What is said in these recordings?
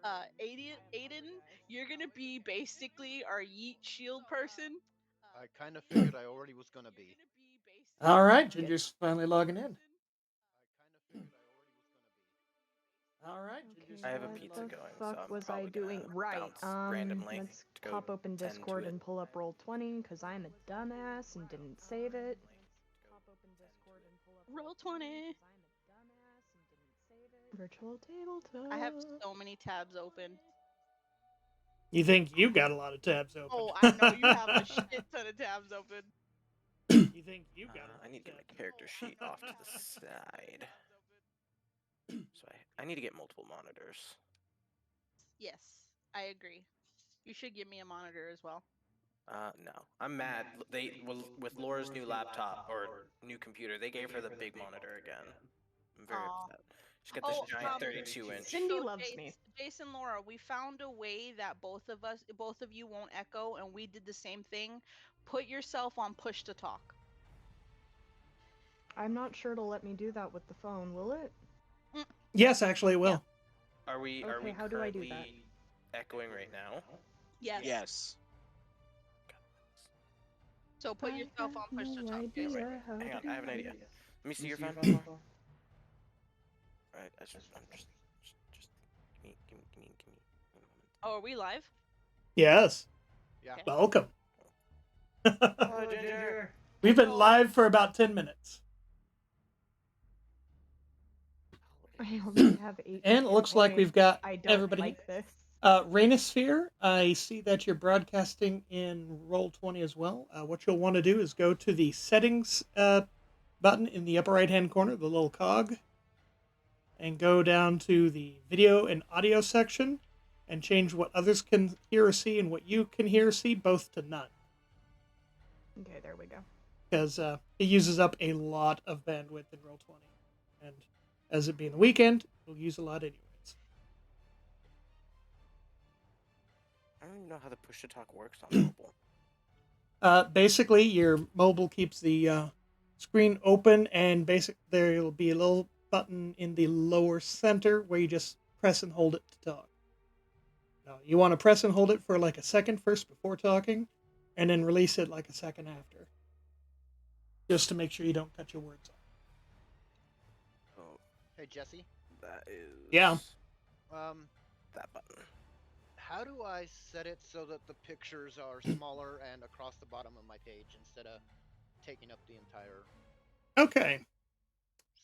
Aiden, you're gonna be basically our Yeet Shield person. I kind of figured I already was gonna be. All right, Good. Ginger's finally logging in. All right, Okay, Ginger's I have a what finally pizza the logging going, so fuck I'm was I probably doing? gonna Right. bounce randomly Let's to go pop open tend to Discord it. and pull up Roll20 because I'm a dumbass and didn't save it. Roll 20. Virtual I have tabletop. so many tabs open. in. You think you got a lot of tabs open? Oh, I know you have a shit ton of tabs open. You think you got a lot I need of to get my tabs character sheet open? off to the side. So I need to get multiple monitors. Yes, I agree. You should give me a monitor as well. No, I'm mad. They well, with Laura's new laptop or new computer, they gave her the big monitor again. I'm very Aw. upset. She's got this Oh, giant 32 inch. Cindy so loves me. Jason, Laura, we found a way that both of you won't echo, and we did the same thing. Put yourself on push to talk. I'm not sure it'll let me do that with the phone, will it? Mm, Yes, actually, it will. Are we Okay, how do I do that? currently echoing right now? yes. Yes. So put I yourself on have push to no talk, Yeah, Jason. right. idea how Hang to on, do I have an idea. that. Let me see your phone. Alright, I'm just give me a moment. Oh, are we live? Yes. Yeah. Okay. Welcome. Hello, Ginger. We've been Hello. live for about 10 minutes. I only have 8. And it looks like we've got I don't everybody. like this. Rainosphere, I see that you're broadcasting in Roll20 as well. What you'll want to do is go to the settings button in the upper right hand corner, the little cog, and go down to the video and audio section and change what others can hear or see and what you can hear or see both to none. Okay, there we go. Because it uses up a lot of bandwidth in Roll20. And as it being the weekend, it'll use a lot anyways. I don't even know how the push to talk works on mobile. Basically, your mobile keeps the screen open, and there will be a little button in the lower center where you just press and hold it to talk. Now, you want to press and hold it for like a second first before talking, and then release it like a second after, just to make sure you don't cut your words off. Oh, Hey Jesse. that is Yeah. Um, that button. how do I set it so that the pictures are smaller and across the bottom of my page instead of taking up the entire Okay.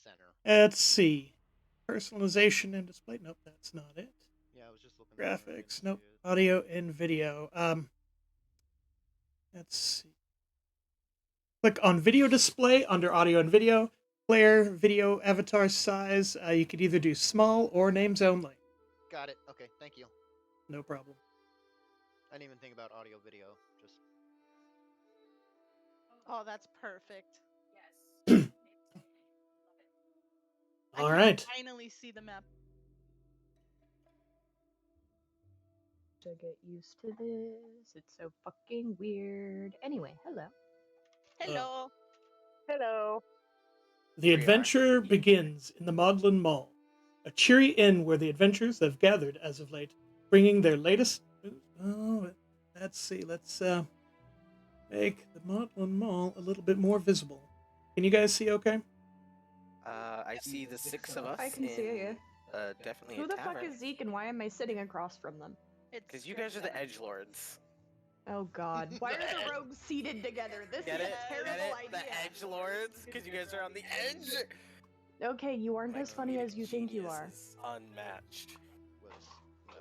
center? Let's see. Personalization and display. Nope, that's not it. Yeah, I was just looking. There, I didn't Graphics. see Nope. it. Audio and video. Let's see. Click on video display under audio and video. Player video avatar size. You could either do small or names only. Got it. Okay, thank you. No problem. I didn't even think about audio video. Just Oh, that's perfect. I All can right. finally see the map. To get used to this. It's so fucking weird. Anyway, hello. Hello. Hello. The We adventure begins in the Maudlin Mall, a cheery inn where the adventurers have gathered as of late, bringing their latest. Oh, let's see. Let's make the Maudlin Mall a little bit more visible. Can you guys see? Okay. I see the 6 of us I can see in you. definitely Who a the fuck tavern. is Zeke and why am I sitting across from them? Because you guys are the edgelords. Oh god. Why are the rogues seated together? This Get is it? a terrible Get it? idea. The edgelords? Because you guys are on the edge. Okay, you aren't My as funny as comedic you think you genius are. is unmatched. was no.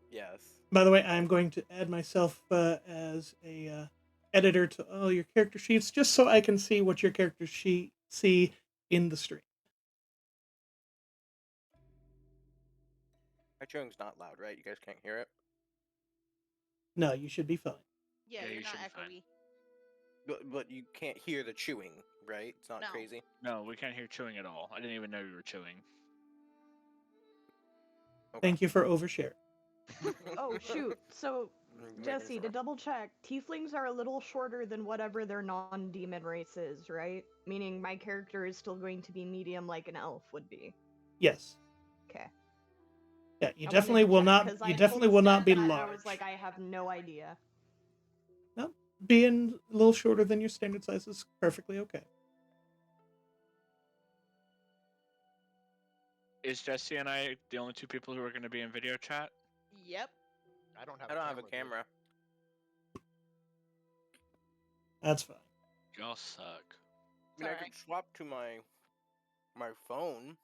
Yes. By the way, I'm going to add myself as a editor to all your character sheets, just so I can see what your characters see in the stream. My chewing's not loud, right? You guys can't hear it? No, you should be fine. Yeah, Yeah, you're you not should be fine. echoey. But you can't hear the chewing, right? It's not No. crazy. No, we can't hear chewing at all. I didn't even know you were chewing. Okay. Thank you for oversharing. Oh shoot. So Making Jesse, sure. to double check, tieflings are a little shorter than whatever their non-demon race is, right? Meaning my character is still going to be medium like an elf would be. Yes. Okay. Yeah, you I definitely wanted to will check, not. 'cause I You had definitely told will not Steph be and I large. was like, I have no idea. No, being a little shorter than your standard size is perfectly okay. Is Jesse and I the only two people who are going to be in video chat? Yep. I don't have. I don't have a dude. camera. That's fine. Y'all suck. I mean, I Alright. could swap to my phone.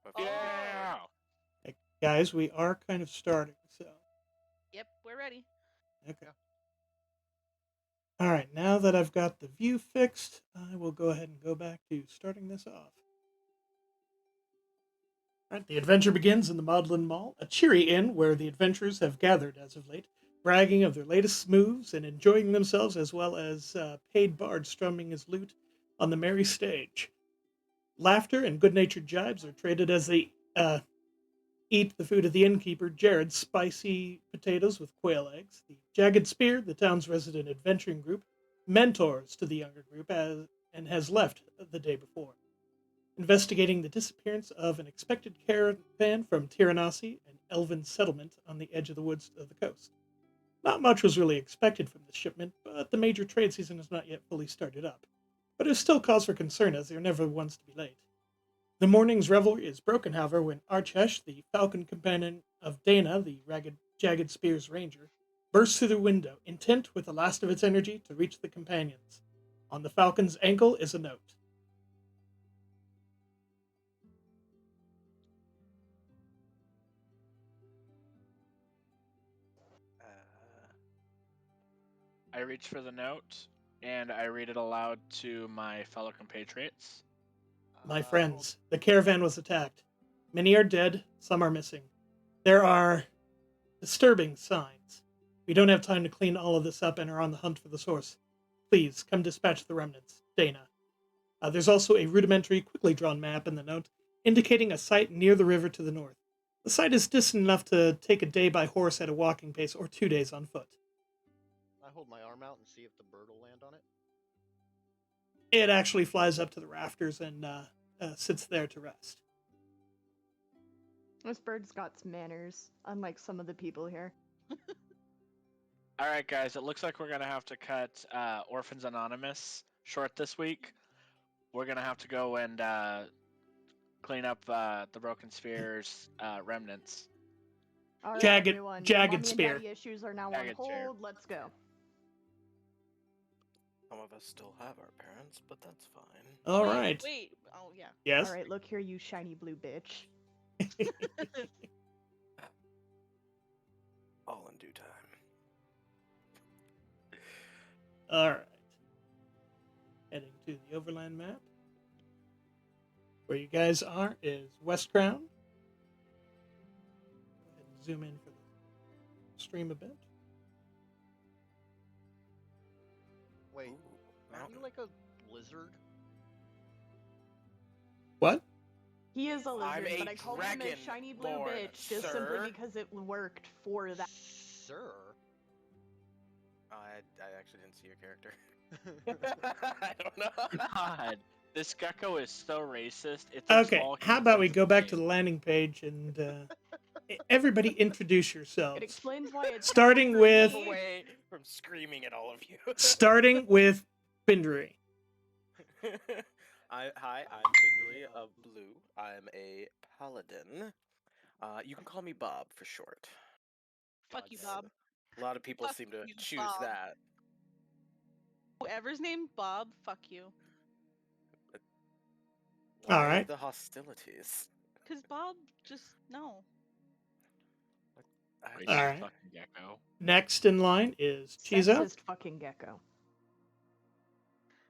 Oh. Yeah. Hey, guys, we are kind of starting, so Yep, we're ready. okay. All right, now that I've got the view fixed, I will go ahead and go back to starting this off. All right, the adventure begins in the Maudlin Mall, a cheery inn where the adventurers have gathered as of late, bragging of their latest moves and enjoying themselves, as well as paid bard strumming his lute on the merry stage. Laughter and good-natured jibes are traded as they eat the food of the innkeeper, Jared's spicy potatoes with quail eggs. The Jagged Spear, the town's resident adventuring group, mentors to the younger group and has left the day before, investigating the disappearance of an expected caravan from Tirannasi, an elven settlement on the edge of the woods of the coast. Not much was really expected from this shipment, but the major trade season has not yet fully started up. But it is still cause for concern, as they are never ones to be late. The morning's revelry is broken, however, when Archesh, the falcon companion of Dana, the Jagged Spear's ranger, bursts through the window, intent with the last of its energy to reach the companions. On the falcon's ankle is a note. I reach for the note and I read it aloud to my fellow compatriots. My friends, the caravan was attacked. Many are dead, some are missing. There are disturbing signs. We don't have time to clean all of this up and are on the hunt for the source. Please, come dispatch the remnants. Dana. There's also a rudimentary, quickly drawn map in the note indicating a site near the river to the north. The site is distant enough to take a day by horse at a walking pace or 2 days on foot. I hold my arm out and see if the bird will land on it. It actually flies up to the rafters and sits there to rest. This bird's got some manners, unlike some of the people here. All right, guys, it looks like we're going to have to cut Orphans Anonymous short this week. We're going to have to go and clean up the Broken Sphere's remnants. All right, Jagged- everyone. Jagged Mommy Spear. and daddy issues are now on Jagged Spear. hold. Let's go. Some of us still have our parents, but that's fine. All right. Wait. Oh, yeah. Yes? All right, look here, you shiny blue bitch. All in due time. All right. Heading to the overland map. Where you guys are is West Crown. Go ahead and zoom in for the stream a bit. Wait, Ooh, aren't you mountain. like a lizard? What? He is a I'm lizard, but a I called him a shiny blue dragonborn, bitch just sir. simply because it worked for that. Sir. I actually didn't see your character. I don't know. God, this gecko is so racist. It thinks Okay, all how about we humans are go the back to same. the landing page and everybody introduce It yourselves. explains why it's Starting with- Move away from screaming at all of you. Starting with Bindry. Hi, I'm Bindley of Blue. I'm a paladin. You can call me Bob for short. Fuck you, Bob. A lot of people Fuck seem to you, choose Bob. that. Whoever's named Bob, fuck you. Why Alright. the hostilities? Because Bob just, no. Racist Alright. fucking gecko. Next in line is Chiza. sexist fucking gecko.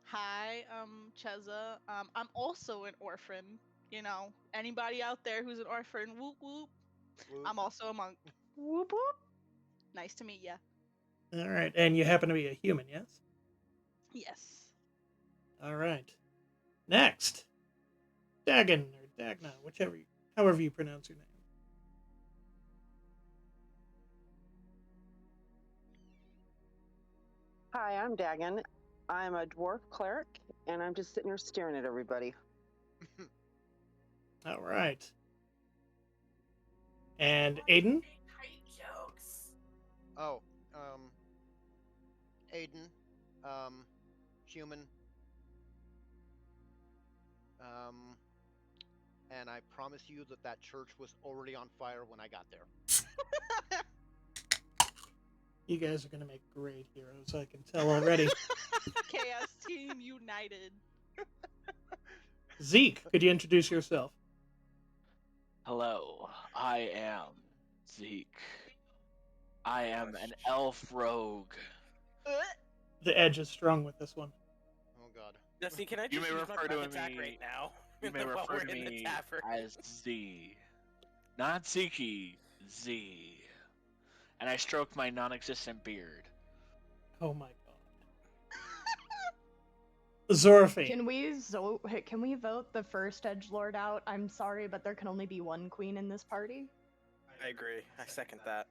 Hi, Cheza. I'm also an orphan. You know, anybody out there who's an orphan, whoop whoop. Whoop. I'm also a monk. Whoop whoop. Nice to meet ya. Alright, and you happen to be a human, yes? Yes. Alright. Next. Dagon, or Dagna, however you pronounce your name. Hi, I'm Dagon. I'm a dwarf cleric, and I'm just sitting here staring at everybody. Alright. And Aiden? Oh, Aiden, human, and I promise you that that church was already on fire when I got there. You guys are going to make great heroes, I can tell already. Chaos Team United. Zeke, could you introduce yourself? Hello, I am Zeke. I am an elf rogue. The edge is strong with this one. Oh God. Jesse, can I You just may use my refer prep to attack me. right now? You may While refer we're to in the me tavern. as Z. Not Zeke, Z. And I stroke my non-existent beard. Oh my god. Zoraphine. Can we vote the first edgelord out? I'm sorry, but there can only be one queen in this party. I agree. I second that.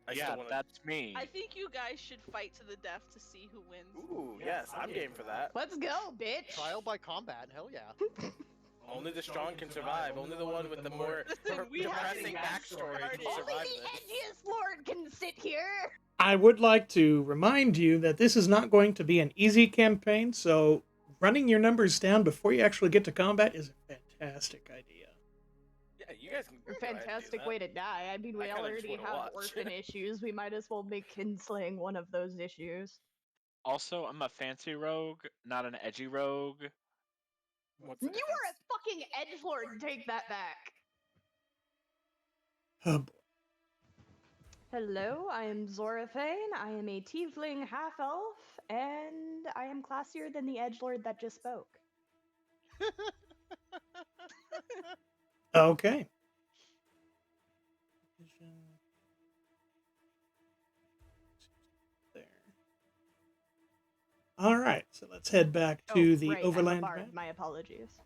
I Yeah, still wanna... that's me. I think you guys should fight to the death to see who wins. Ooh, yes, I'm game for that. Let's go, bitch! Trial by combat, hell yeah. Only the strong can survive. Only the one with the more Listen, we have depressing the backstory can Only Only survive the this. edgiest lord can sit here! I would like to remind you that this is not going to be an easy campaign, so running your numbers down before you actually get to combat is a fantastic idea. Yeah, you guys can go ahead and do Fantastic that. way to die. I mean, we I kinda just already wanna have watch. orphan issues. We might as well make kinslaying one of those issues. Also, I'm a fancy rogue, not an edgy rogue. What's the You difference? are a fucking edgelord! Take that back! Oh boy. Hello, I am Zorathane. I am a tiefling half-elf, and I am classier than the edgelord that just spoke. Okay. There. All right, so let's head back to the right, I'm a overland bard. map. My apologies.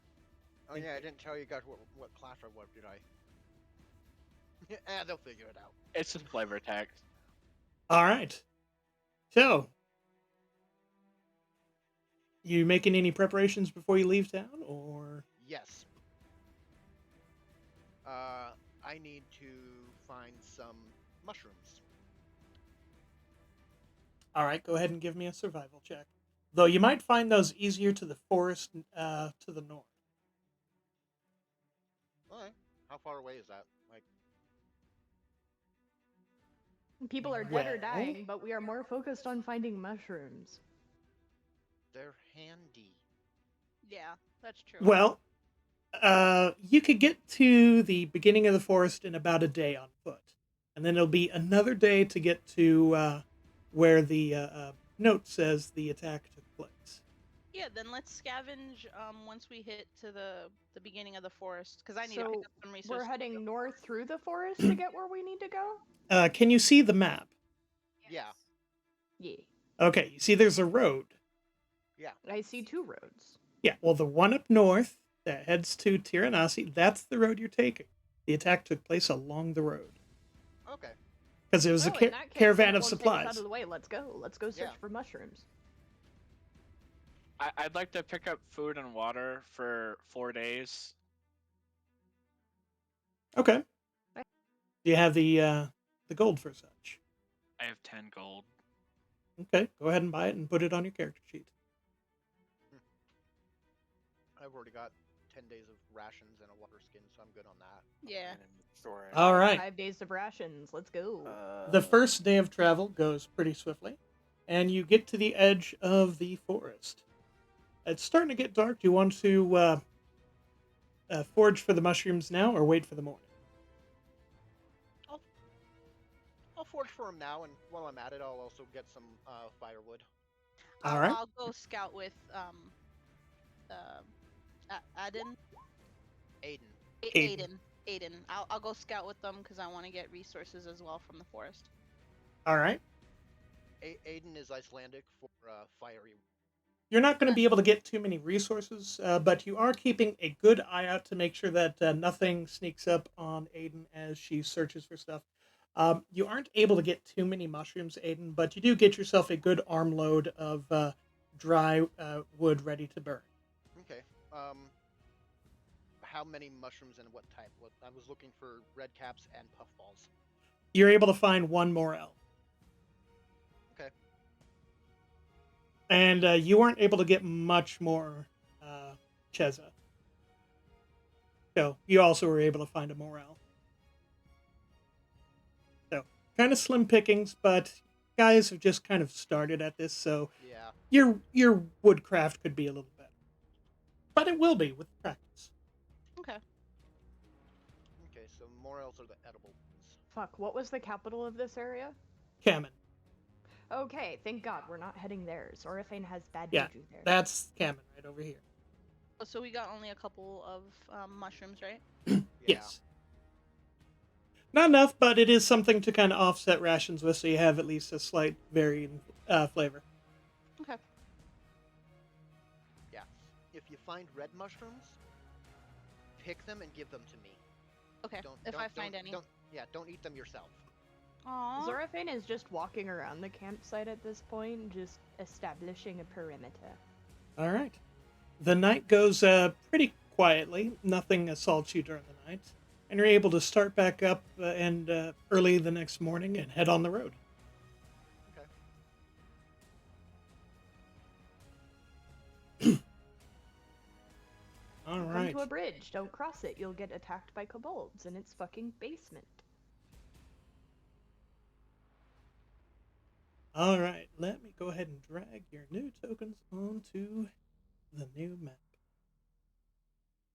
Oh yeah, I didn't tell you guys what class I was, did I? They'll figure it out. It's just flavor text. All right. So, you making any preparations before you leave town, or? Yes. I need to find some mushrooms. All right, go ahead and give me a survival check. Though you might find those easier to the forest to the north. Okay. How far away is that? Like, People are dead or Well- dying, but we are more focused on finding mushrooms. they're handy. Yeah, that's true. Well, you could get to the beginning of the forest in about a day on foot. And then it'll be another day to get to where the note says the attack took place. Yeah, then let's scavenge once we hit to the beginning of the forest because I need to So, pick up some resources. we're heading north through the forest to get where we need to go? Can you see the map? Yeah. Yeah. Okay, you see there's a road. Yeah. I see two roads. Yeah, well, the one up north that heads to Tiranasi, that's the road you're taking. The attack took place along the road. Okay. Because it was Well, a in that case, caravan that of won't take us supplies. out of the way. Let's go. Let's go search Yeah. for mushrooms. I'd like to pick up food and water for 4 days. Okay. Do you have the gold for such? I have 10 gold. Okay, go ahead and buy it and put it on your character sheet. I've already got 10 days of rations and a water skin, so I'm good on that. Yeah. All right. 5 days of rations. Let's go. The first day of travel goes pretty swiftly, and you get to the edge of the forest. It's starting to get dark. Do you want to forage for the mushrooms now or wait for the morning? I'll forge for them now, and while I'm at it, I'll also get some firewood. All right. I'll go scout with Aiden. Aiden. Aiden. I'll go scout with them because I want to get resources as well from the forest. All right. Aiden is Icelandic for fiery. You're not going to be able to get too many resources, but you are keeping a good eye out to make sure that nothing sneaks up on Aiden as she searches for stuff. You aren't able to get too many mushrooms, Aiden, but you do get yourself a good armload of dry wood ready to burn. Okay. how many mushrooms and what type? What I was looking for red caps and puffballs. You're able to find one morel. Okay. And you weren't able to get much more Cheza. So you also were able to find a morel. So kind of slim pickings, but guys have just kind of started at this, so Yeah. your woodcraft could be a little better. But it will be with practice. Okay. Okay, so morels are the edible ones. Fuck, what was the capital of this area? Kamen. Okay, thank God we're not heading there. Zorafane has bad Yeah, juju there. that's Kamen right over here. So we got only a couple of mushrooms, right? Yeah. Yes. Not enough, but it is something to kind of offset rations with, so you have at least a slight varying flavor. Okay. Yeah. If you find red mushrooms, pick them and give them to me. Okay. If I find any. Don't eat them yourself. Aww. Zorafane is just walking around the campsite at this point, just establishing a perimeter. All right. The night goes pretty quietly. Nothing assaults you during the night. And you're able to start back up and early the next morning and head on the road. Okay. All Come right. to a bridge, don't cross it, you'll get attacked by kobolds in its fucking basement. All right. Let me go ahead and drag your new tokens onto the new map.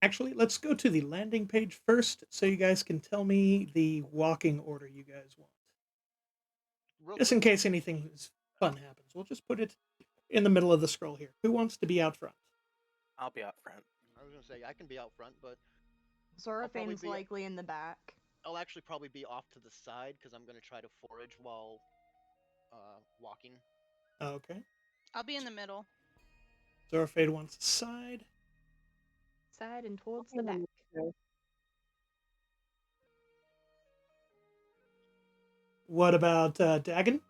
Actually, let's go to the landing page first so you guys can tell me the walking order you guys want. Just in case anything fun happens. We'll just put it in the middle of the scroll here. Who wants to be out front? I'll be out front. I was gonna say I can be out front, but Zorafane's likely in the back. I'll actually probably be off to the side because I'm gonna try to forage while walking. Okay. I'll be in the middle. Zorafade wants a side. Side and towards the back. What about Dagon?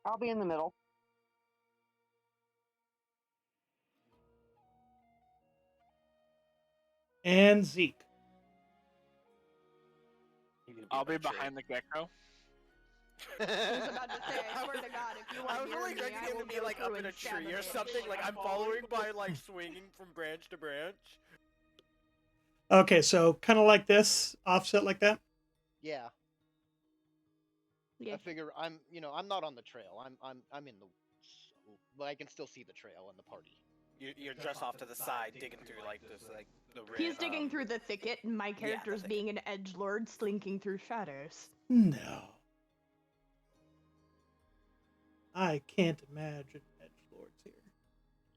I'll be in the middle. And Zeke. I'll be behind the gecko. I was about to say, I swear to God, if you want I to was hear really me, expecting I him will to be go like through up in and a stab tree him or in the something. Like I'm following by like swinging from branch to branch. Okay, so kind of like this, offset like that. Yeah. Yeah. I figure I'm not on the trail. I'm in the woods, so, but I can still see the trail and the party. You're just off to the side, digging through like this, like the. He's digging through the thicket, and my character's being an edgelord slinking through shadows. No. I can't imagine edgelords here.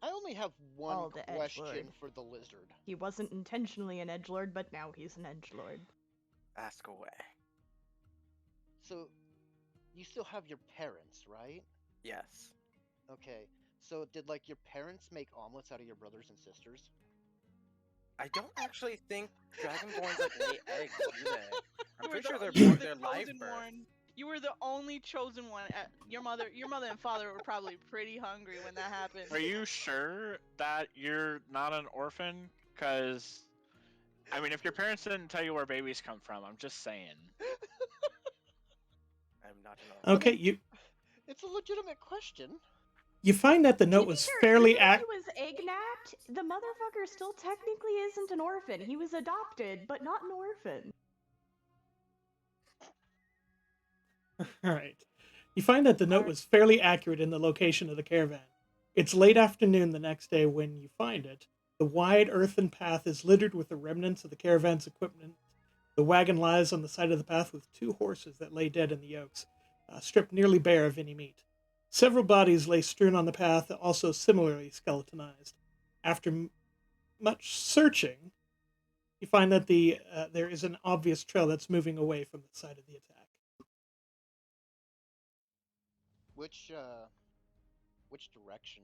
I only have one question for the lizard. He wasn't intentionally an edgelord, but now he's an edgelord. Ask away. So, you still have your parents, right? Yes. Okay. So, did like your parents make omelets out of your brothers and sisters? I don't actually think dragonborns like lay eggs, do they? I'm pretty sure they're live birth. You were the only chosen one. Your mother and father were probably pretty hungry when that happened. Are you sure that you're not an orphan? Because, I mean, if your parents didn't tell you where babies come from, I'm just saying. I'm not an orphan. Okay, It's a legitimate question. You find that the note was fairly He was egg-napped. The motherfucker still technically isn't an orphan. He was adopted, but not an orphan. Alright. You find that the note was fairly accurate in the location of the caravan. It's late afternoon the next day when you find it. The wide earthen path is littered with the remnants of the caravan's equipment. The wagon lies on the side of the path with 2 horses that lay dead in the yokes, stripped nearly bare of any meat. Several bodies lay strewn on the path, also similarly skeletonized. After much searching, you find that there is an obvious trail that's moving away from the site of the attack. Which direction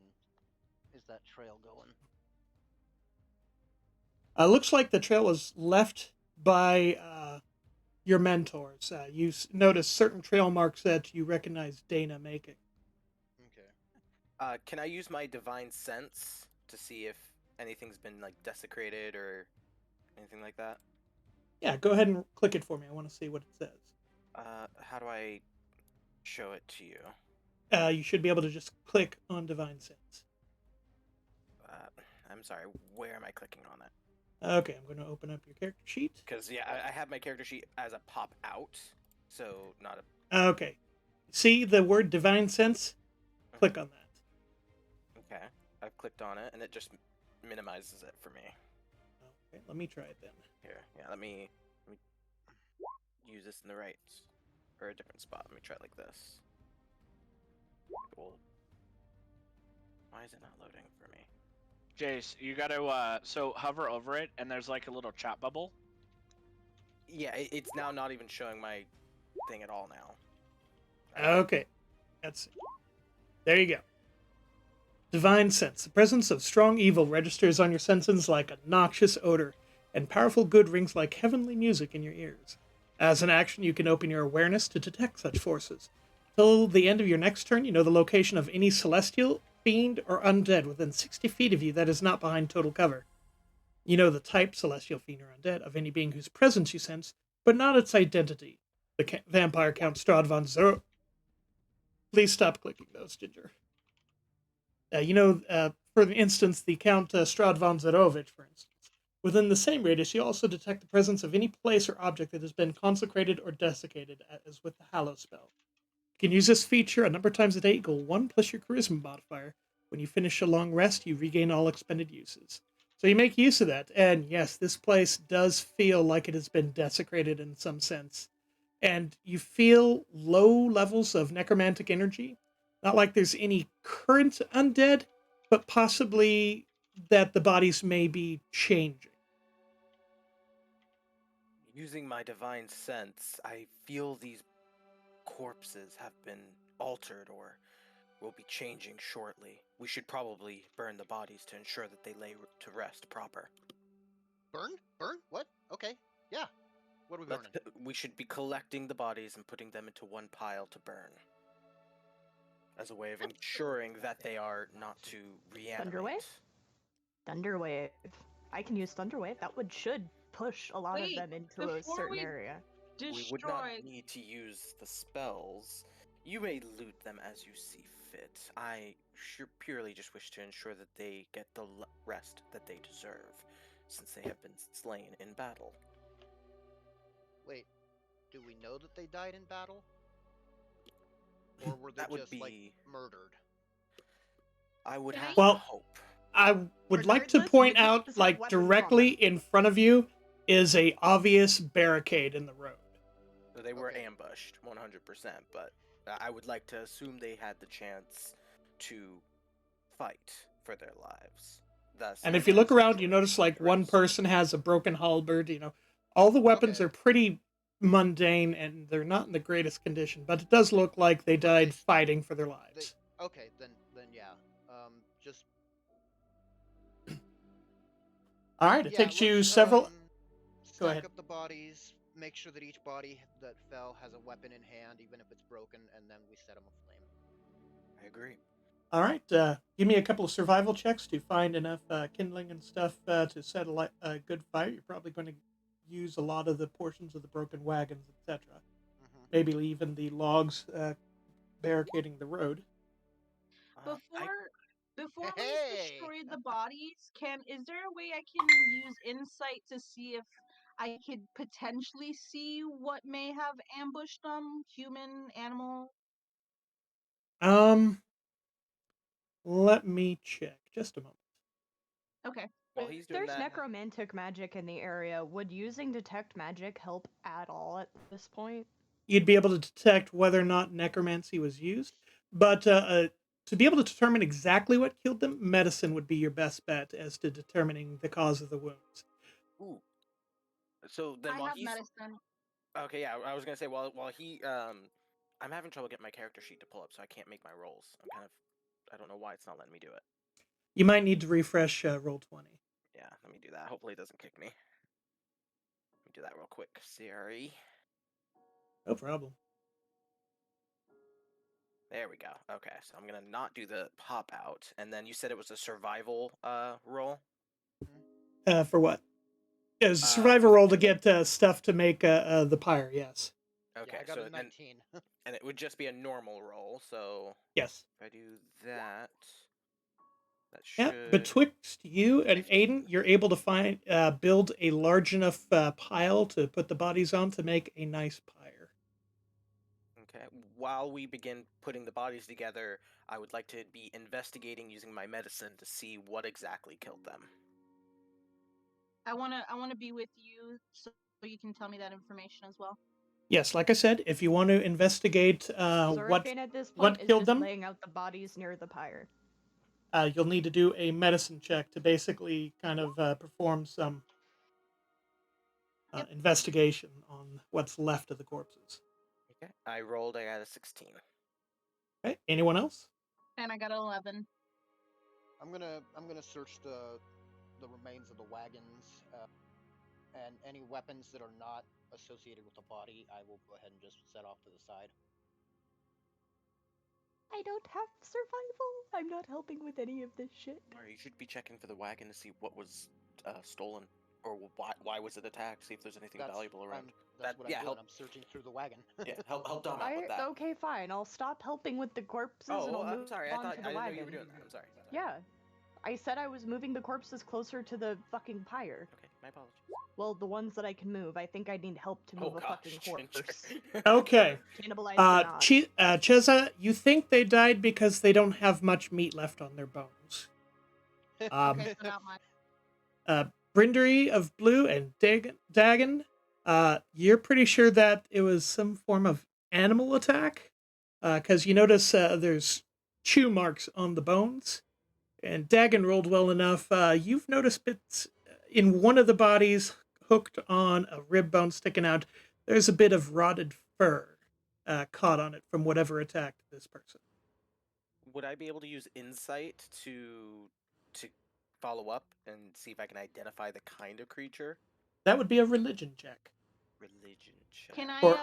is that trail going? Looks like the trail was left by your mentors. You notice certain trail marks that you recognize Dana making. Okay. Can I use my divine sense to see if anything's been like desecrated or anything like that? Yeah, go ahead and click it for me. I want to see what it says. How do I show it to you? You should be able to just click on Divine Sense. Uh, I'm sorry. Where am I clicking on it? Okay, I'm going to open up your character sheet. Because yeah, I have my character sheet as a pop out, so not a. Okay. See the word Divine Sense? Click on that. Okay, I've clicked on it, and it just minimizes it for me. Okay, let me try it then. Here, yeah, let me use this in the right or a different spot. Let me try it like this. Cool. Why is it not loading for me? Jace, you gotta so hover over it, and there's like a little chat bubble. Yeah, it's now not even showing my thing at all now. Okay, that's it. There you go. Divine Sense. The presence of strong evil registers on your senses like a noxious odor, and powerful good rings like heavenly music in your ears. As an action, you can open your awareness to detect such forces. Till the end of your next turn, you know the location of any celestial, fiend, or undead within 60 feet of you that is not behind total cover. You know the type, celestial, fiend, or undead, of any being whose presence you sense, but not its identity. The vampire Count Strahd von Zero. Please stop clicking those, Ginger. For instance, the Count Strahd von Zarovich, for instance. Within the same radius, you also detect the presence of any place or object that has been consecrated or desiccated, as with the Hallow spell. You can use this feature a number of times a day, equal 1 plus your Charisma modifier. When you finish a long rest, you regain all expended uses. So you make use of that, and yes, this place does feel like it has been desecrated in some sense. And you feel low levels of necromantic energy. Not like there's any current undead, but possibly that the bodies may be changing. Using my divine sense, I feel these corpses have been altered or will be changing shortly. We should probably burn the bodies to ensure that they lay to rest proper. Burn? Burn? What? Okay. Yeah. What are we burning? We should be collecting the bodies and putting them into one pile to burn. As a way of ensuring that they are not to reanimate. Thunderwave. I can use Thunderwave. That should push a lot of them into a certain area. We would not need to use the spells. You may loot them as you see fit. I purely just wish to ensure that they get the rest that they deserve, since they have been slain in battle. Wait, do we know that they died in battle? Or were they just, like, murdered? I would have Well, to hope. I would like to point out, like, directly in front of you is a obvious barricade in the road. So they were ambushed, 100%, but I would like to assume they had the chance to fight for their lives. Thus, and if you look around, you notice, like, one person has a broken halberd, All the weapons are pretty mundane, and they're not in the greatest condition, but it does look like they died fighting for their lives. Okay, then yeah. Just... Alright, it takes you several... Go ahead. Stack up the bodies, make sure that each body that fell has a weapon in hand, even if it's broken, and then we set them aflame. I agree. Alright, give me a couple of survival checks to find enough kindling and stuff to set a good fire. You're probably going to use a lot of the portions of the broken wagons, etc. Maybe even the logs barricading the road. Before we destroy the bodies, is there a way I can use insight to see if I could potentially see what may have ambushed them? Human, animal? Let me check. Just a moment. Okay. While he's doing There's that, necromantic magic in the area. Would using detect magic help at all at this point? You'd be able to detect whether or not necromancy was used, but to be able to determine exactly what killed them, medicine would be your best bet as to determining the cause of the wounds. Ooh. So then I have medicine. Okay, yeah, I was gonna say while he I'm having trouble getting my character sheet to pull up, so I can't make my rolls. I don't know why it's not letting me do it. You might need to refresh Roll20. Yeah, let me do that. Hopefully it doesn't kick me. Let me do that real quick. Sorry. No problem. There we go. Okay, so I'm gonna not do the pop out, and then you said it was a survival roll. For what? Yeah, it's a survivor For the roll to kindling? get stuff to make the pyre. Yes. Okay, Yeah, I got so a 19. and it would just be a normal roll. So Yes. if I do that, that Yeah. should Betwixt you and 15. Aiden, you're able to build a large enough pile to put the bodies on to make a nice pyre. Okay. While we begin putting the bodies together, I would like to be investigating using my medicine to see what exactly killed them. I wanna be with you so you can tell me that information as well. Yes, like I said, if you want to investigate Zorfane at this point what is killed just them, laying out the bodies near the pyre. you'll need to do a medicine check to basically kind of perform some Yep. investigation on what's left of the corpses. Okay. I rolled. I got a 16. Okay. Anyone else? And I got 11. I'm gonna search the remains of the wagons, and any weapons that are not associated with the body. I will go ahead and just set off to the side. I don't have survival. I'm not helping with any of this shit. Alright, you should be checking for the wagon to see what was stolen, or why was it attacked. See if there's anything valuable around. That's what I'm doing. help. I'm searching through the wagon. Yeah, help Dom out with that. Okay, fine. I'll stop helping with the corpses and Oh, I'll I'm move sorry. on I to the didn't know wagon. you were doing that. I'm sorry. Yeah. I said I was moving the corpses closer to the fucking pyre. Okay, my apologies. Well, the ones that I can move. I think I need help to move a fucking Ginger. horse. Okay. Cannibalized or not. Cheza, you think they died because they don't have much meat left on their bones. Okay, so not much. Brindery of Blue and Dagon, you're pretty sure that it was some form of animal attack, because you notice there's chew marks on the bones, and Dagon rolled well enough. You've noticed bits in one of the bodies hooked on a rib bone sticking out. There's a bit of rotted fur caught on it from whatever attacked this person. Would I be able to use insight to follow up and see if I can identify the kind of creature? That would be a religion check. Religion check. Can I Or-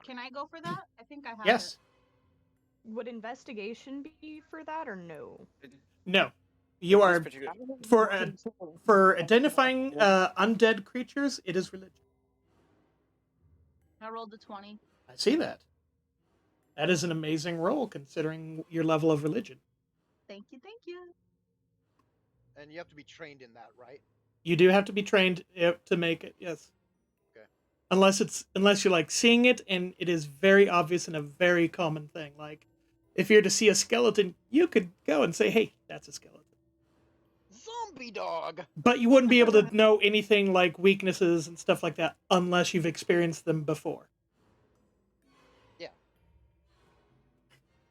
can I go for that? I think I have Yes. Would investigation be for that or no? No. You This are particular- for identifying undead creatures. It is religion. it. I rolled a 20. I see that. That is an amazing roll considering your level of religion. Thank you, thank you. And you have to be trained in that, right? You do have to be trained to make it. Yes. Okay. Unless you're like seeing it and it is very obvious and a very common thing. Like if you're to see a skeleton, you could go and say, "Hey, that's a skeleton." Zombie dog. But you wouldn't be able to know anything like weaknesses and stuff like that unless you've experienced them before.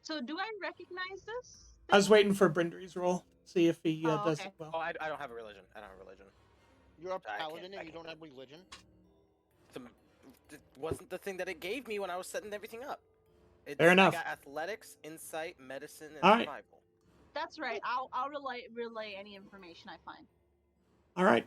So do I recognize this? I was waiting for Brindery's roll, see if he Oh, does okay. it well. Oh, I don't have a religion. I don't have a religion. You're a I can't- paladin I and you can't don't have help. religion. It wasn't the thing that it gave me when I was setting everything up. Fair enough. I got athletics, insight, medicine, and All right. survival. That's right. I'll relay any information I find. All right.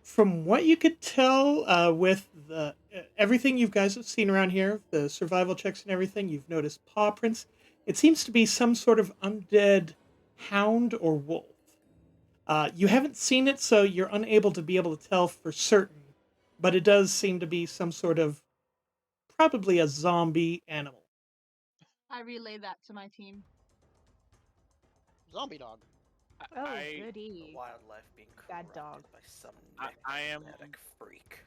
From what you could tell with the everything you guys have seen around here, the survival checks and everything, you've noticed paw prints. It seems to be some sort of undead hound or wolf. You haven't seen it, so you're unable to be able to tell for certain, but it does seem to be some sort of probably a zombie animal. I relay that to my team. Zombie dog. Oh, I, goody. Wildlife being Bad corrupted dog. by some I am- necromantic freak.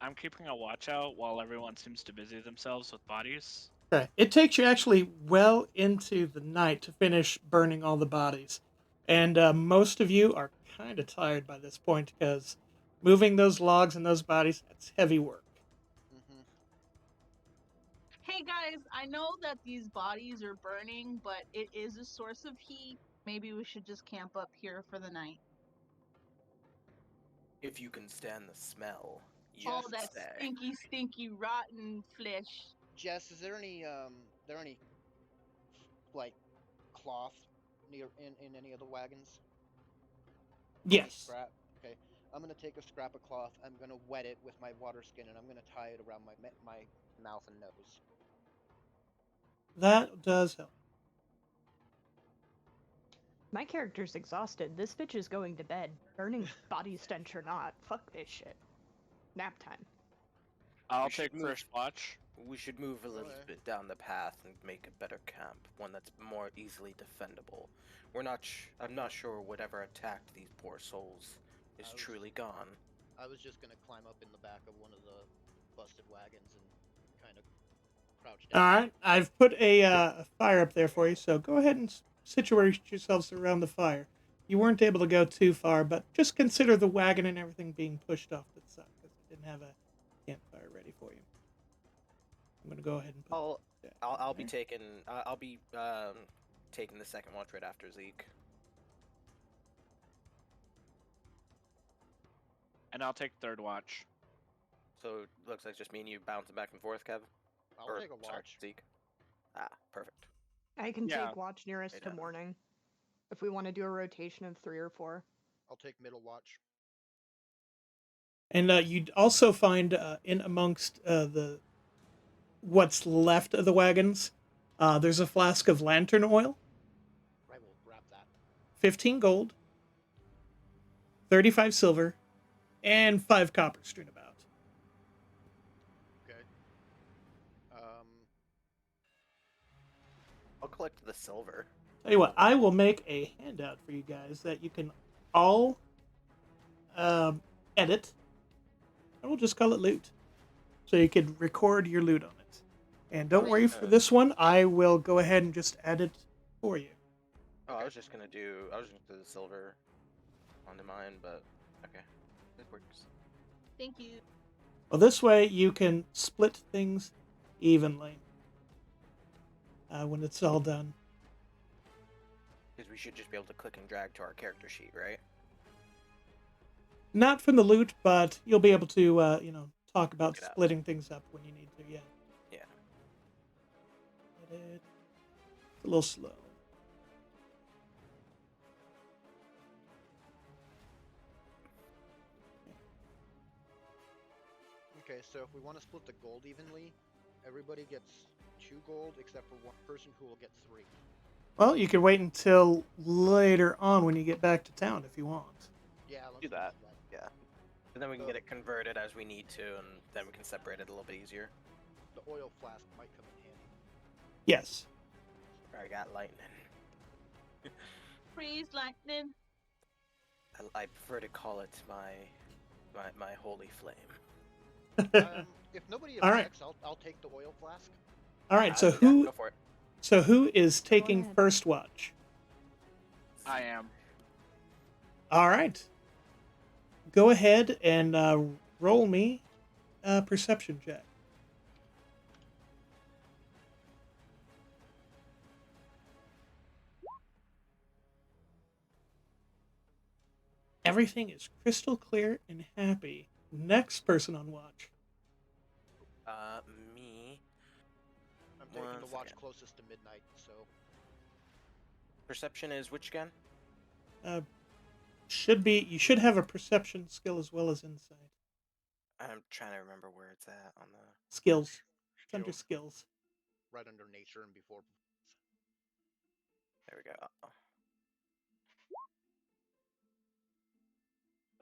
I'm keeping a watch out while everyone seems to busy themselves with bodies. Okay. It takes you actually well into the night to finish burning all the bodies. And most of you are kind of tired by this point because moving those logs and those bodies, that's heavy work. Mm-hmm. Hey guys, I know that these bodies are burning, but it is a source of heat. Maybe we should just camp up here for the night. If you can stand the smell, you All can that stay. stinky, stinky, rotten flesh. Jess, is there any like cloth near in any of the wagons? Any Yes. scrap. Okay. I'm gonna take a scrap of cloth. I'm gonna wet it with my water skin, and I'm gonna tie it around my mouth and nose. That does help. My character's exhausted. This bitch is going to bed. Burning body stench or not. Fuck this shit. Nap time. I'll We should take first watch. We should move a little ahead. bit down the path and make a better camp, one that's more easily defendable. I'm not sure whatever attacked these poor souls is truly gone. I was just gonna climb up in the back of one of the busted wagons and kind of crouch down. All right, I've put a fire up there for you, so go ahead and situate yourselves around the fire. You weren't able to go too far, but just consider the wagon and everything being pushed off to the side because I didn't have a campfire ready for you. I'm gonna go ahead and put. I'll be taking taking the second watch right after Zeke. And I'll take third watch. So it looks like just me and you bouncing back and forth, Kev. I'll take a Sorry, watch. Zeke. Ah, perfect. I can Yeah. take watch nearest Hey, to Dan. morning. If we want to do a rotation of 3 or 4. I'll take middle watch. And you'd also find in amongst the what's left of the wagons, there's a flask of lantern oil, I will grab that. 15 gold, 35 silver, and 5 copper strewn about. Okay. I'll collect the silver. Tell you what, I will make a handout for you guys that you can all edit, and we'll just call it loot. So you can record your loot on it. And don't worry for this one, I will go ahead and just add it for you. Oh, I was just gonna do the silver onto mine, but okay, it works. Thank you. Well, this way you can split things evenly when it's all done. Because we should just be able to click and drag to our character sheet, right? Not from the loot, but you'll be able to, talk about Check it out. splitting things up when you need to. Yeah. Yeah. It's a little slow. Okay, so if we want to split the gold evenly, everybody gets 2 gold except for one person who will get 3. Well, you can wait until later on when you get back to town if you want. Yeah, let's Do that. Yeah. And then we can get it converted as we need to, and then we can separate it a little bit easier. The oil flask might come in handy. Yes. I got lightning. Freeze lightning. I prefer to call it my holy flame. If nobody All right. objects, I'll take the oil flask. All right. So Yeah, who? go for it. So who is taking ahead. first watch? I am. All right. Go ahead and roll me a perception check. Everything is crystal clear and happy. Next person on watch. Me. I'm taking One the watch second. closest to midnight, so Perception is which again? You should have a perception skill as well as insight. I'm trying to remember where it's at on the. Skills. It's under skills. right under nature and before. There we go.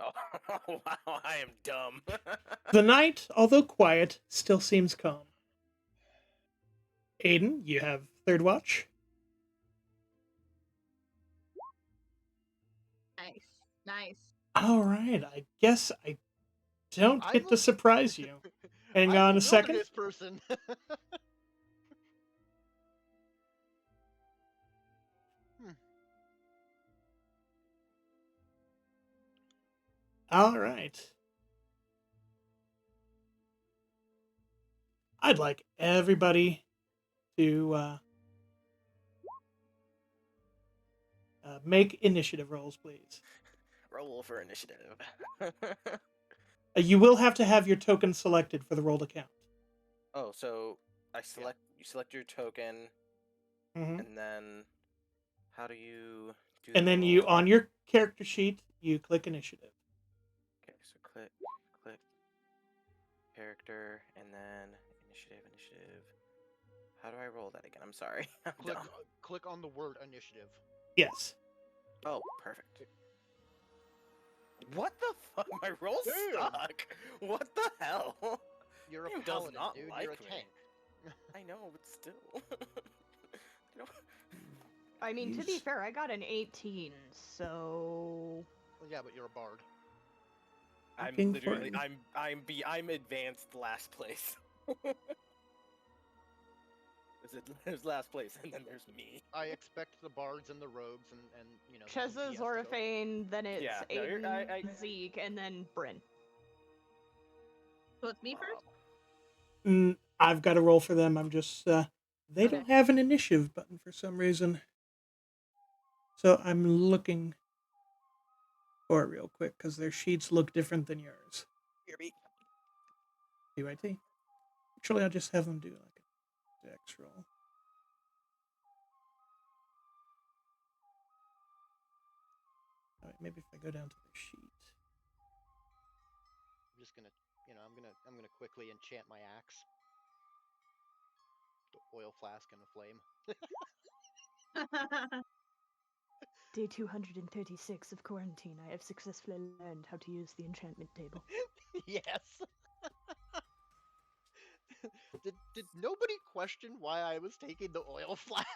Oh, wow, I am dumb. The night, although quiet, still seems calm. Aiden, you have third watch. Nice. All right, I guess I don't I get to was- surprise you. Hang I'm on a a second. wilderness person. All right. I'd like everybody to make initiative rolls, please. Roll for initiative. You will have to have your token selected for the roll to count. Oh, so you select your token, Mm-hmm. and then how do you do? And the then you, roll? on your character sheet, you click initiative. Okay, so click character, and then initiative. How do I roll that again? I'm sorry. I'm dumb. click on the word initiative. Yes. Oh, perfect. What the fuck? My roll Damn. stuck. What the hell? You're a Game does paladin, not dude. like You're a me. tank. I know, but still. You know, I mean, to be Use- fair, I got an 18, so Well, yeah, but you're a bard. I'm Looking literally for- I'm advanced last place. There's last place, and then there's me. I expect the bards and the rogues and you know. the Cheza, DPS to go- Zoraphane, then it's Yeah, no, Aiden, Zeke, and then Bryn. So it's me first? I've got to roll for them. I'm just they Okay. don't have an initiative button for some reason, so I'm looking for it real quick because their sheets look different than yours. Hear me? PYT. Actually, I'll just have them do like a dex roll. All right, maybe if I go down to the sheet. I'm just gonna, you know, I'm gonna quickly enchant my axe. The oil flask and a flame. Day 236 of quarantine. I have successfully learned how to use the enchantment table. Yes. did nobody question why I was taking the oil flask?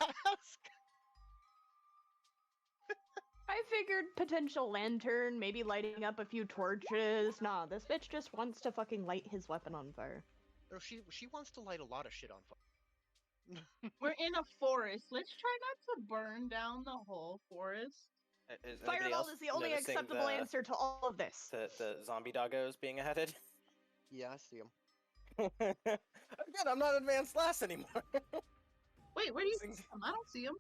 I figured potential lantern, maybe lighting up a few torches. Nah, this bitch just wants to fucking light his weapon on fire. No, she wants to light a lot of shit on fire. We're in a forest. Let's try not to burn down the whole forest. Is anybody Fireball else is the only noticing acceptable answer to all of this. the zombie doggos being added? Yeah, I see him. Again, I'm not advanced last anymore. Wait, where do you see him? I don't see him.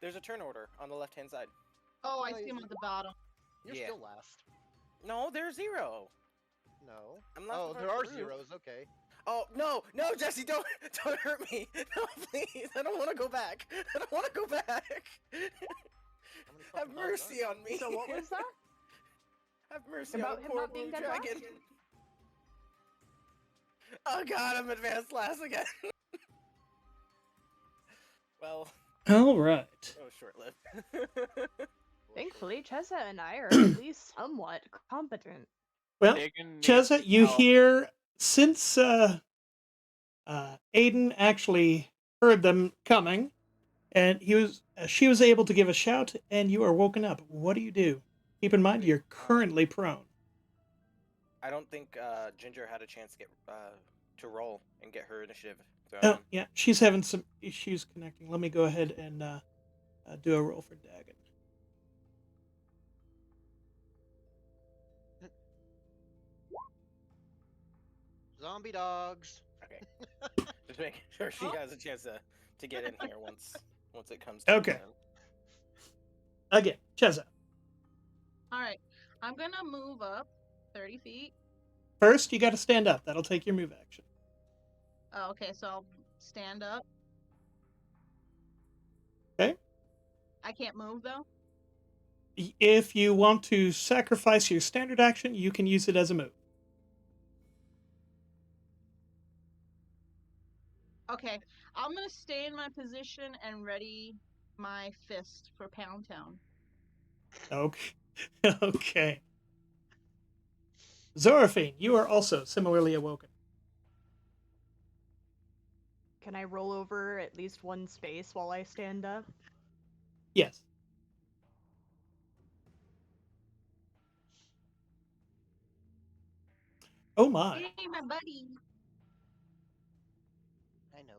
There's a turn order on the left-hand side. Oh, I No, see him you- at the bottom. You're Yeah. still last. No, there's 0. No. I'm left Oh, of our there are group. zeros. Okay. Oh no, Jesse, don't hurt me. No, please. I don't want to go back. I don't want to go back. How many Have fucking dogs are mercy there? on me. So what was that? Have mercy About on a him poor not being blue dead dragon. last? Oh god, I'm advanced last again. Well, All right. that was short-lived. Thankfully, Cheza and I are at least somewhat competent. Well, Dagon needs Cheza, you help. hear since Aiden actually heard them coming, and she was able to give a shout, and you are woken up. What do you do? Keep in mind, you're currently prone. I don't think Ginger had a chance to get to roll and get her initiative thrown Oh, in. yeah, she's having some issues connecting. Let me go ahead and do a roll for Dagon. Zombie dogs. Okay. Just making sure she has a chance to get in here once it comes. Okay. Again, Cheza. All right, I'm gonna move up 30 feet. First, you got to stand up. That'll take your move action. Oh, okay, so I'll stand up. Okay. I can't move though. If you want to sacrifice your standard action, you can use it as a move. Okay, I'm gonna stay in my position and ready my fist for Pound Town. Okay. Okay. Zoraphine, you are also similarly awoken. Can I roll over at least one space while I stand up? Yes. Oh my. Hey, my buddy. I know.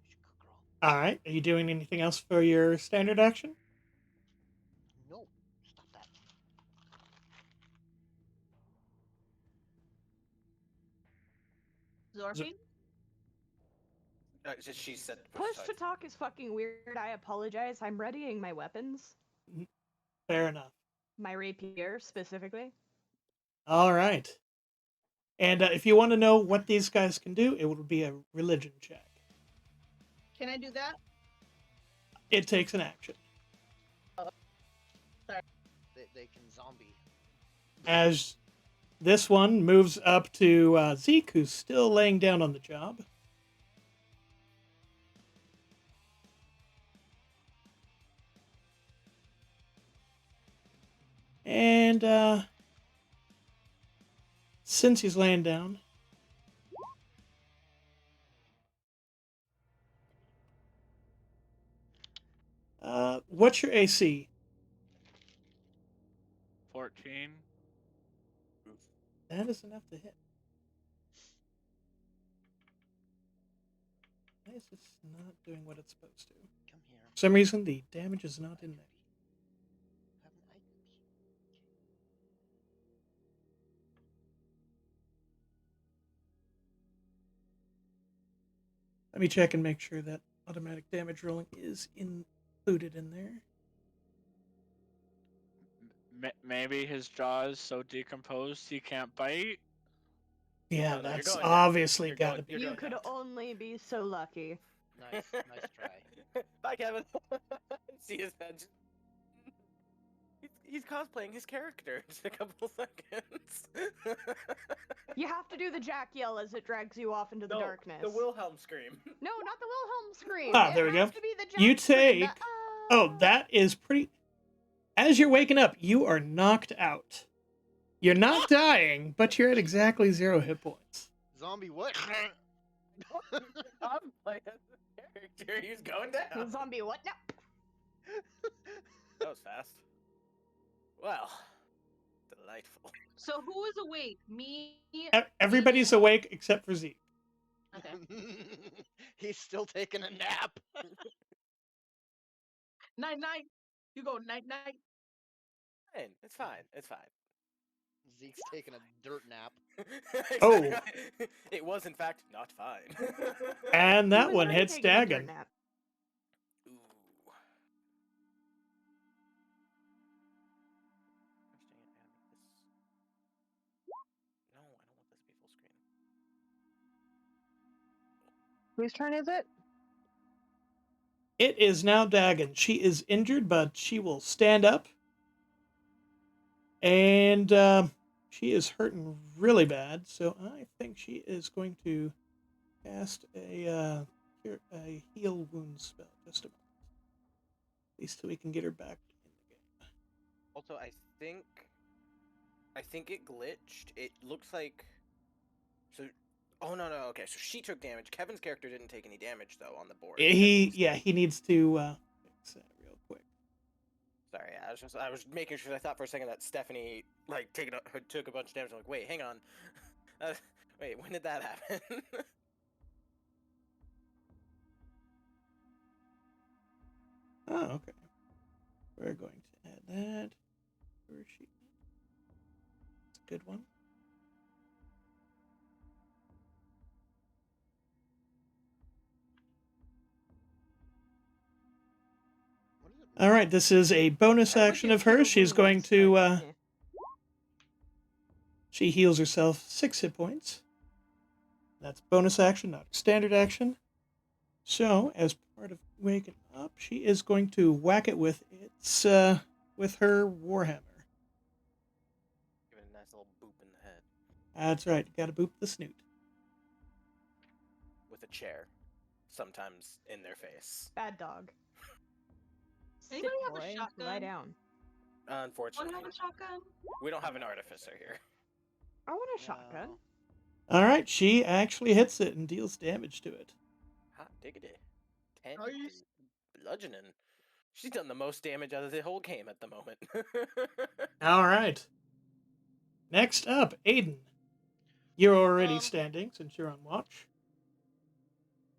She's a good girl. All right. Are you doing anything else for your standard action? No, stop that. Zorfine? She said Push to talk is fucking weird. I apologize. I'm readying my weapons. Fair enough. My rapier, specifically. All right. And if you want to know what these guys can do, it would be a religion check. Can I do that? It takes an action. They can zombie. As this one moves up to Zeke, who's still laying down on the job. And since he's laying down, what's your AC? 14. That is enough to hit. Why is this not doing what it's supposed to? Come here. For some reason, the damage is not in there. Have an eye. Let me check and make sure that automatic damage rolling is included in there. Maybe his jaw is so decomposed he can't bite. Yeah, No, you're that's going down. obviously You're got to going- be. you're You going could down. only be so lucky. Nice try. Bye, Kevin. See his head. He's cosplaying his character. Just a couple seconds. You have to do the Jack yell as it drags you off into the No, darkness. the Wilhelm scream. No, not the Wilhelm scream. Ah, It there we has go. to be the Jack You scream. take. Oh, that is pretty. As you're waking up, you are knocked out. You're not dying, but you're at exactly 0 hit points. Zombie what? I'm playing as the character. He's going The down. zombie what? No. That was fast. Well, delightful. So who is awake? Me? Everybody's Aiden? awake except for Zeke. Okay. He's still taking a nap. Night night. You go night night. Fine. It's fine. It's fine. Zeke's taking a dirt nap. Oh. It was in fact not fine. And He that was one already hits taking a dirt Dagon. nap. Ooh. Gosh dang it, I gotta make this. No, I don't want this to be full screen. Whose turn is it? It is now Dagon. She is injured, but she will stand up. And she is hurting really bad, so I think she is going to cast a heal wound spell. Just a moment. At least so we can get her back in the game. Also, I think it glitched. It looks like so. Oh no. Okay, so she took damage. Kevin's character didn't take any damage though on the board. He needs to fix that real quick. Sorry, I was making sure. I thought for a second that Stephanie like took a bunch of damage. I'm like, wait, hang on. Wait, when did that happen? Oh, okay. We're going to add that. Where is she? It's a good one. What is it? All right, this is a bonus That would action give of hers. heal She's wound going once, to but, yeah. she heals herself 6 hit points. That's bonus action, not standard action. So, as part of waking up, she is going to whack it with with her warhammer. Give it a nice little boop in the head That's right. Got to boop the snoot. with a chair, sometimes in their face. Bad dog. Anybody Sit, have a boy, shotgun? lie down. Want Unfortunately, to have a shotgun? we don't have an artificer here. I want a shotgun. No. All right, she actually hits it and deals damage to it. Hot diggity. 10 Are you bludgeoning. She's done the most damage out of the whole game at the moment. All right. Next up, Aiden. You're already Um, standing since you're on watch.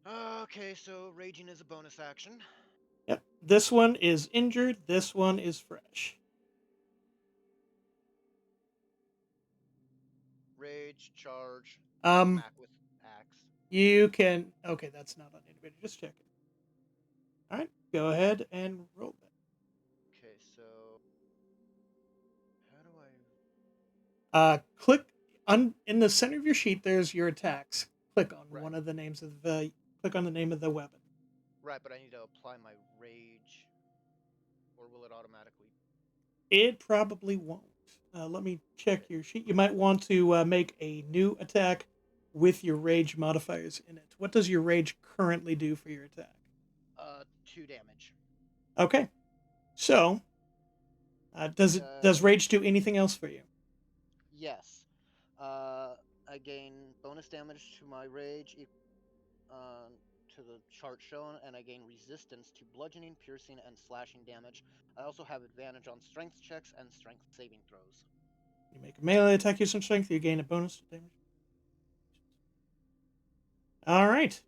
Okay, so raging is a bonus action. Yep. This one is injured. This one is fresh. Rage, charge, Um, smack with axe. you can. Okay, that's not on anybody. Just checking. All right, go ahead and roll that. Okay, so how do I? Click on in the center of your sheet. There's your attacks. Click on Right. one of the names of the. Click on the name of the weapon. Right, but I need to apply my rage, or will it automatically? It probably won't. Let me check your sheet. You might want to make a new attack with your rage modifiers in it. What does your rage currently do for your attack? 2 damage. Okay. So, Does rage do anything else for you? Yes. I gain bonus damage to my rage to the chart shown, and I gain resistance to bludgeoning, piercing, and slashing damage. I also have advantage on strength checks and strength saving throws. You make a melee attack using strength, you gain a bonus to damage. All right.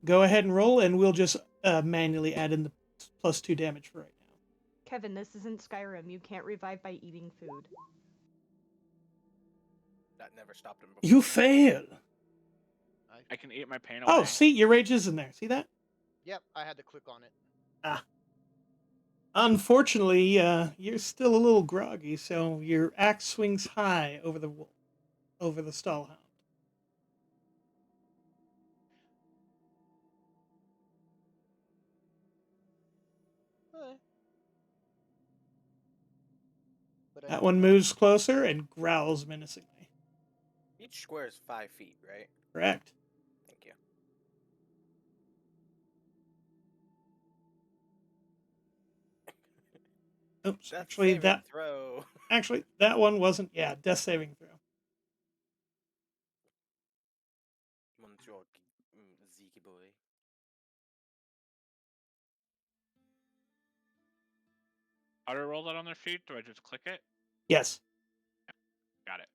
Go ahead and roll, and we'll just manually add in the +2 damage for right now. Kevin, this isn't Skyrim. You can't revive by eating food. That never stopped him before. You fail. I can eat my pain away. Oh, see, your rage is in there. See that? Yep, I had to click on it. Ah. Unfortunately, you're still a little groggy, so your axe swings high over the stallhound. That one moves closer and growls menacingly. Each square is 5 feet, right? Correct. Thank you. Oops. Death Actually, saving that throw. actually that one wasn't. Yeah, death saving throw. Bonjour, Zeke boy. How do I roll that on their feet? Do I just click it? Yes. Got it.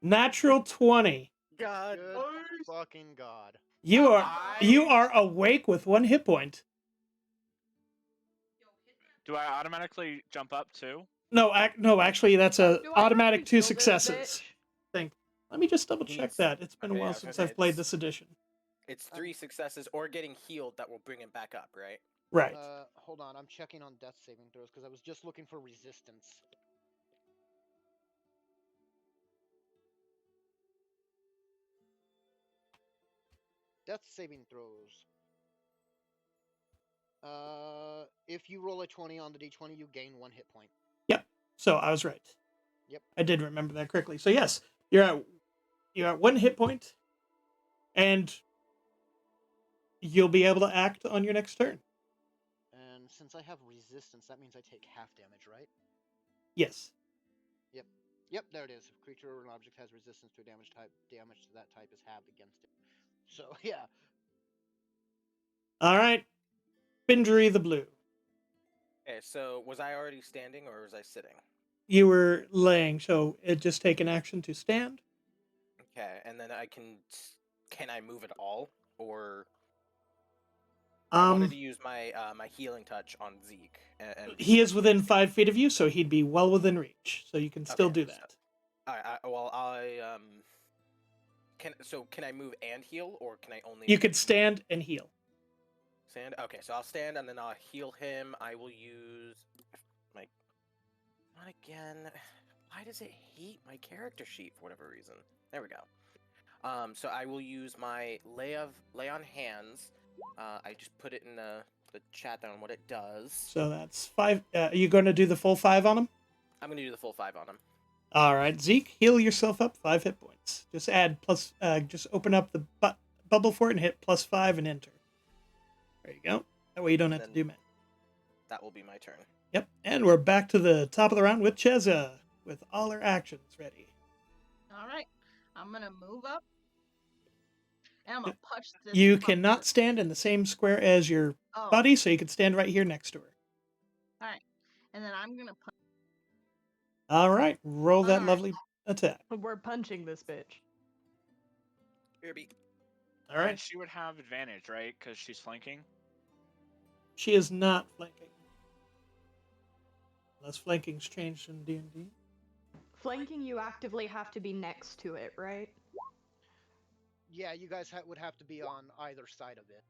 Natural 20. God. Good fucking God. You are awake with 1 hit point. Do I automatically jump up too? No, actually, that's a Do I have automatic to 2 heal this successes bitch? thing. Let me just double He check needs- that. It's been a okay, I while was gonna since say, I've played it's- this edition. It's 3 successes or getting healed that will bring him back up, right? Right. Hold on, I'm checking on death saving throws because I was just looking for resistance. Death saving throws. If you roll a 20 on the d20, you gain 1 hit point. Yep. So I was right. Yep. I did remember that correctly. So yes, you're at 1 hit point, and you'll be able to act on your next turn. And since I have resistance, that means I take half damage, right? Yes. Yep, there it is. If a creature or an object has resistance to a damage type, damage to that type is halved against it. So yeah. All right. Bindery the Blue. Okay, so was I already standing or was I sitting? You were laying, so it just take an action to stand. Okay, and then can I move at all, or I Um, wanted to use my my healing touch on Zeke. And he is within 5 feet of you, so he'd be well within reach. So you can still Okay, do so- that. can I move and heal, or can I only? You could stand and heal. Stand. Okay, so I'll stand and then I'll heal him. I will use my. Not again. Why does it hate my character sheet for whatever reason? There we go. So I will use my lay on hands. I just put it in the chat on what it does. So that's 5. Are you going to do the full 5 on him? I'm gonna do the full 5 on him. All right, Zeke, heal yourself up 5 hit points. Just add plus. Just open up the bubble for it and hit +5 and enter. There you go. That way you don't have to do math. That will be my turn. Yep, and we're back to the top of the round with Cheza, with all her actions ready. All right, I'm gonna move up, and I'm gonna punch this. You fucker. cannot stand in the same square as your Oh, buddy, so you can stand right here next to her. all right, and then I'm gonna punch. All right, roll that All right. lovely attack. We're punching this bitch. Kirby. All right, And she would have advantage, right? Because she's flanking. she is not flanking. Unless flanking's changed in D&D. Flanking, you actively have to be next to it, right? Yeah, you guys would have to be on either side of it.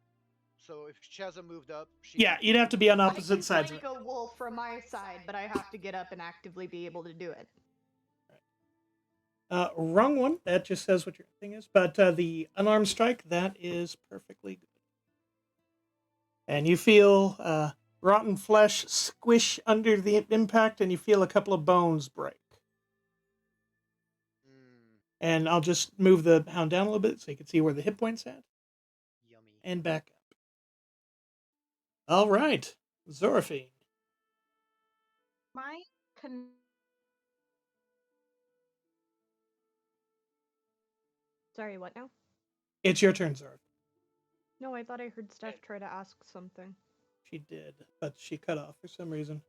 So if Cheza moved up, she Yeah, could you'd have to be on I opposite can sides of flank it. a wolf from my side, but I have to get up and actively be able to do it. Wrong one. That just says what your thing is. But the unarmed strike, that is perfectly good. And you feel rotten flesh squish under the impact, and you feel a couple of bones break. And I'll just move the hound down a little bit so you can see where the hit point's at. Yummy. And back up. All right, Zoraphine. My con- Sorry, what now? It's your turn, Zoraphine. No, I thought I heard Steph try to ask something. She did, but she cut off for some reason.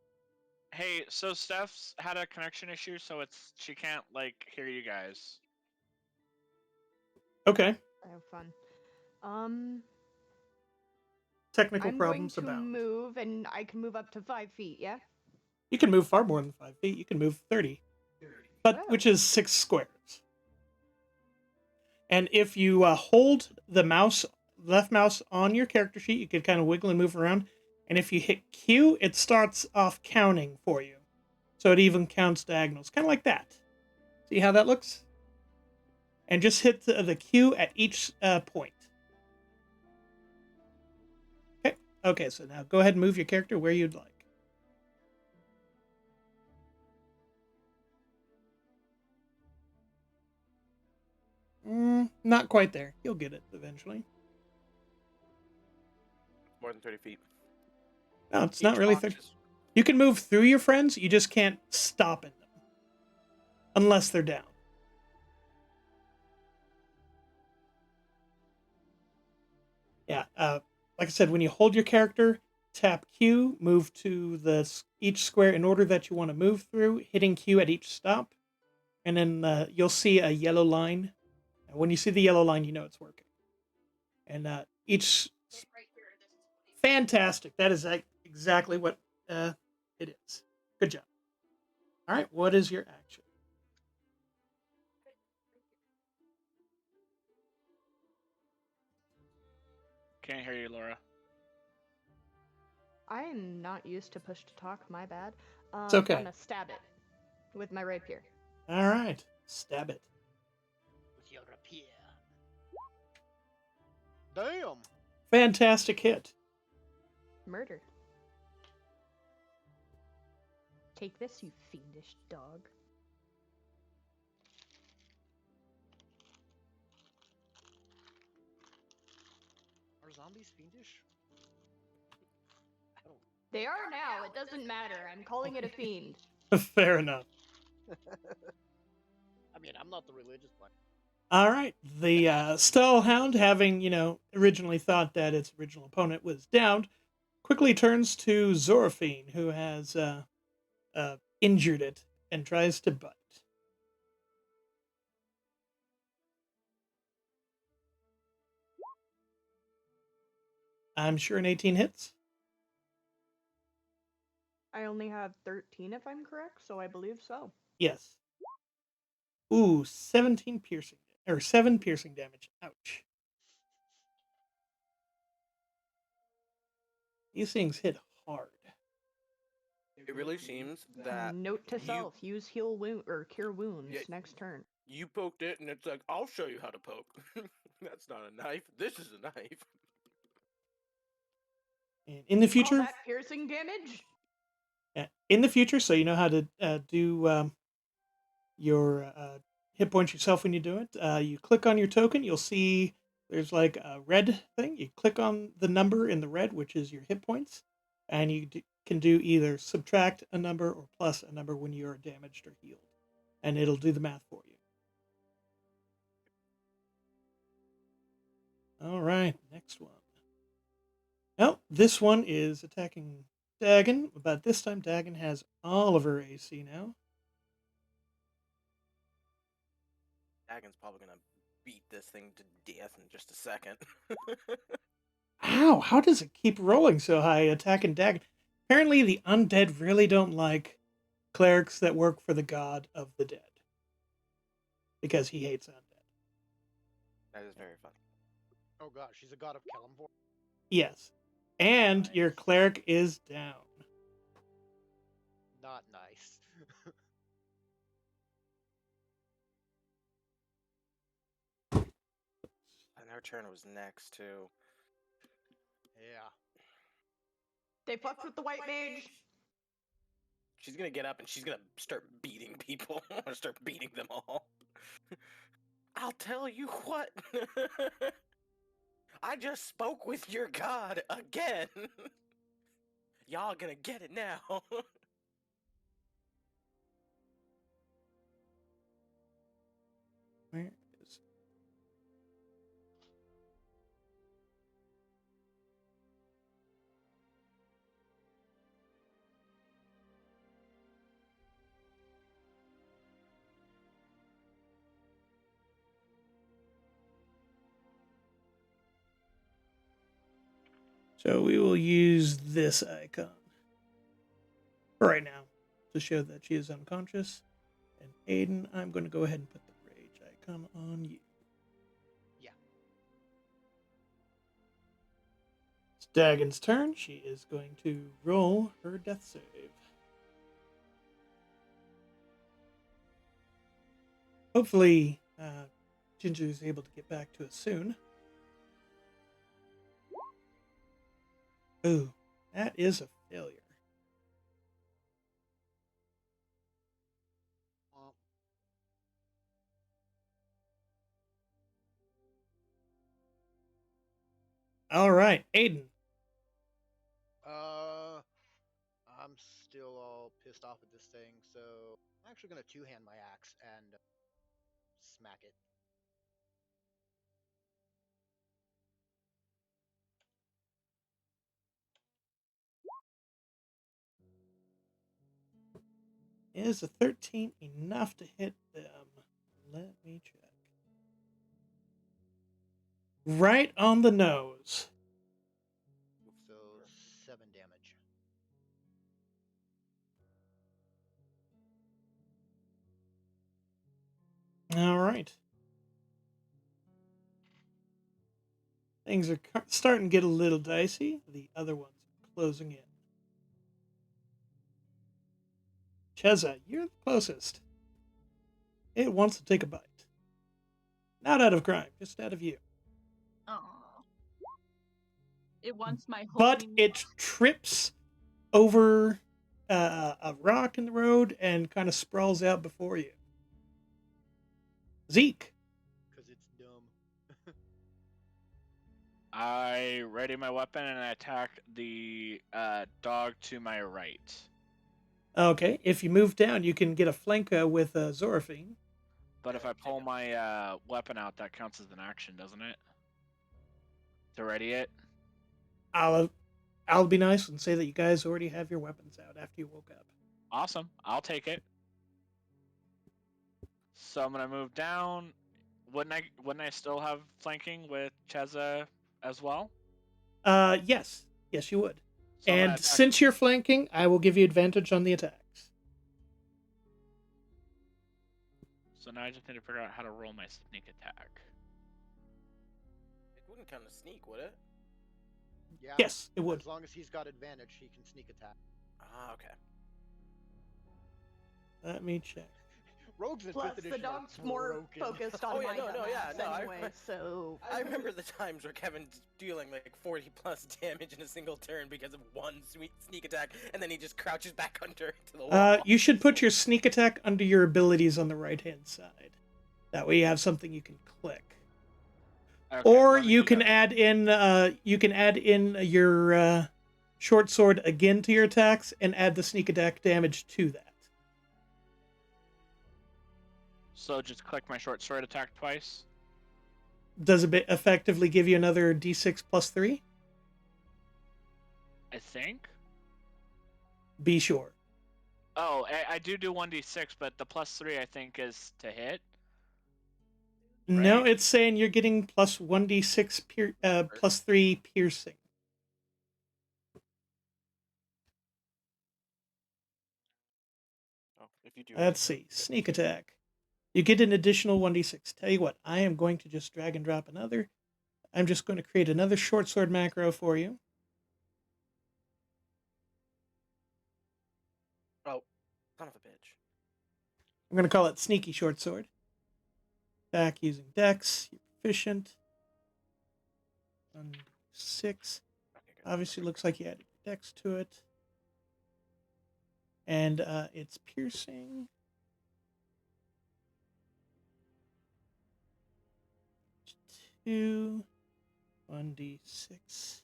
Hey, so Steph's had a connection issue, so she can't hear you guys. Okay. I have fun. Technical I'm going problems to abound. move, and I can move up to 5 feet. Yeah. You can move far more than 5 feet. You can move 30, but Wow. which is 6 squares. And if you hold the left mouse on your character sheet, you can kind of wiggle and move around. And if you hit Q, it starts off counting for you. So it even counts diagonals, kind of like that. See how that looks? And just hit the Q at each point. Okay. Okay, so now go ahead and move your character where you'd like. Not quite there. You'll get it eventually. More than 30 feet. No, it's Each not really box 30. is- You can move through your friends, you just can't stop in them. Unless they're down. Yeah, like I said, when you hold your character, tap Q, move to each square in order that you want to move through, hitting Q at each stop, and then you'll see a yellow line. And when you see the yellow line, you know it's working. And each fantastic. That is exactly what it is. Good job. All right, what is your action? Can't hear you, Laura. I am not used to push to talk. My bad. It's okay. I'm gonna stab it with my rapier. All right, stab it. With your rapier. Damn. Fantastic hit. Murder. Take this, you fiendish dog. Are zombies fiendish? They are now. It doesn't matter. I'm calling it a fiend. Fair enough. I mean, I'm not the religious one. All right, the Stallhound, having originally thought that its original opponent was downed, quickly turns to Zoraphine, who has injured it and tries to bite. I'm sure an 18 hits. I only have 13 if I'm correct, so I believe so. Yes. Ooh, 17 piercing, or 7 piercing damage. Ouch. These things hit hard. It really seems that Note to you- self: use heal wound or cure wounds Yeah. next turn. you poked it, and it's like, I'll show you how to poke. That's not a knife. This is a knife. And in the Call future, that piercing damage? so you know how to do your hit points yourself when you do it. You click on your token, you'll see there's like a red thing. You click on the number in the red, which is your hit points, and you can do either subtract a number or plus a number when you are damaged or healed, and it'll do the math for you. All right, next one. Oh, this one is attacking Dagon, but this time Dagon has all of her AC now. Dagon's probably gonna beat this thing to death in just a second. Ow, how does it keep rolling so high, attacking Dagon? Apparently the undead really don't like clerics that work for the god of the dead. Because he hates undead. That is very funny. Oh gosh, she's a god of Kalimvor. Yes. And Nice. your cleric is down. Not nice. And her turn was next too. Yeah. They fucked with the white mage. She's gonna get up and she's gonna start beating people. Start beating them all. I'll tell you what. I just spoke with your god again. Y'all gonna get it now. Where is it? So we will use this icon for right now to show that she is unconscious. And Aiden, I'm going to go ahead and put the rage icon on you. Yeah. It's Dagon's turn. She is going to roll her death save. Hopefully, Ginger is able to get back to us soon. Ooh, that is a failure. All right, Aiden. I'm still all pissed off at this thing, so I'm actually gonna two-hand my axe and smack it. Is a 13 enough to hit them? Let me check. Right on the nose. So 7 damage. All right. Things are starting to get a little dicey. The other one's closing in. Cheza, you're the closest. It wants to take a bite. Not out of crime, just out of you. Aw. It wants my But holy it trips over a rock in the road and kind of sprawls out before you. Zeke. Because it's dumb. I ready my weapon and I attack the dog to my right. Okay, if you move down, you can get a flanker with Zoraphine. But if I pull my weapon out, that counts as an action, doesn't it? To ready it? I'll be nice and say that you guys already have your weapons out after you woke up. Awesome. I'll take it. So I'm gonna move down. Wouldn't I still have flanking with Cheza as well? Yes. Yes, you would. So I'm gonna And attack. since you're flanking, I will give you advantage on the attacks. So now I just need to figure out how to roll my sneak attack. It wouldn't count as sneak, would it? Yeah. Yes, it would. As long as he's got advantage, he can sneak attack. Ah, okay. Let me check. Rogues in Plus, 5th the edition dog's are more broken. focused on Oh, yeah, my no, yeah, dumbass no, anyway, so... I remember the times where Kevin's dealing like 40 plus damage in a single turn because of one sweet sneak attack, and then he just crouches back under to the wall. You should put your sneak attack under your abilities on the right-hand side. That way you have something you can click. Okay, Or let me you do can that. add in your short sword again to your attacks and add the sneak attack damage to that. So just click my short sword attack twice. Does it effectively give you another d6 plus 3? I think. Be sure. Oh, I do 1d6, but the plus 3 I think is to hit. No, Right? it's saying you're getting plus 1d6 plus 3 piercing. Oh, if you do. Let's see. Sneak attack. You get an additional 1d6. Tell you what, I am going to just drag and drop another. I'm just going to create another short sword macro for you. Oh, son of a bitch. I'm going to call it Sneaky Short Sword. Attack using Dex. You're proficient. 1d6. Okay, good. Obviously, looks like you added your Dex to it. And it's piercing. 2. 1d6.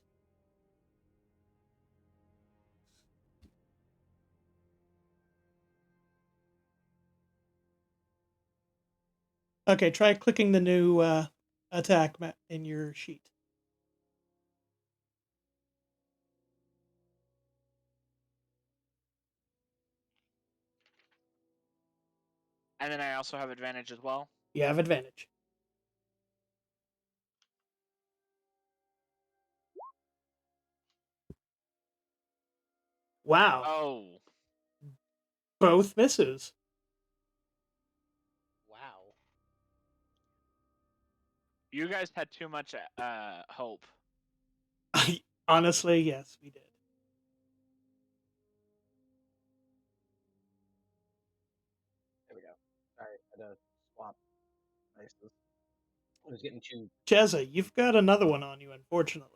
Okay, try clicking the new attack map in your sheet. And then I also have advantage as well. You have advantage. Wow. Oh. Both misses. Wow. You guys had too much hope. Honestly, yes, we did. There we go. Sorry, I had to swap places. I was getting too. Jezza, you've got another one on you, unfortunately.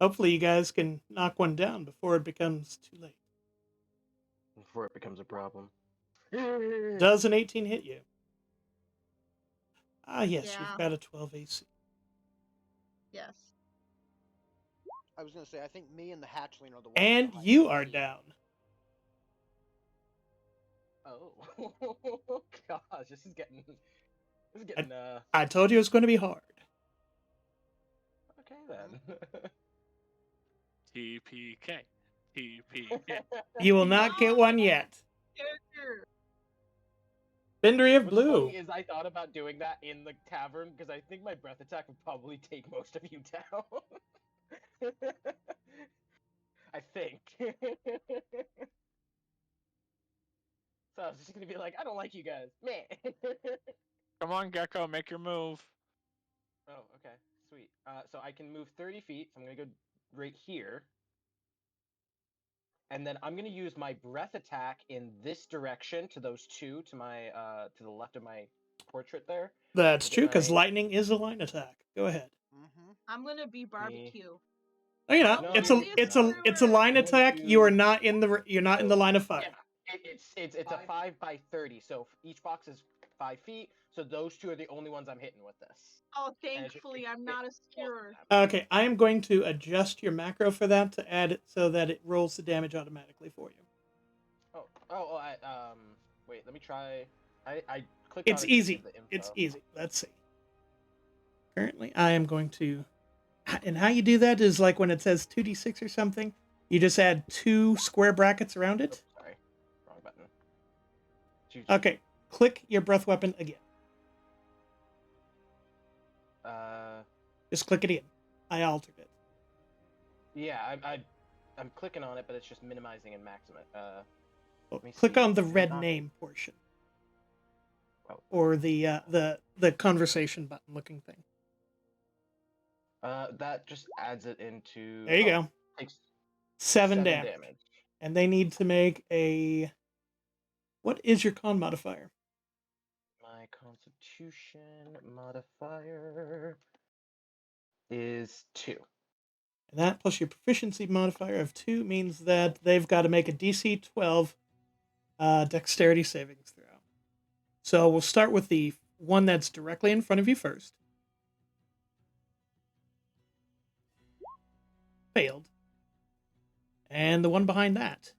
Hopefully, you guys can knock one down before it becomes too late. Before it becomes a problem. Does an 18 hit you? Ah, yes, Yeah. you've got a 12 AC. Yes. I was gonna say, I think me and the hatchling are the ones. And behind you the are team. down. Oh, gosh, this is getting. I told you it was going to be hard. Okay then. TPK. TPK. You will not get one yet. Bindry of What's Blue. funny is I thought about doing that in the tavern because I think my breath attack would probably take most of you down. I think. So I was just gonna be like, I don't like you guys. Meh. Come on, Gecko, make your move. Oh, okay, sweet. So I can move 30 feet. So I'm gonna go right here, and then I'm gonna use my breath attack in this direction to those two to my to the left of my portrait there. That's Get true, because my- lightning is a line attack. Go ahead. Mm-hmm. I'm gonna be barbecue. Oh, you're not. No, It's you're a it's a not. it's a line I'm going attack. You are to- not in the line of fire. Yeah, it's a 5 by 30. So each box is 5 feet. So those two are the only ones I'm hitting with this. Oh, And it's just- thankfully, I'm not a skewer. Okay, I am going to adjust your macro for that to add it so that it rolls the damage automatically for you. Wait, let me try. I clicked It's on it to easy. give the info. It's easy. Let's see. Currently, I am going to, and how you do that is like when it says 2d6 or something, you just add 2 square brackets around it. Oh, sorry, wrong button. Okay, click your breath weapon again. Just click it again. I altered it. Yeah, I'm clicking on it, but it's just minimizing and maximizing. Click see. on the It's red not- name portion, Oh. or the conversation button looking thing. That just adds it into. There you go. Takes 7 damage. And they need to make a. What is your con modifier? My Constitution modifier is 2. And that plus your proficiency modifier of 2 means that they've got to make a DC 12 dexterity savings throw. So we'll start with the one that's directly in front of you first. Failed. And the one behind that.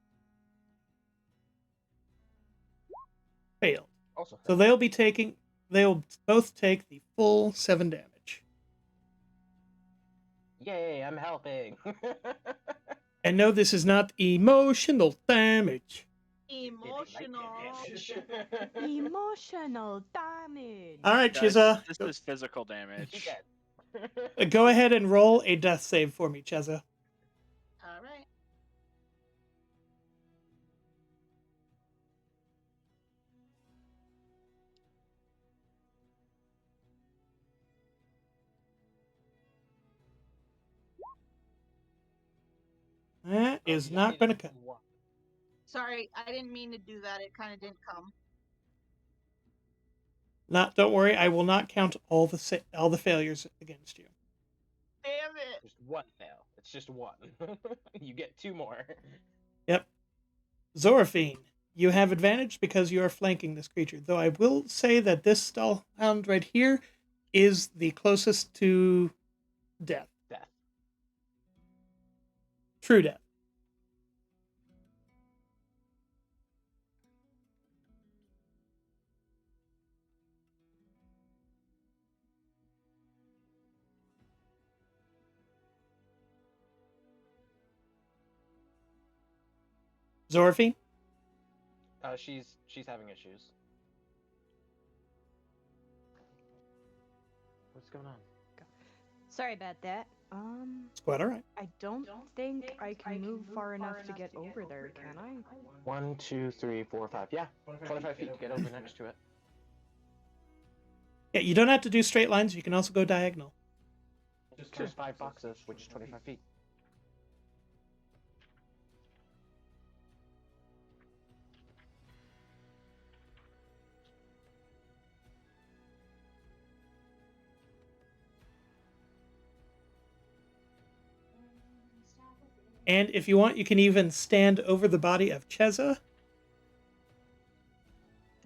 Failed. Also. So they'll both take the full 7 damage. Yay, I'm helping. And no, this is not emotional damage. Emotional. Emotional damage. All right, Guys, Chizza. this is physical damage. Go ahead and roll a death save for me, Chezza. All right. That is not going to cut. Sorry, I didn't mean to do that. It kind of didn't come. Don't worry, I will not count all the failures against you. Damn it! Just one fail. It's just one. You get 2 more. Yep. Zoraphine, you have advantage because you are flanking this creature. Though I will say that this Stallhound right here is the closest to death. True death. Zorfi? She's having issues. What's going on? Sorry about that. It's quite all right. I don't think I can move far enough to get over there, can I? 1, 2, 3, 4, 5. Yeah, 25 feet to get over next to it. Yeah, you don't have to do straight lines. You can also go diagonal. Just 5 boxes, which is 25 feet. And if you want, you can even stand over the body of Cheza.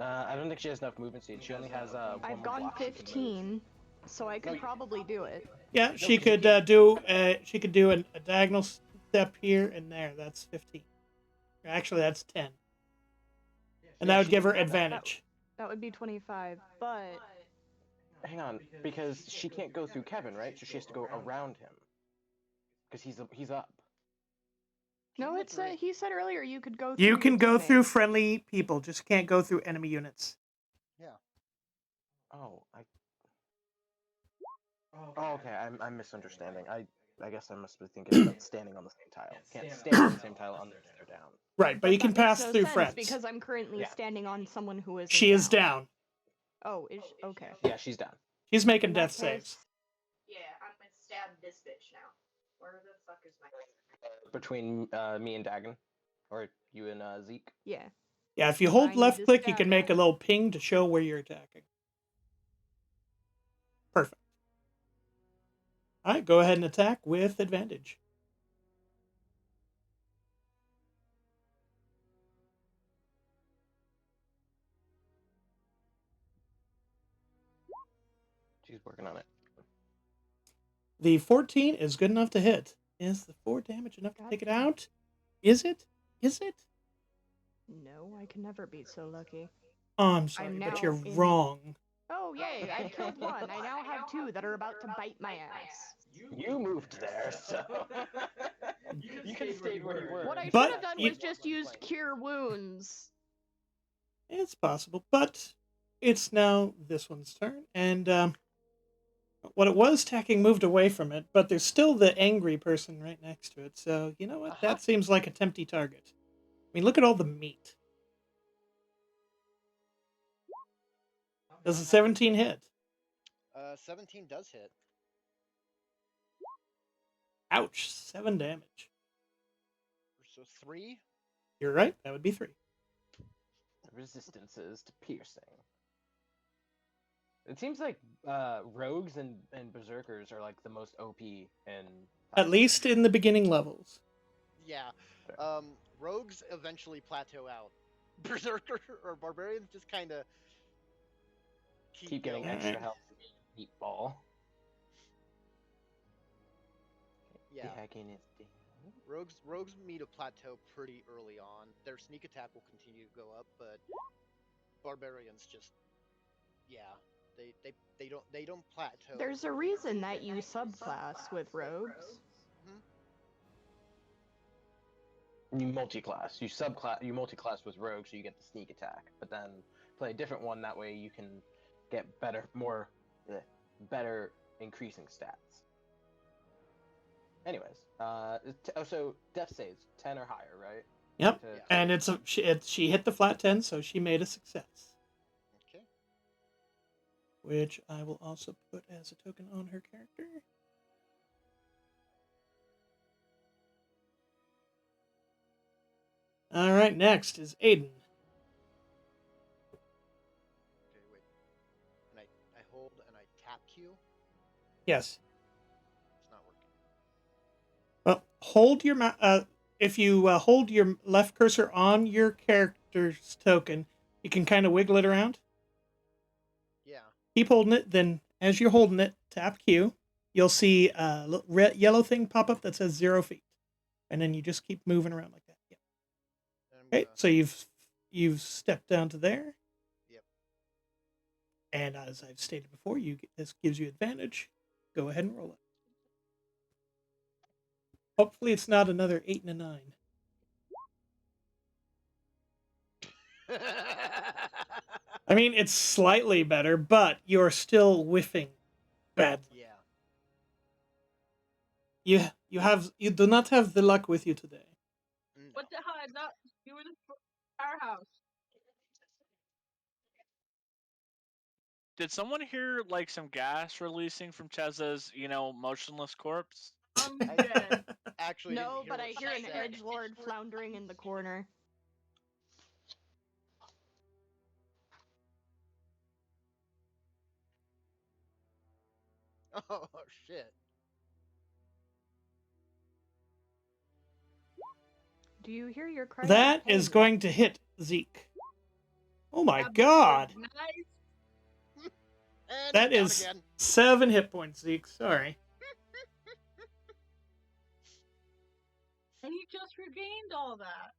I don't think she has enough movement speed. She only has one I've more gone block she can move. 15, so I could No, probably do it. Yeah, she 'cause you could can't. do a diagonal step here and there. That's 15. Actually, that's 10. And Yeah, that would she give can her have that. advantage. That would be 25, but Hang on, because she can't go through Kevin, right? So she has to go around him. Because he's up. no, it's he said earlier you could go through You your can go through teammates. friendly people, just can't go through enemy units. Yeah. Oh, Oh, okay. I'm misunderstanding. I guess I must be thinking about standing on the same tile. Can't stand on the same tile unless they're down. Right, but you can that makes pass no through sense friends. because I'm currently Yeah. standing on someone who isn't She is down. Oh, is she? Okay. Yeah, she's down. She's making In that death case- saves. Yeah, I'm gonna stab this bitch now. Where the fuck is my... Between me and Dagon, or you and Zeke. Yeah. Yeah, if you I hold need left to click, you stab can make a her. little ping to show where you're attacking. Perfect. All right, go ahead and attack with advantage. She's working on it. The 14 is good enough to hit. Is the 4 damage enough to take it out? Is it? Is it? No, I can never be so lucky. Oh, I'm sorry, I'm but now you're in- wrong. Oh, yay, I killed one. I now have 2 that are about to bite my ass. You moved there, so you could have stayed where you were. What I But should have done you- was just used Cure Wounds. It's possible, but it's now this one's turn, and what it was attacking moved away from it, but there's still the angry person right next to it, so you know what? That seems like a tempting target. I mean, look at all the meat. Does a 17 hit? 17 does hit. Ouch, 7 damage. So 3. You're right, that would be 3. Resistances to piercing. It seems like rogues and berserkers are like the most OP in. At least in the beginning levels. Yeah. Rogues eventually plateau out. Berserker or barbarians just kind of keep getting going. extra health. Meatball. Yeah. Dagon is down. Rogues meet a plateau pretty early on. Their sneak attack will continue to go up, but barbarians just they don't plateau. There's a reason that you subclass with rogues. You multi-class. You multi-class with rogue, so you get the sneak attack. But then play a different one. That way you can get better increasing stats. Anyways, so death saves 10 or higher, right? Yep. And she hit the flat 10, so she made a success. Okay. Which I will also put as a token on her character. All right, next is Aiden. Okay, wait. And I hold and I tap Q. Yes. It's not working. Well, hold your if you hold your left cursor on your character's token, you can kind of wiggle it around. Yeah. Keep holding it. Then, as you're holding it, tap Q. You'll see a yellow thing pop up that says 0 feet, and then you just keep moving around like that. Yep. Okay, so you've stepped down to there. Yep. And as I've stated before, this gives you advantage. Go ahead and roll it. Hopefully, it's not another 8 and a 9. I mean, it's slightly better, but you're still whiffing badly. Yeah. You do not have the luck with you today. No. What the hell? I thought you were the powerhouse. Did someone hear like some gas releasing from Cheza's, motionless corpse? I'm dead. Actually, No, didn't hear but what I she hear an said. edgelord floundering in the corner. Oh shit. Do you hear your cry That of pain? is going to hit Zeke. Oh my That god! was nice. And That he's down is again. 7 hit points, Zeke. Sorry. And he just regained all that.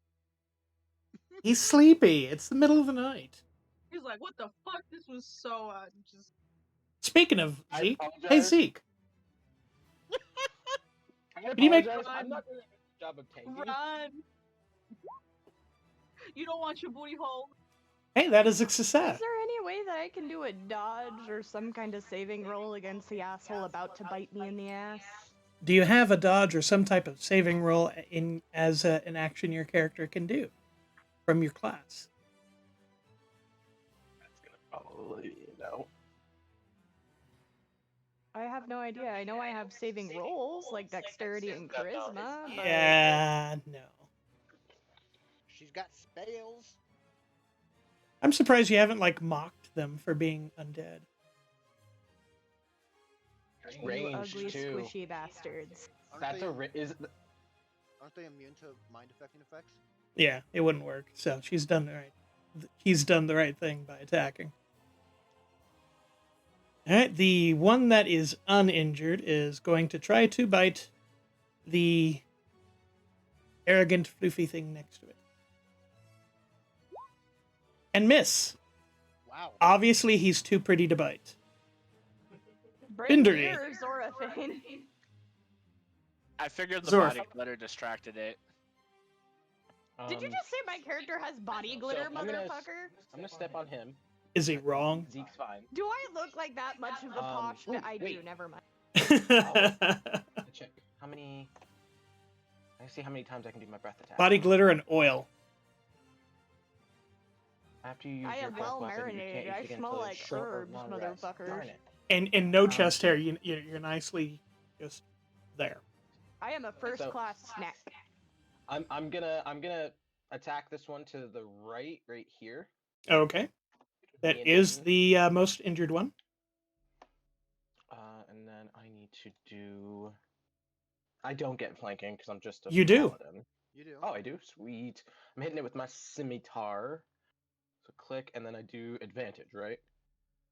He's sleepy. It's the middle of the night. He's like, what the fuck? This was so, just... Speaking of I Zeke, hey apologize. Zeke, I you make- apologize. I'm not doing a good job of tanking. Run! You don't want your booty hole. hey, that is a Is success. there any way that I can do a dodge or some kind of saving roll against the asshole about to bite me in the ass? Do you have a dodge or some type of saving roll in as an action your character can do from your class? That's gonna probably no. I have no idea. I know I have saving rolls like dexterity and charisma, but Yeah, no. She's got spells. I'm surprised you haven't like mocked them for being undead. you Range ugly too. squishy bastards. That's a Aren't they immune to mind affecting effects? Yeah, it wouldn't work. So she's done the right. He's done the right thing by attacking. All right, the one that is uninjured is going to try to bite the arrogant, floofy thing next to it. And miss. Wow. Obviously, he's too pretty to bite. Bring Bindery. here, Zorathane. I figured the Zorf. body glitter distracted it. Did you just say my character has body glitter, I'm gonna- motherfucker? I'm gonna step on him. Is he wrong? Zeke's fine. Do I look like that much of a posh? ooh, I do. wait. Never mind. Check how many. I see how many times I can do my breath attack. Body glitter and oil. After you use I your am breath well weapon, you can't marinated. use it I again smell until a like short or herbs, long rest. Darn motherfuckers. it. And no chest hair. You're nicely just there. I am a first-class snack. I'm gonna attack this one to the right here. Okay. That Me is and the most injured one. And then I need to do. I don't get flanking because I'm just a You do. paladin. You do. Oh, I do. Sweet. I'm hitting it with my scimitar. So click, and then I do advantage, right?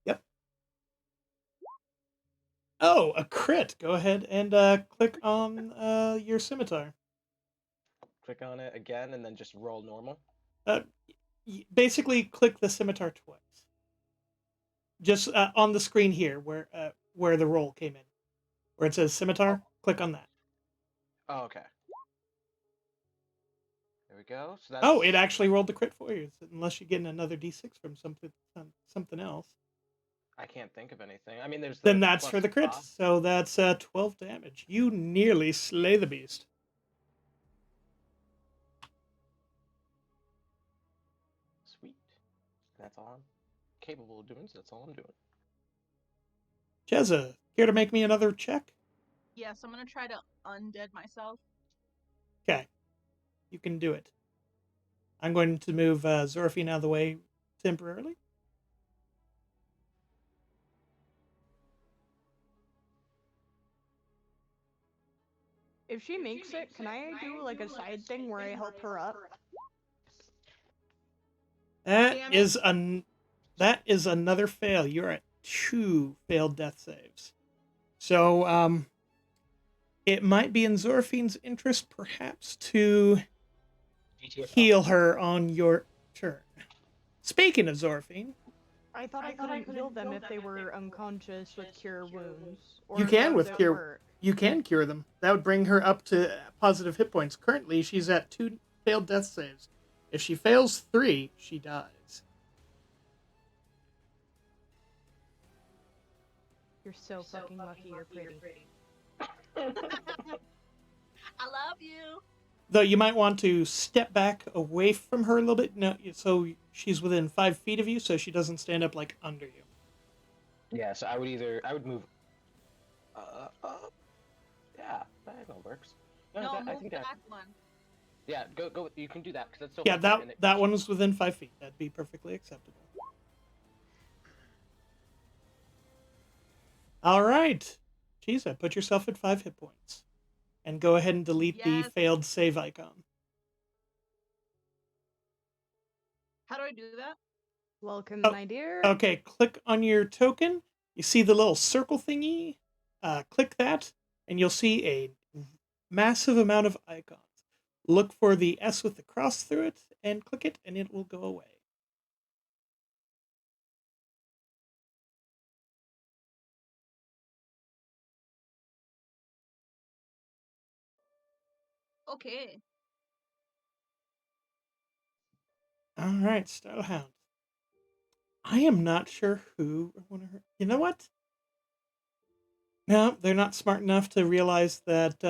Yep. Oh, a crit. Go ahead and click on your scimitar. Click on it again, and then just roll normal. Basically, click the scimitar twice. Just on the screen here, where the roll came in, where it says scimitar. Click on that. Oh, okay. There we go. So that's. Oh, it actually rolled the crit for you. Unless you're getting another d6 from something else. I can't think of anything. I mean, there's. Then the that's plus for the crit. buff. So that's 12 damage. You nearly slay the beast. Sweet. That's all I'm capable of doing. So that's all I'm doing. Jezza, care to make me another check? Yes, I'm gonna try to undead myself. Okay. You can do it. I'm going to move Zorfine out of the way temporarily. If she makes it, can I do like a side thing where I help her up? Damn it. That is another fail. You're at 2 failed death saves. So it might be in Zorfine's interest perhaps to heal her on your turn. Speaking of Zorfine, I thought I couldn't heal them if they were unconscious with cure wounds. Or you can does with it cure. work? You can cure them. That would bring her up to positive hit points. Currently, she's at 2 failed death saves. If she fails 3, she dies. You're so fucking lucky you're pretty. I love you. Though you might want to step back away from her a little bit, no, so she's within 5 feet of you, so she doesn't stand up like under you. Yeah, so I would move. Yeah, diagonal works. No, I move think back that. one. Yeah, go. You can do that because that's so. Yeah, that one was within 5 feet. That'd be perfectly acceptable. All right, Cheesa, put yourself at 5 hit points, and go ahead and delete the failed save icon. How do I do that? Welcome, my dear. Okay, click on your token. You see the little circle thingy? Click that, and you'll see a massive amount of icons. Look for the S with the cross through it, and click it, and it will go away. Okay. All right, Starhound. I am not sure who. You know what? No, they're not smart enough to realize that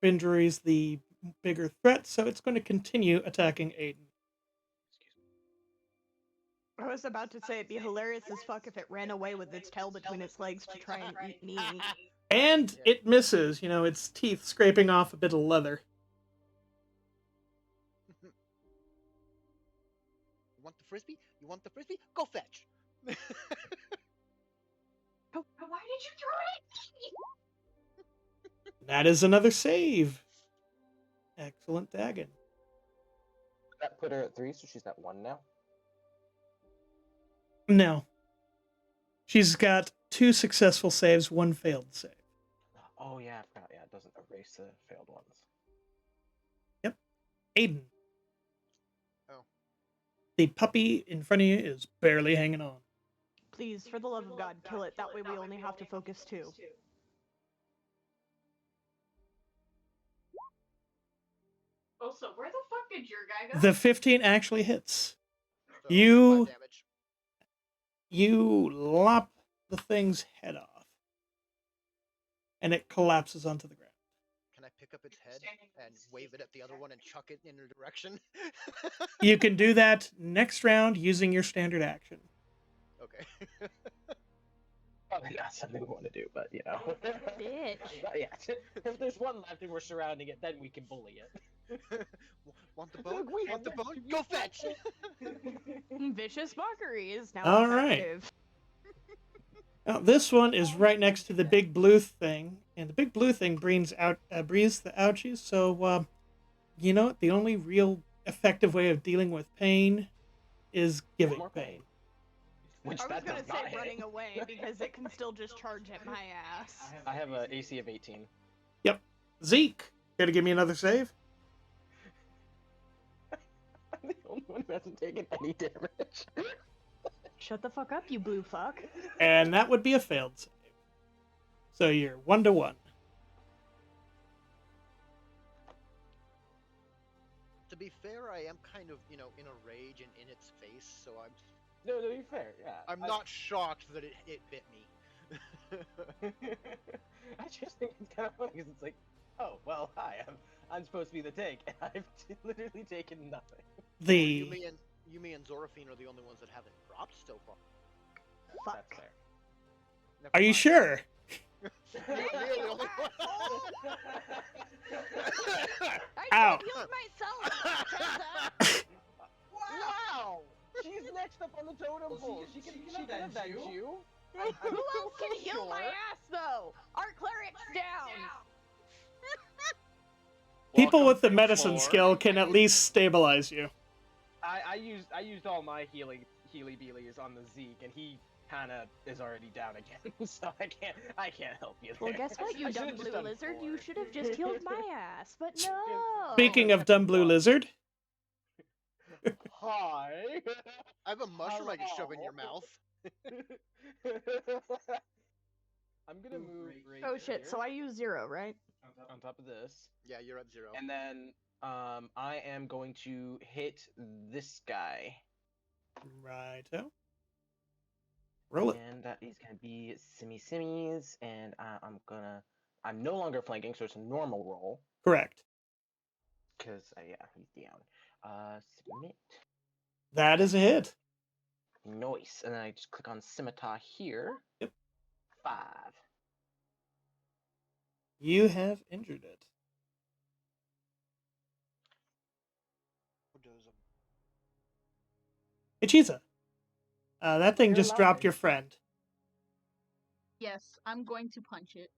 Bindry is the bigger threat, so it's going to continue attacking Aiden. I was about to say it'd be hilarious as fuck if it ran away with its tail between its legs to try and eat me. And it misses, its teeth scraping off a bit of leather. You want the frisbee? You want the frisbee? Go fetch. Why did you throw it? That is another save. Excellent, Dagon. That put her at 3, so she's at 1 now. No. She's got 2 successful saves, 1 failed save. Oh yeah, I forgot. Yeah, it doesn't erase the failed ones. Yep. Aiden. Oh. The puppy in front of you is barely hanging on. Please, for the love of God, kill it. That way we only have to focus 2. Also, where the fuck did your guy go? The 15 actually hits. So You 5 damage. You lop the thing's head off, and it collapses onto the ground. Can I pick up its head and wave it at the other one and chuck it in a direction? You can do that next round using your standard action. Okay. Probably not something we want to do, but Bitch. Yeah, if there's one left and we're surrounding it, then we can bully it. Want the bone? Want the bone? Go fetch! Vicious mockery is now All right. effective. Now, this one is right next to the big blue thing, and the big blue thing breathes the ouchies, so, you know what? The only real effective way of dealing with pain is giving pain. Which I was that gonna does say not running hit. away because it can still just charge at my ass. I have an AC of 18. Yep. Zeke, gotta give me another save? I'm the only one who hasn't taken any damage. Shut the fuck up, you blue fuck. And that would be a failed save. So you're 1-1. To be fair, I am kind of, in a rage and in its face, so I'm... No, you're fair, yeah. I'm not shocked that it bit me. I just think it's kind of funny because it's like, oh, well, hi, I'm supposed to be the tank, and I've literally taken nothing. Yumi and Zoraphine are the only ones that haven't dropped so far. Fuck. That's fair. Never Are you mind. sure? You're the only one. Ow. healed myself. Wow! She's next up on the totem pole. She can avenge you. Who else can heal my ass though? Our cleric's down. People with the Welcome, medicine Floor. skill can at least stabilize you. I used all my healy beelies on the Zeke, and he kind of is already down again, so I can't help you there. Well, guess what, you I dumb should've just blue done lizard? 4. You should have just healed my ass, but no. Speaking of dumb blue lizard, Hi. I have a mushroom I can shove in your mouth. I'm gonna move right Oh shit, here, so I use 0, right? on top of this, Yeah, you're at 0. and then I am going to hit this guy. Righto. Roll it. And that is going to be simmies, and I'm no longer flanking, so it's a normal roll. Correct. Because, yeah, he's down. Submit. That is a hit. Nice. And then I just click on scimitar here. Yep. 5. You have injured it. Hey, Chiza. That thing You're just dropped your large. friend. Yes, I'm going to punch it.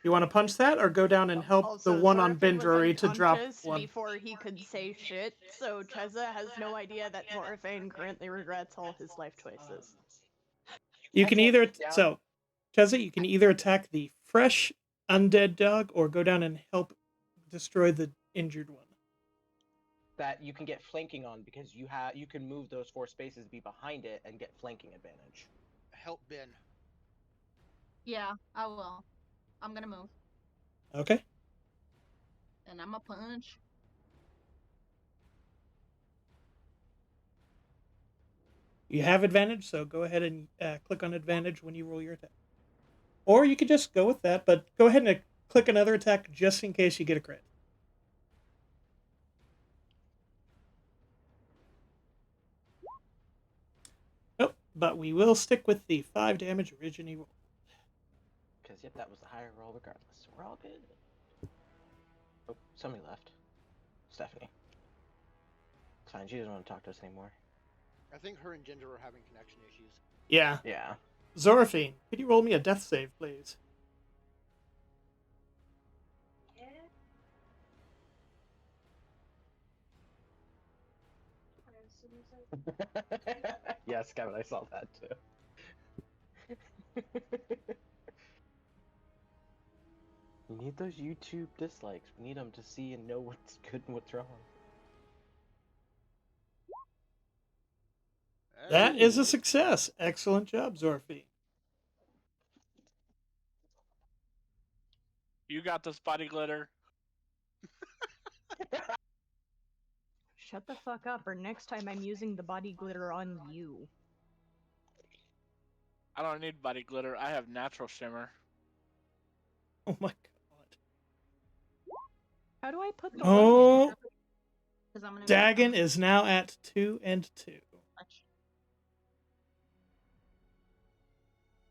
You want to punch that, or go down and help Also, the one on Zorfin was Bindrory to drop unconscious one? before he could say shit, so Cheza has no idea that Zorfin currently regrets all his life choices. You I can can't either sit down. so, Cheza, you can either attack the fresh undead dog or go down and help destroy the injured one. That you can get flanking on because you can move those 4 spaces, be behind it, and get flanking advantage. Help Ben. Yeah, I will. I'm gonna move. Okay. And I'm a punch. You have advantage, so go ahead and click on advantage when you roll your attack. Or you could just go with that, but go ahead and click another attack just in case you get a crit. Nope, but we will stick with the 5 damage originally rolled. Because, yep, that was the higher roll regardless. So we're all good. Oh, somebody left. Stephanie. It's fine, she doesn't want to talk to us anymore. I think her and Ginger are having connection issues. Yeah. Yeah. Zoraphine, could you roll me a death save, please? Yes, Kevin, I saw that too. We need those YouTube dislikes. We need them to see and know what's good and what's wrong. That is a Ooh. success. Excellent job, Zoraphine. You got this, body glitter. Shut the fuck up, or next time I'm using the body glitter on you. I don't need body glitter. I have natural shimmer. Oh my god. How do I put the Oh, Because I'm gonna Dagon is now at 2 and 2. punch.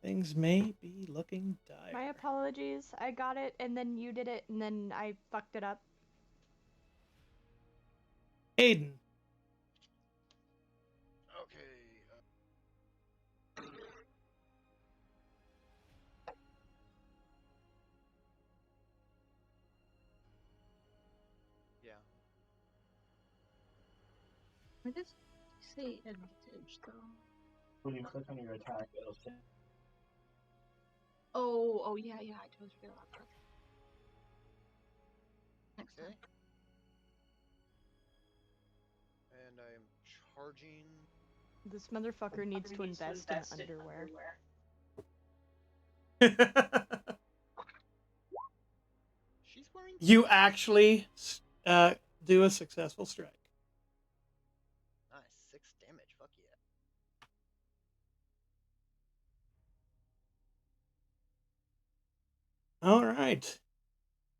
Things may be looking dire. My apologies. I got it, and then you did it, and then I fucked it up. Aiden. Okay. Yeah. Where does it say advantage though? When you click on your attack, it'll say. Oh yeah, I totally forgot about that. Next time. And I am charging. This motherfucker needs to invest in underwear. She's wearing. You actually do a successful strike. Nice, 6 damage. Fuck yeah. All right.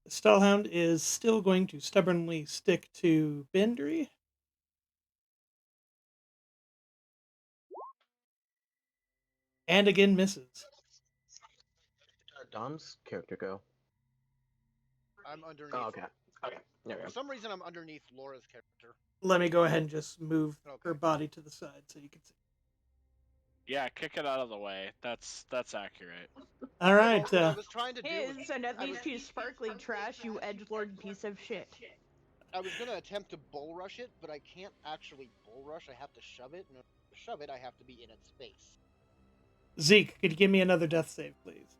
The Stallhound is still going to stubbornly stick to Bindry. And again misses. Dom's character go. I'm underneath. Oh, okay. Okay. There we For go. some reason, I'm underneath Laura's character. Let me go ahead and just move Okay. her body to the side so you can see. Yeah, kick it out of the way. That's accurate. All right. Well, what I was trying to do was His, and at least he's sparkly trash, you edgelord piece of shit. I was gonna attempt to bull rush it, but I can't actually bull rush. I have to shove it, and to shove it, I have to be in its face. Zeke, could you give me another death save, please?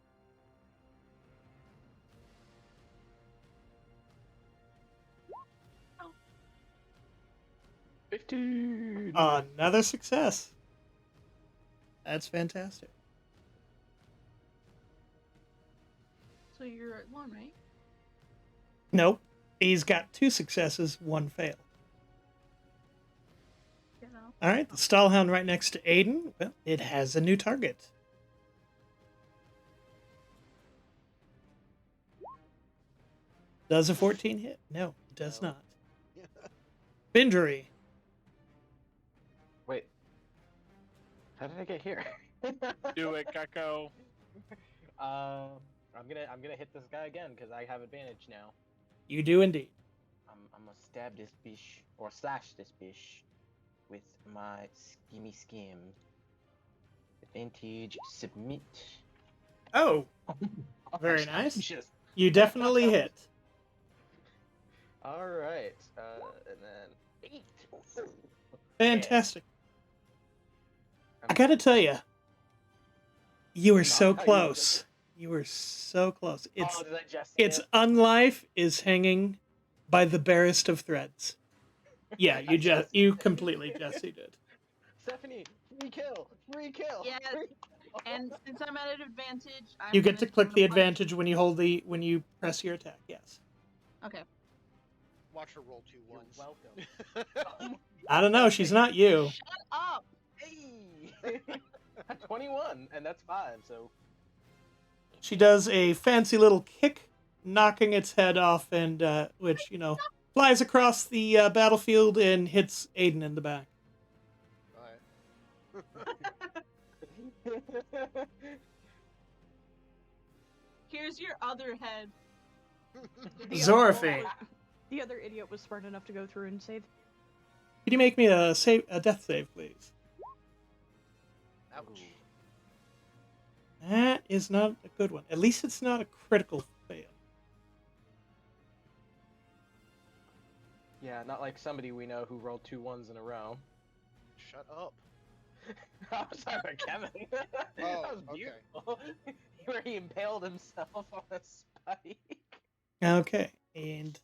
Oh. 15. Another success. That's fantastic. So you're at 1, right? Nope. He's got 2 successes, 1 fail. You know. All right, the Stallhound right next to Aiden. Well, it has a new target. Does a 14 hit? No, it does No. not. Bindery. Wait. How did I get here? Do it, Gecko. I'm gonna hit this guy again because I have advantage now. You do indeed. I'm gonna stab this bish or slash this bish with my schemy skim. Advantage, submit. Oh, Oh, very gosh, nice. just- You definitely hit. All right, and then 8. Fantastic. Yeah. I gotta tell you, you were Not so how you close. You were so close. It's Oh, did I just say its it? unlife is hanging by the barest of threads. Yeah, you completely Jesse did. Stephanie, free kill, free kill. Yes. free- And since I'm at an advantage, I'm You get to gonna click spend the a punch. advantage when you press your attack. Yes. Okay. Watch her roll 2 You're ones. welcome. I don't know. She's not you. Shut up. Hey, 21, and that's 5. So She does a fancy little kick, knocking its head off, and which flies across the battlefield and hits Aiden in the back. Here's your other head. Zorphy. The other idiot was smart enough to go through and save. Can you make me a death save, please? Ouch. That is not a good one. At least it's not a critical fail. yeah, not like somebody we know who rolled 2 1s in a row. Shut up. I'm sorry, Kevin. that was okay. beautiful. Where he impaled himself on a spike. Okay, and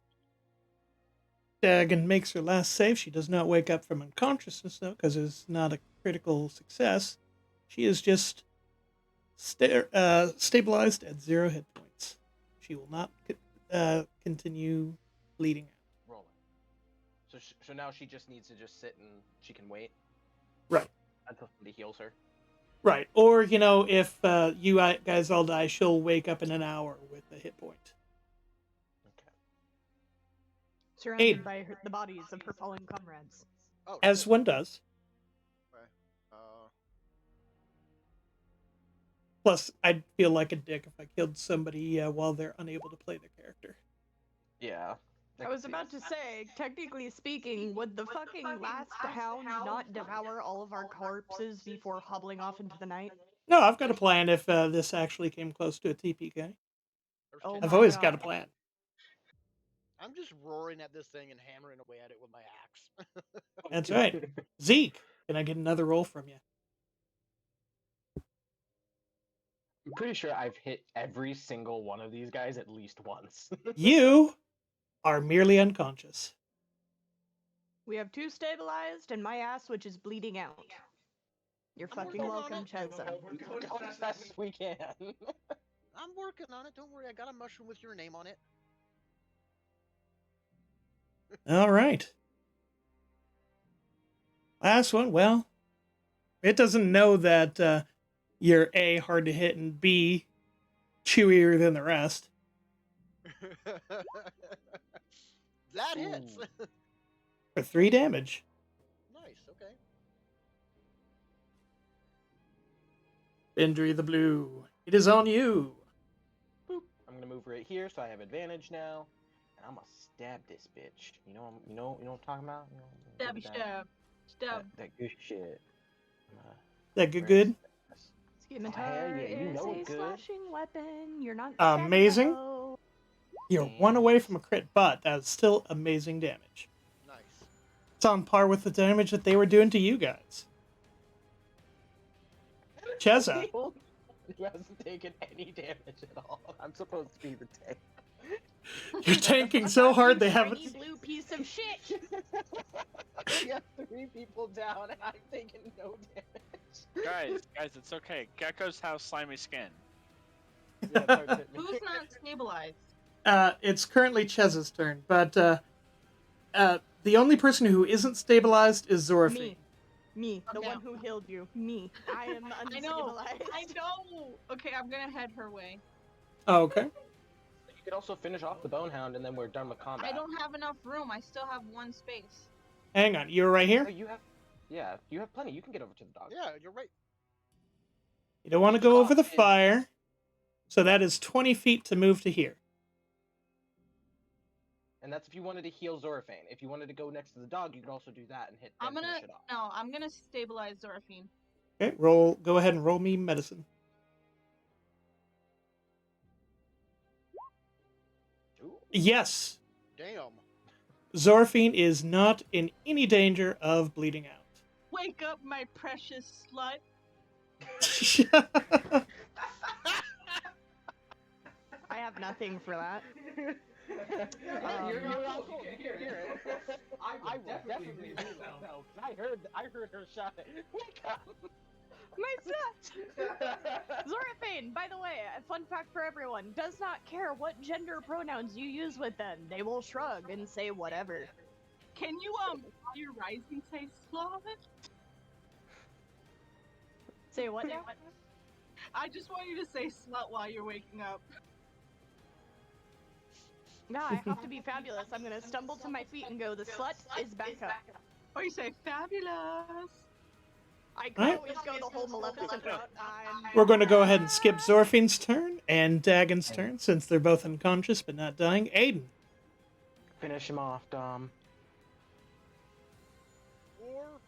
Dagon makes her last save. She does not wake up from unconsciousness, though, because it's not a critical success. She is just stabilized at 0 hit points. She will not continue bleeding out. Rolling. So now she just needs to just sit and she can wait. Right. Until somebody heals her. Right. Or, if you guys all die, she'll wake up in an hour with a hit point. Okay. Surrounded by the bodies of her fallen comrades. Oh, As shit. one does. Okay. Plus, I'd feel like a dick if I killed somebody while they're unable to play their character. Yeah. I was about to say, technically speaking, would the fucking last hound not devour all of our corpses before hobbling off into the night? No, I've got a plan if this actually came close to a TPK. Oh I've my always God. got a plan. I'm just roaring at this thing and hammering away at it with my axe. That's right. Zeke, can I get another roll from you? I'm pretty sure I've hit every single one of these guys at least once. You are merely unconscious. We have 2 stabilized and my ass, which is bleeding out. You're I'm fucking working on welcome, it. Cheza. We're going as fast as we can. I'm working on it. Don't worry. I got a mushroom with your name on it. All right. Last one. Well, it doesn't know that you're A, hard to hit, and B, chewier than the rest. That hits. For 3 damage. Nice. Okay. Bindry the Blue. It is on you. Boop. I'm gonna move right here, so I have advantage now, and I'm gonna stab this bitch. You know what I'm talking about. Stabby stab. Stab. That good shit. That good? Scimitar yeah, you is know a it good. slashing weapon. You're not Amazing. Samuel. You're 1 away from a crit, but that's still amazing damage. Nice. It's on par with the damage that they were doing to you guys. Cheza. He hasn't taken any damage at all. I'm supposed to be the tank. You're tanking so hard they haven't. Tiny blue piece of shit. We have 3 people down, and I've taken no damage. Guys, it's okay. Gecko's have slimy skin. Yeah, it's hard to hit me. Who's not stabilized? It's currently Chez's turn, but the only person who isn't stabilized is Zorafine. Me, the Okay. one who healed you. Me. I am I know. unstabilized. I know. Okay, I'm gonna head her way. Oh, okay. You could also finish off the Bonehound, and then we're done with combat. I don't have enough room. I still have one space. Hang on, you're right here? Oh, you have. Yeah, you have plenty. You can get over to the dog. Yeah, you're right. You don't want to Each go over the cost is- fire, so that is 20 feet to move to here. And that's if you wanted to heal Zorafane. If you wanted to go next to the dog, you could also do that and finish it off. No, I'm gonna stabilize Zorafine. Okay, go ahead and roll me medicine. Ooh. Yes, Damn. Zorafine is not in any danger of bleeding out. Wake up, my precious slut. I have nothing for that. You're all cool. You can hear it. I will definitely do that though, 'cause I heard her shout it. Wake up! My slut! Zorafane, by the way, a fun fact for everyone, does not care what gender pronouns you use with them. They will shrug and say whatever. Can you while you're rising say slut? Say what now? I just want you to say slut while you're waking up. No, I have to be fabulous. I'm gonna stumble to my feet and go, the slut is back up. Or you say fabulous. I could always go the whole Maleficent route. We're going to go ahead and skip Zorfine's turn and Dagon's turn, since they're both unconscious but not dying. Aiden. Finish him off, Dom. Or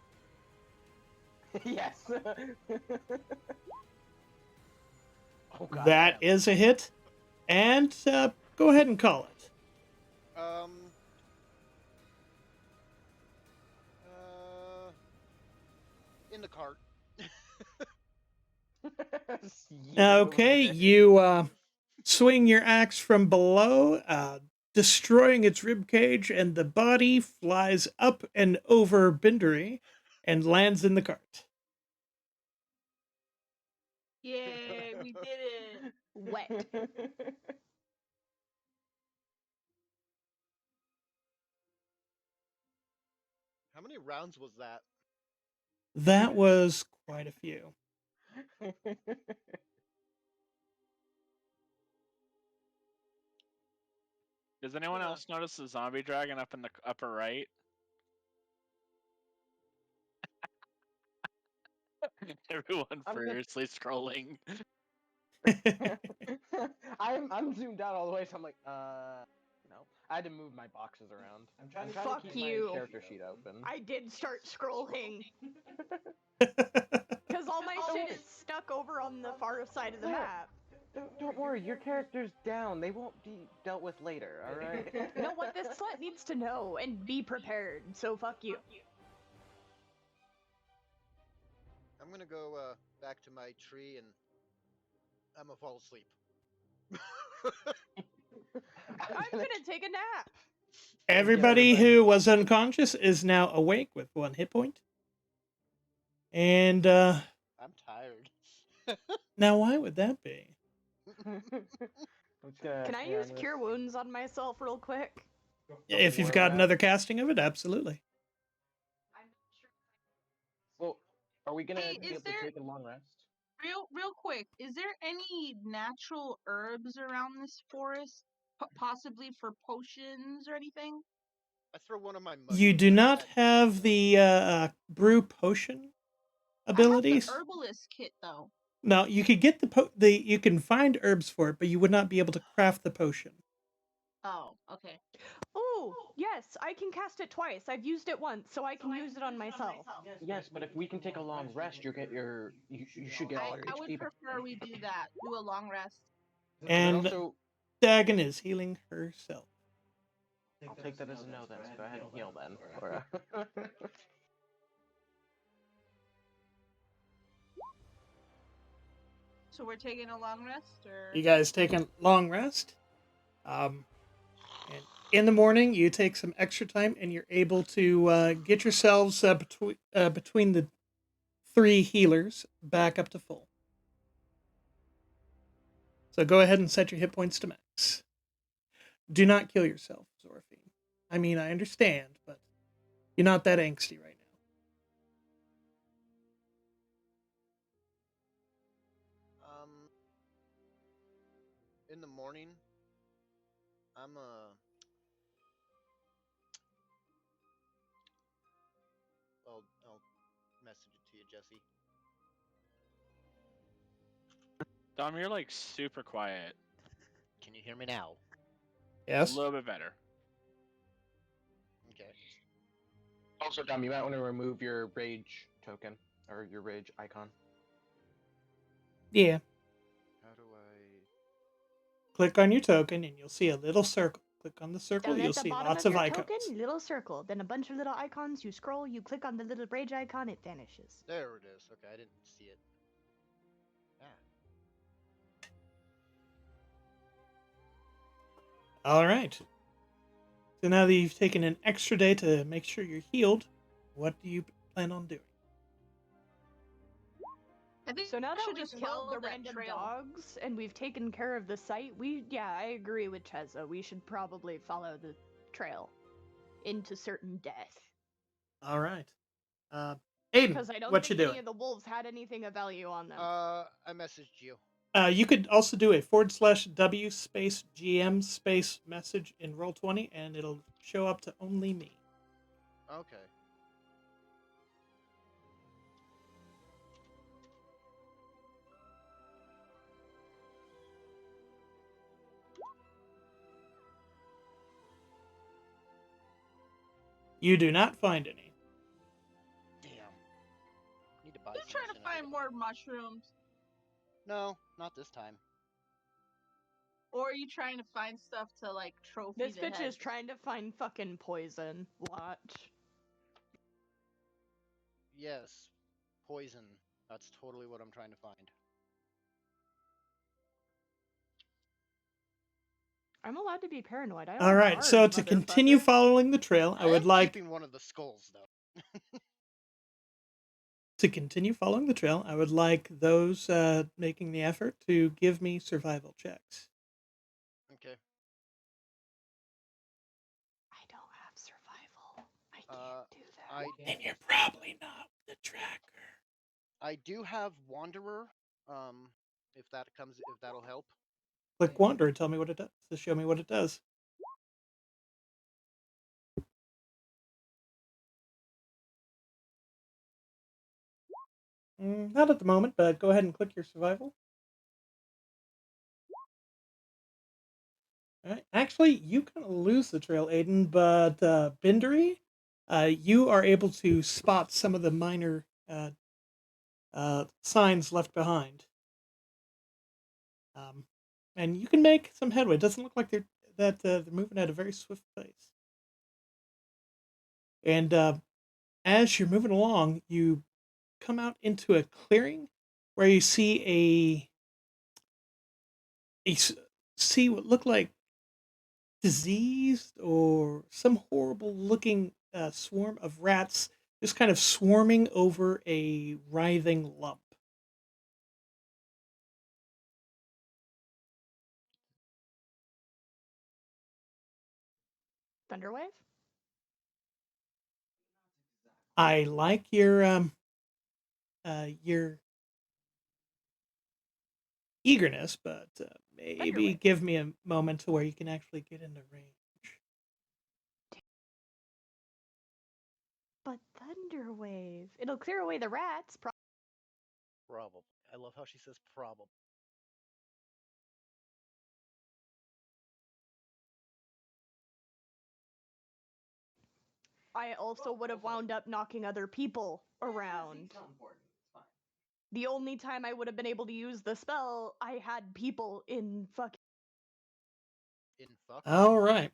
Yes. Oh god. That is a hit. And go ahead and call it. In the cart. Okay, you swing your axe from below, destroying its ribcage, and the body flies up and over Bindery and lands in the cart. Yay, we did it. Wet. How many rounds was that? That was quite a few. Does anyone else notice the zombie dragon up in the upper right? Everyone furiously scrolling. I'm zoomed out all the way, so I'm like, no. I had to move my boxes around. I'm trying Fuck to keep you. my character sheet open. I did start scrolling. Because all my shit is stuck over on the far side of the map. Don't worry, your character's down. They won't be dealt with later, alright? You know what? This slut needs to know and be prepared, so fuck you. I'm gonna go back to my tree and I'm gonna fall asleep. I'm gonna take a nap. Everybody who was unconscious is now awake with 1 hit point. And I'm tired. now why would that be? Can I use Cure Wounds on myself real quick? If you've got another casting of it, absolutely. Well, are we gonna Hey, be is able to there- take a long rest? Real quick, is there any natural herbs around this forest? Possibly for potions or anything? I throw one of my You do not have the brew potion abilities. I have the herbalist kit though. No, you could get you can find herbs for it, but you would not be able to craft the potion. Oh, okay. Oh, yes, I can cast it twice. I've used it once, so I can use it on myself. Yes, but if we can take a long rest, you should get all your I HP would back. prefer we do that. Do a long rest. And also, Dagon is healing herself. I'll take that as a no then. So go ahead and heal then. Or, So we're taking a long rest, or You guys taking long rest. And in the morning, you take some extra time, and you're able to get yourselves between the 3 healers back up to full. So go ahead and set your hit points to max. Do not kill yourself, Zorfine. I mean, I understand, but you're not that angsty right now. In the morning, I'm I'll message it to you, Jesse. Dom, you're like super quiet. Can you hear me now? A Yes? little bit better. Okay. Also, Dom, you might want to remove your rage token or your rage icon. Yeah. How do I? Click on your token and you'll see a little circle. Click on the circle, Down you'll at the see bottom lots of of your icons. token, little circle, then a bunch of little icons. You scroll, you click on the little rage icon, it vanishes. There it is. Okay, I didn't see it. Ah. All right. So now that you've taken an extra day to make sure you're healed, what do you plan on doing? I think So now I that should we've just killed follow the that random trail. dogs and we've taken care of the site, I agree with Cheza. We should probably follow the trail into certain death. All right. Aiden, Because I don't what you think any doing? of the wolves had anything of value on them. I messaged you. You could also do a /W space GM space message in Roll20 and it'll show up to only me. Okay. You do not find any. Damn. Need to buy You some trying as to soon as I find get more home. mushrooms, No, not this time. or are you trying to find stuff to like trophy This the bitch heads? is trying to find fucking poison. Watch. Yes, poison. That's totally what I'm trying to find. I'm allowed to be paranoid. I own All a right, guard, so to continue motherfucker. following the trail, I would like keeping one of the skulls though. those making the effort to give me survival checks. Okay. I don't have survival. I can't do that. And you're probably not the tracker. I do have Wanderer. If that'll help. Click Wander and tell me what it does. To show me what it does. Not at the moment, but go ahead and click your survival. All right. Actually, you kind of lose the trail, Aiden, but Bindery, you are able to spot some of the minor signs left behind. And you can make some headway. It doesn't look like they're moving at a very swift pace. And as you're moving along, you come out into a clearing where you see see what look like diseased or some horrible looking swarm of rats just kind of swarming over a writhing lump. Thunderwave? I like your eagerness, but maybe Thunderwave. give me a moment to where you can actually get into range. But Thunderwave. It'll clear away the rats. Probably. I love how she says probably. I also would have wound up knocking other people around. The only time I would have been able to use the spell, I had people in fucking. In fuck. All right.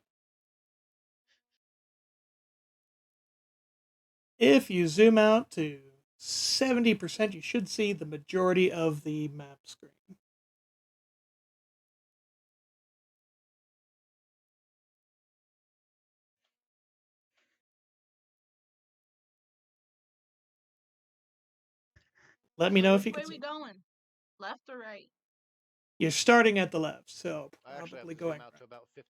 If you zoom out to 70%, you should see the majority of the map screen. Let me know if you Which can way see we it. going? Left or right? You're starting at the left, so I actually have probably to zoom going out right. to about 50%.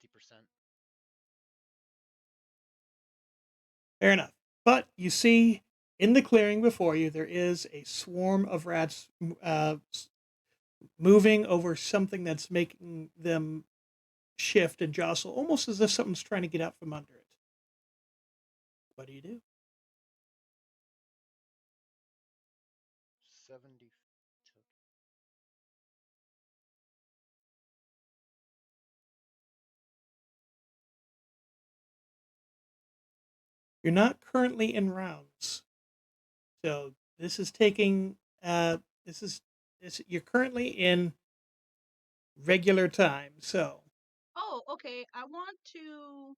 Fair enough. But you see, in the clearing before you, there is a swarm of rats moving over something that's making them shift and jostle, almost as if something's trying to get out from under it. What do you do? 70. You're not currently in rounds, so this is taking. This is you're currently in regular time. So Oh, okay. I want to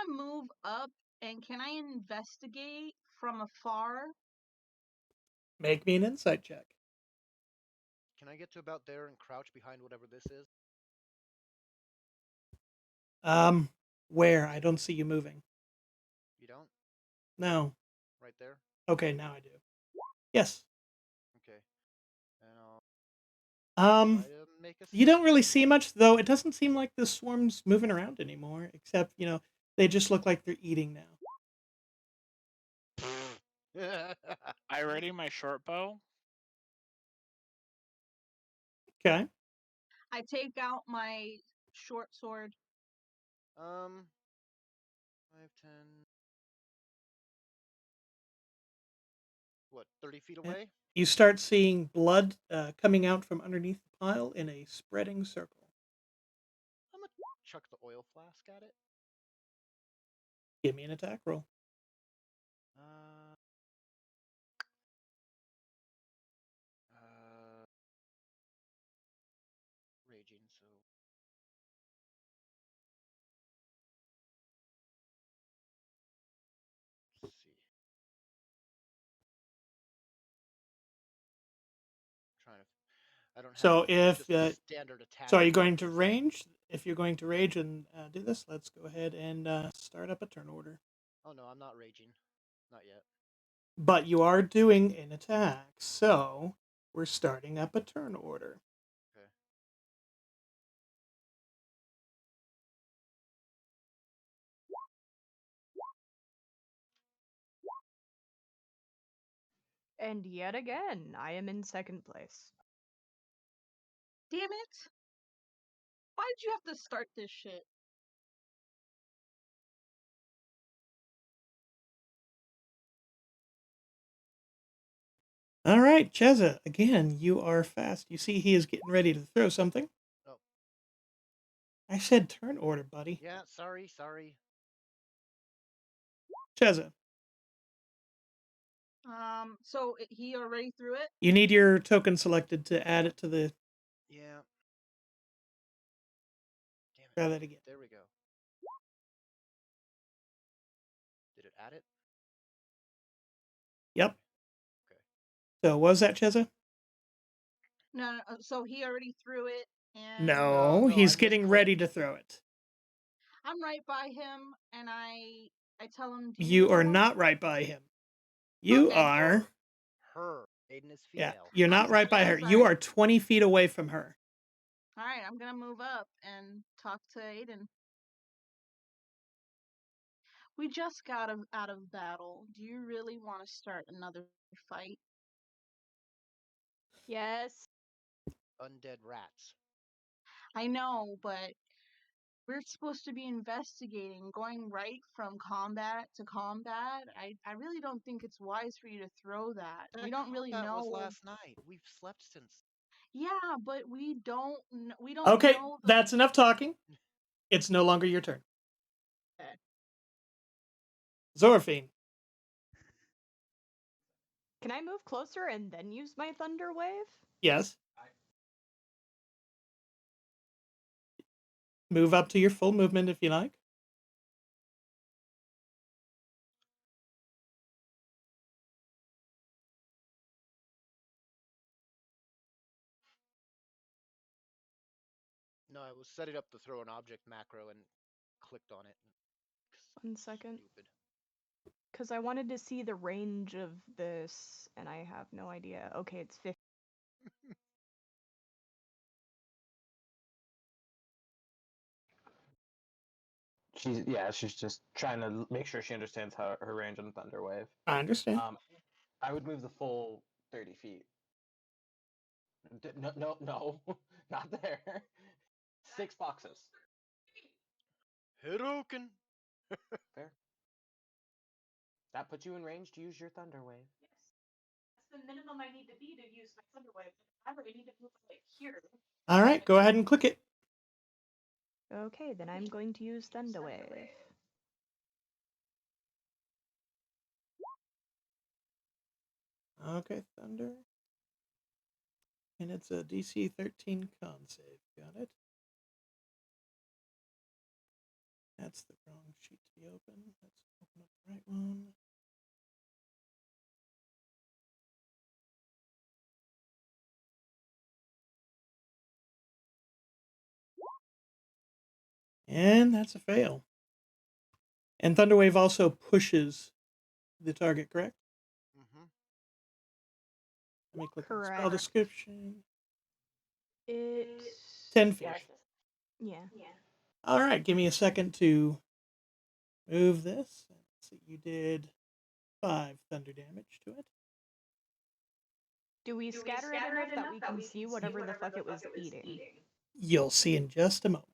move up, and can I investigate from afar? make me an insight check. Can I get to about there and crouch behind whatever this is? Um, where? I don't see you moving. You don't? No. Right there? Okay, now I do. Yes. Okay. And I'll Um, try to make a you don't really sneak see much, though. It doesn't seem like the swarm's moving around anymore, except, they just look like they're eating now. attack. I ready my short bow. Okay. I take out my short sword. 5, 10. What, 30 feet And away? you start seeing blood coming out from underneath the pile in a spreading circle. I'm gonna chuck the oil flask at it. Give me an attack roll. Uh, Raging, so. Let's see. Trying to. I don't have So if just a standard attack. so, are you Roll. going to range? If you're going to rage and do this, let's go ahead and start up a turn order. Oh no, I'm not raging. Not yet. But you are doing an attack, so we're starting up a turn order. Okay. And yet again, I am in second place. Damn it! Why did you have to start this shit? All right, Cheza, again, you are fast. You see he is getting ready to throw something. Oh. I said turn order, buddy. Yeah, sorry. Cheza, So he already threw it? you need your token selected to add it to the. Yeah. Damn it. Try that again. There we go. Did it add it? Yep. Okay. So was that Cheza? No, so he already threw it, and No, No, I he's getting ready misclicked. to throw it. I'm right by him, and I tell him, "Do you You really are want?" not right by him. You Okay. are. Her. Aiden is Yeah, female. you're I'm not right by yeah, her. You sorry. are 20 feet away from her. All right, I'm gonna move up and talk to Aiden. We just got out of battle. Do you really want to start another fight? Yes. Undead rats. I know, but we're supposed to be investigating, going right from combat to combat. I really don't think it's wise for you to throw that. We That don't really combat was know. last night. We've slept since. Yeah, but we don't Okay, know the. that's enough talking. It's no longer your turn. Okay. Zoraphine. Can I move closer and then use my thunder wave? Yes. Move up to your full movement if you like. No, I was setting up to throw an object macro and clicked on it. 1 second. Stupid. Because I wanted to see the range of this, and I have no idea. Okay, it's 50. She's just trying to make sure she understands her range on Thunder Wave. I understand. I would move the full 30 feet. No, not there. 6 boxes. Hiroken. Fair. That puts you in range to use your Thunder Wave. Yes. That's the minimum I need to be to use my Thunder Wave. I really need to move like here. All right, go ahead and click it. Okay, then I'm going to use Thunderwave. Okay, Thunder. And it's a DC 13 con save. Got it. That's the wrong sheet to be open. Let's open up the right one. And that's a fail. And Thunderwave also pushes the target, correct? Mm-hmm. Let me click on Correct. spell description. It's 10 feet. yeah. All right, give me a second to move this. Let's see, you did 5 thunder damage to it. Do we scatter it enough that we can see whatever the fuck it was eating? You'll see in just a moment.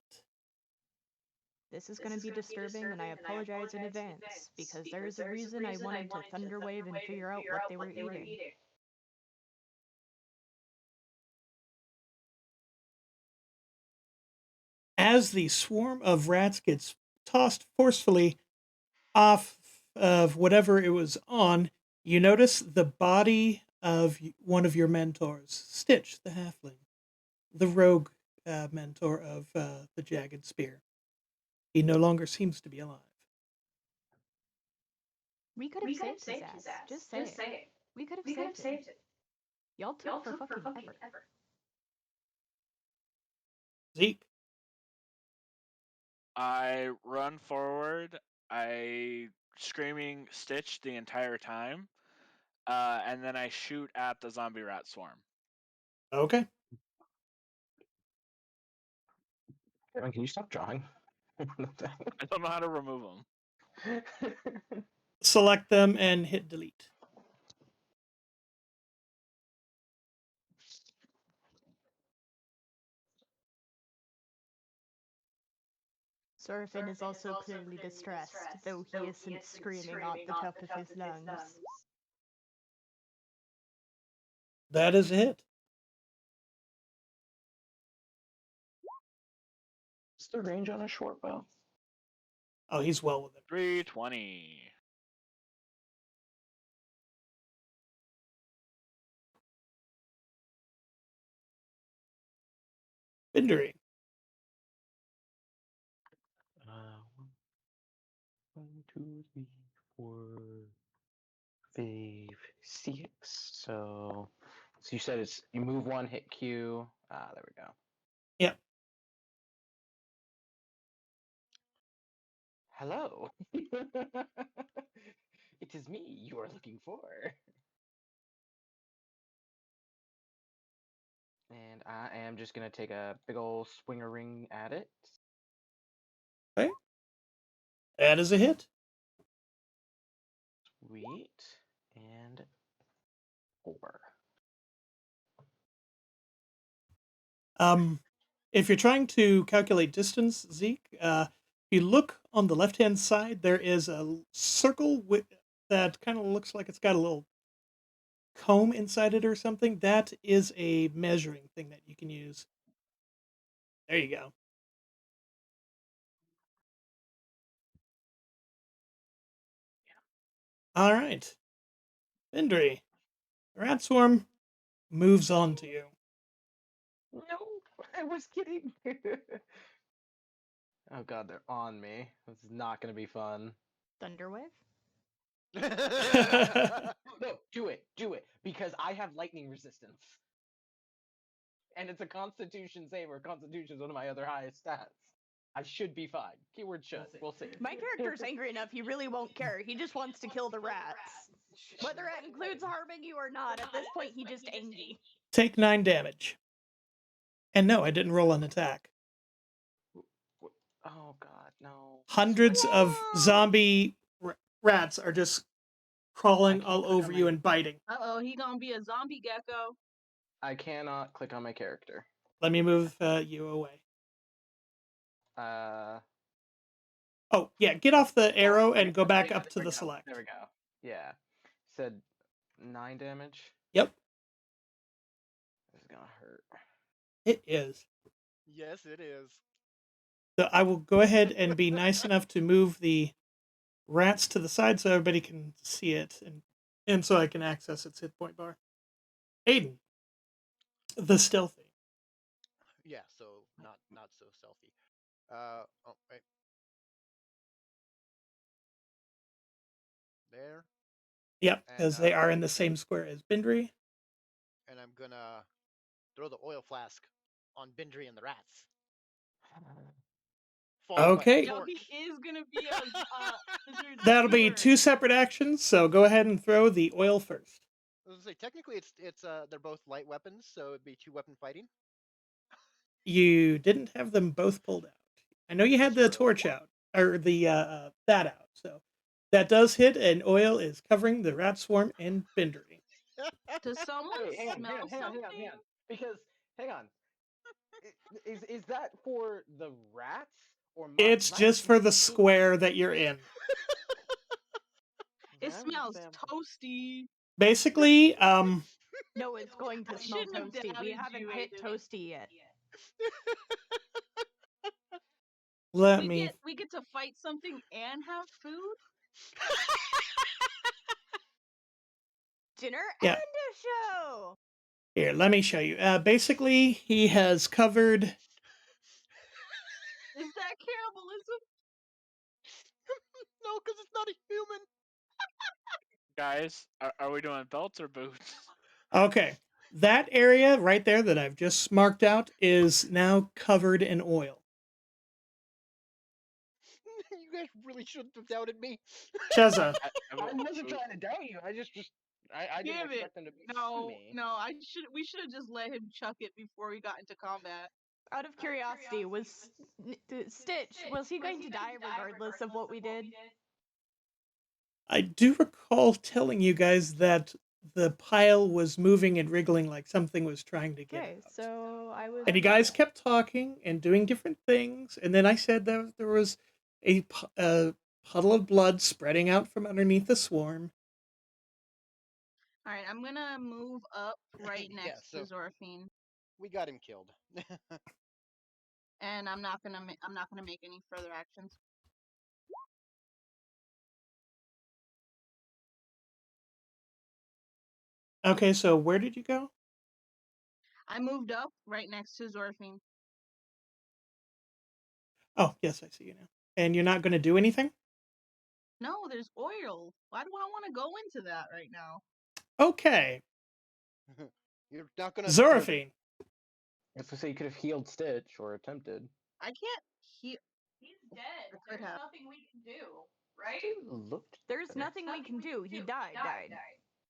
This is going to be disturbing, and I apologize in advance, because there is a reason I wanted to Thunderwave and figure out what they were eating. As the swarm of rats gets tossed forcefully off of whatever it was on, you notice the body of one of your mentors, Stitch the Halfling, the rogue mentor of the Jagged Spear. He no longer seems to be alive. We could have saved his ass. Just say it. We could have saved him. Y'all took for fucking ever. Zeke. I run forward. I screaming Stitch the entire time, and then I shoot at the zombie rat swarm. Okay. Kevin, can you stop drawing? I don't know how to remove them. Select them and hit delete. Sorfin is also clearly distressed, though he isn't screaming at the top of his lungs. That is a hit. What's the range on a short bow? Oh, he's well within. 320. Bindery. 1, 2, 3, 4, 5, 6. So you said it's you move 1, hit Q. There we go. Yep. Hello. It is me you are looking for. And I am just gonna take a big old swinger ring at it. Okay. That is a hit. Sweet. And 4. If you're trying to calculate distance, Zeke, if you look on the left-hand side, there is a circle that kind of looks like it's got a little comb inside it or something. That is a measuring thing that you can use. There you go. All right. Bindry, the rat swarm moves on to you. No, I was kidding. Oh god, they're on me. This is not gonna be fun. Thunderwave? No, do it, because I have lightning resistance. And it's a constitution save, or constitution is one of my other highest stats. I should be fine. Keyword should. We'll see. My character's angry enough, he really won't care. He just wants to kill the rats. Whether that includes harming you or not, at this point, he just angry. Take 9 damage. And no, I didn't roll an attack. Oh god, No. Hundreds of zombie rats are just crawling can't all click on over you my- and biting. Uh-oh, he gonna be a zombie gecko. I cannot click on my character. Let me move you away. Oh, yeah, get off the arrow and go back up to the select. There we go. Yeah. Said 9 damage. Yep, This is gonna hurt. it is. Yes, it is. So I will go ahead and be nice enough to move the rats to the side so everybody can see it and so I can access its hit point bar. Aiden, the stealthy. Yeah, so not so stealthy. Oh wait. There. Yep, And because they are in the same square as Bindry. and I'm gonna throw the oil flask on Bindry and the rats. Followed by a Okay. Yo, torch. he is gonna be a lizard That'll be skewer. 2 separate actions, so go ahead and throw the oil first. I was gonna say technically it's they're both light weapons, so it'd be 2-weapon fighting. You didn't have them both pulled out. I know you had the torch out, or the that out, so that does hit, and oil is covering the rat swarm and Bindry. Does someone Wait, hang smell on. something? Because hang on. Is that for the rats or my? It's just for the square that you're in. It smells toasty. Basically, No, it's going to I smell shouldn't have toasty. We doubted haven't you, hit Aiden. toasty yet. let me. We get to fight something and have food? Dinner Yeah. and a show. Here, let me show you. Basically, he has covered. Is that cannibalism? No, because it's not a human. Guys, are we doing belts or boots? Okay, that area right there that I've just marked out is now covered in oil. You guys really shouldn't have doubted me. Cheza, I wasn't trying to doubt you. I didn't Damn it. expect them to be No, me. no, we should have just let him chuck it before we got into combat. Out of curiosity, was Stitch, was he going to die regardless of what we did? I do recall telling you guys that the pile was moving and wriggling like something was trying to get Okay, out. so I was. And you guys kept talking and doing different things, and then I said that there was a puddle of blood spreading out from underneath the swarm. Alright, I'm gonna move up right Yeah, next so- to Zorfine. We got him killed. And I'm not gonna make any further actions. Okay, so where did you go? I moved up right next to Zorfine. Oh, yes, I see you now. And you're not going to do anything? No, there's oil. Why do I want to go into that right now? Okay. You're not gonna. Zoraphine. I was gonna say you could have healed Stitch or attempted. I can't heal. He's dead. I could There's have. nothing we can do, right? He looked. There's better. nothing we can do. He died.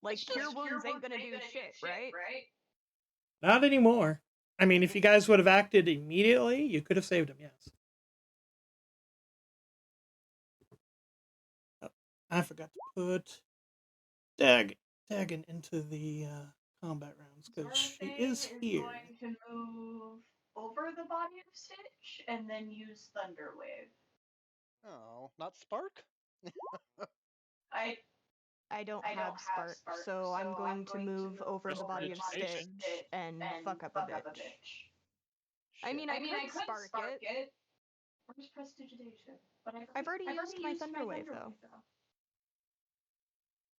Like, cure wounds ain't gonna do shit, right? Not anymore. I mean, if you guys would have acted immediately, you could have saved him, yes. Oh, I forgot to put Dagon into the combat rounds because she is here. Going to move over the body of Stitch and then use Thunder Wave. Oh, not Spark. I don't have spark, so I'm going to move over the body of Stitch and fuck up a bitch. I mean, I could spark it. Where's Prestidigitation? But I've already used my Thunder Wave, though.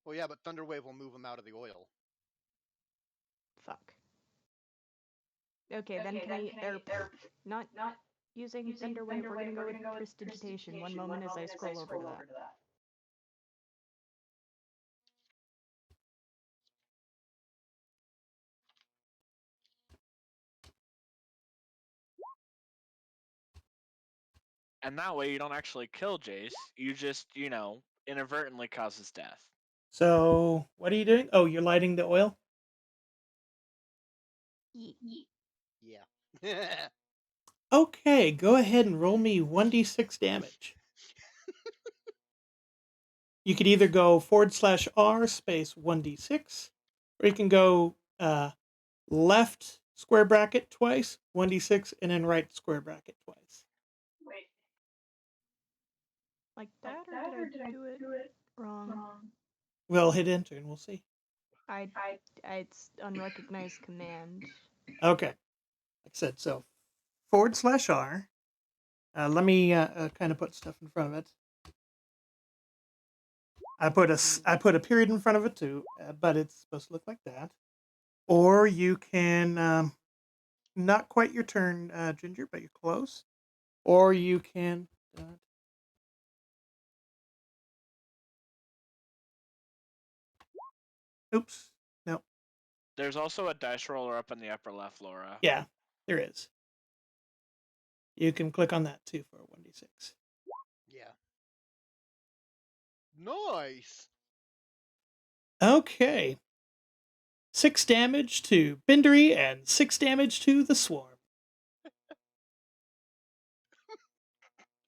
Well, yeah, but Thunderwave will move him out of the oil. Fuck. Okay, then can I not using Thunder Wave, we're gonna go with Prestidigitation. One moment as I scroll over to that. And that way you don't actually kill Jace. You just, inadvertently cause his death. So, what are you doing? Oh, you're lighting the oil? Yeah. Okay, go ahead and roll me 1d6 damage. You could either go /R space 1d6, or you can go left square bracket twice, 1d6, and then right square bracket twice. Wait. Like that, or did I do it wrong? We'll hit enter and we'll see. It's unrecognized command. Okay. Like I said, so /R. Let me kind of put stuff in front of it. I put a period in front of it too, but it's supposed to look like that. Or you can not quite your turn, Ginger, but you're close. Or you can. Oops. No. There's also a dice roller up in the upper left, Laura. Yeah, there is. You can click on that too for a 1d6. Yeah. Nice. Okay. 6 damage to Bindery and 6 damage to the Swarm.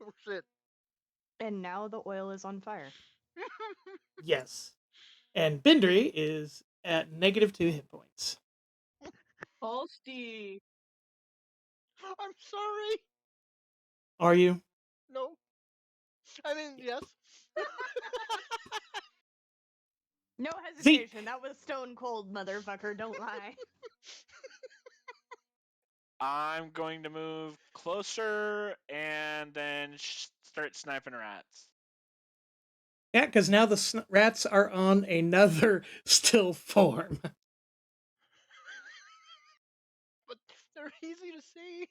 Oh shit. And now the oil is on fire. Yes. And Bindery is at -2 hit points. Halsty. I'm sorry. Are you? No. I mean, yes. No Zeke. hesitation. That was stone cold, motherfucker. Don't lie. I'm going to move closer and then start sniping rats. Yeah, because now the rats are on another still form. But they're easy to see.